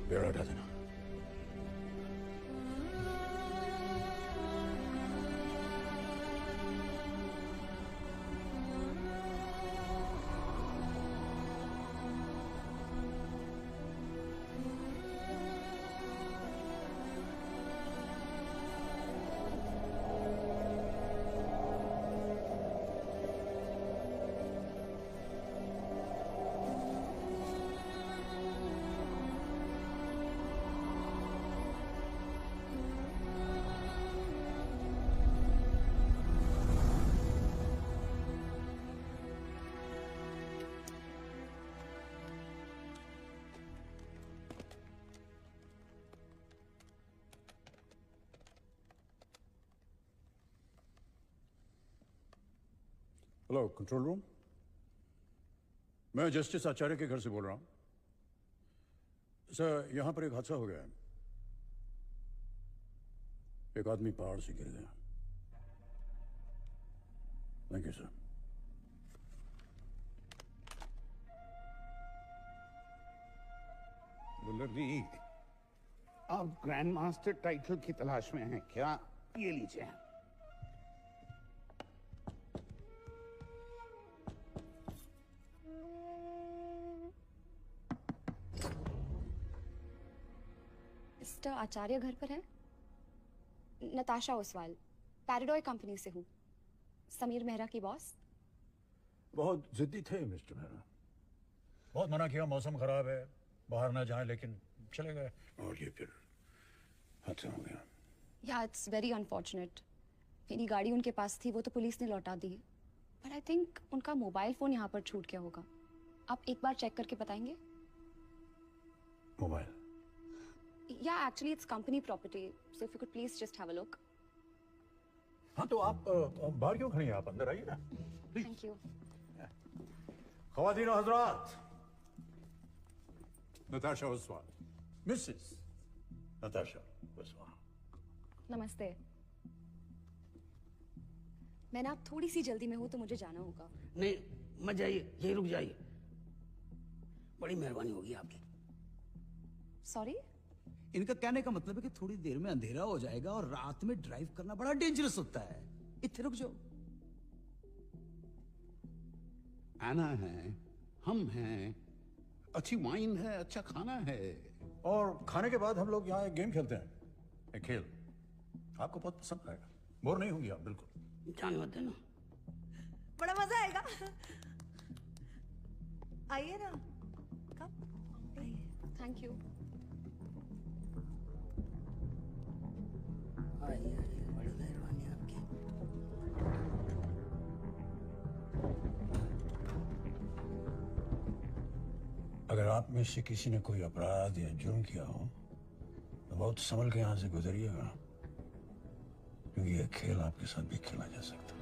Speaker 8: बेड़ा हटा देना। Hello, control room. मैं जस्टिस आचार्य के घर से बोल रहा हूं। सर, यहां पर एक हादसा हो गया है। एक आदमी पहाड़ से गिर गया। Thank you sir.
Speaker 3: Bhullar ji, आप ग्रैंड मास्टर टाइटल की तलाश में हैं क्या? ये लीजिए।
Speaker 10: मिस्टर आचार्य घर पर है? नताशा ओसवाल, पैराडॉय कंपनी से हूँ। समीर मेहरा की बॉस।
Speaker 8: बहुत जिद्दी थे मिस्टर मेहरा। बहुत मना किया, मौसम खराब है, बाहर ना जाएं, लेकिन चले गए और ये फिर हादसा हो गया।
Speaker 10: या इट्स वेरी अनफॉर्चुनेट। मेरी गाड़ी उनके पास थी, वो तो पुलिस ने लौटा दी। बट आई थिंक उनका मोबाइल फोन यहाँ पर छूट गया होगा। आप एक बार चेक करके बताएंगे?
Speaker 8: मोबाइल?
Speaker 10: या actually it's company property, so if you could please just have a look.
Speaker 8: हाँ तो आप बाहर क्यों खड़ी हैं? आप अंदर आइए ना।
Speaker 10: Thank you.
Speaker 8: ख़वातीन और हज़रात, नताशा ओसवाल, मिसेस नताशा ओसवाल।
Speaker 10: नमस्ते। मैं ना अब थोड़ी सी जल्दी में हूँ तो मुझे जाना होगा।
Speaker 4: नहीं, मत जाइए, यही रुक जाइए। बड़ी मेहरबानी होगी आपकी।
Speaker 10: सॉरी?
Speaker 6: इनका कहने का मतलब है कि थोड़ी देर में अंधेरा हो जाएगा और रात में ड्राइव करना बड़ा डेंजरस होता है। इतने रुक जाओ।
Speaker 3: आना है, हम हैं, अच्छी वाइन है, अच्छा खाना है।
Speaker 8: और खाने के बाद हम लोग यहाँ एक गेम खेलते हैं, एक खेल आपको बहुत पसंद आएगा, बोर नहीं होंगी आप बिल्कुल।
Speaker 4: जाने मत देना।
Speaker 15: बड़ा मजा आएगा। आइए ना, कब आइए।
Speaker 10: Thank you.
Speaker 4: आइए, बड़ी मेहरबानी आपकी।
Speaker 8: अगर आप में से किसी ने कोई अपराध या जुर्म किया हो तो बहुत संभल के यहाँ से गुजरिएगा, क्योंकि यह खेल आपके साथ भी खेला जा सकता है।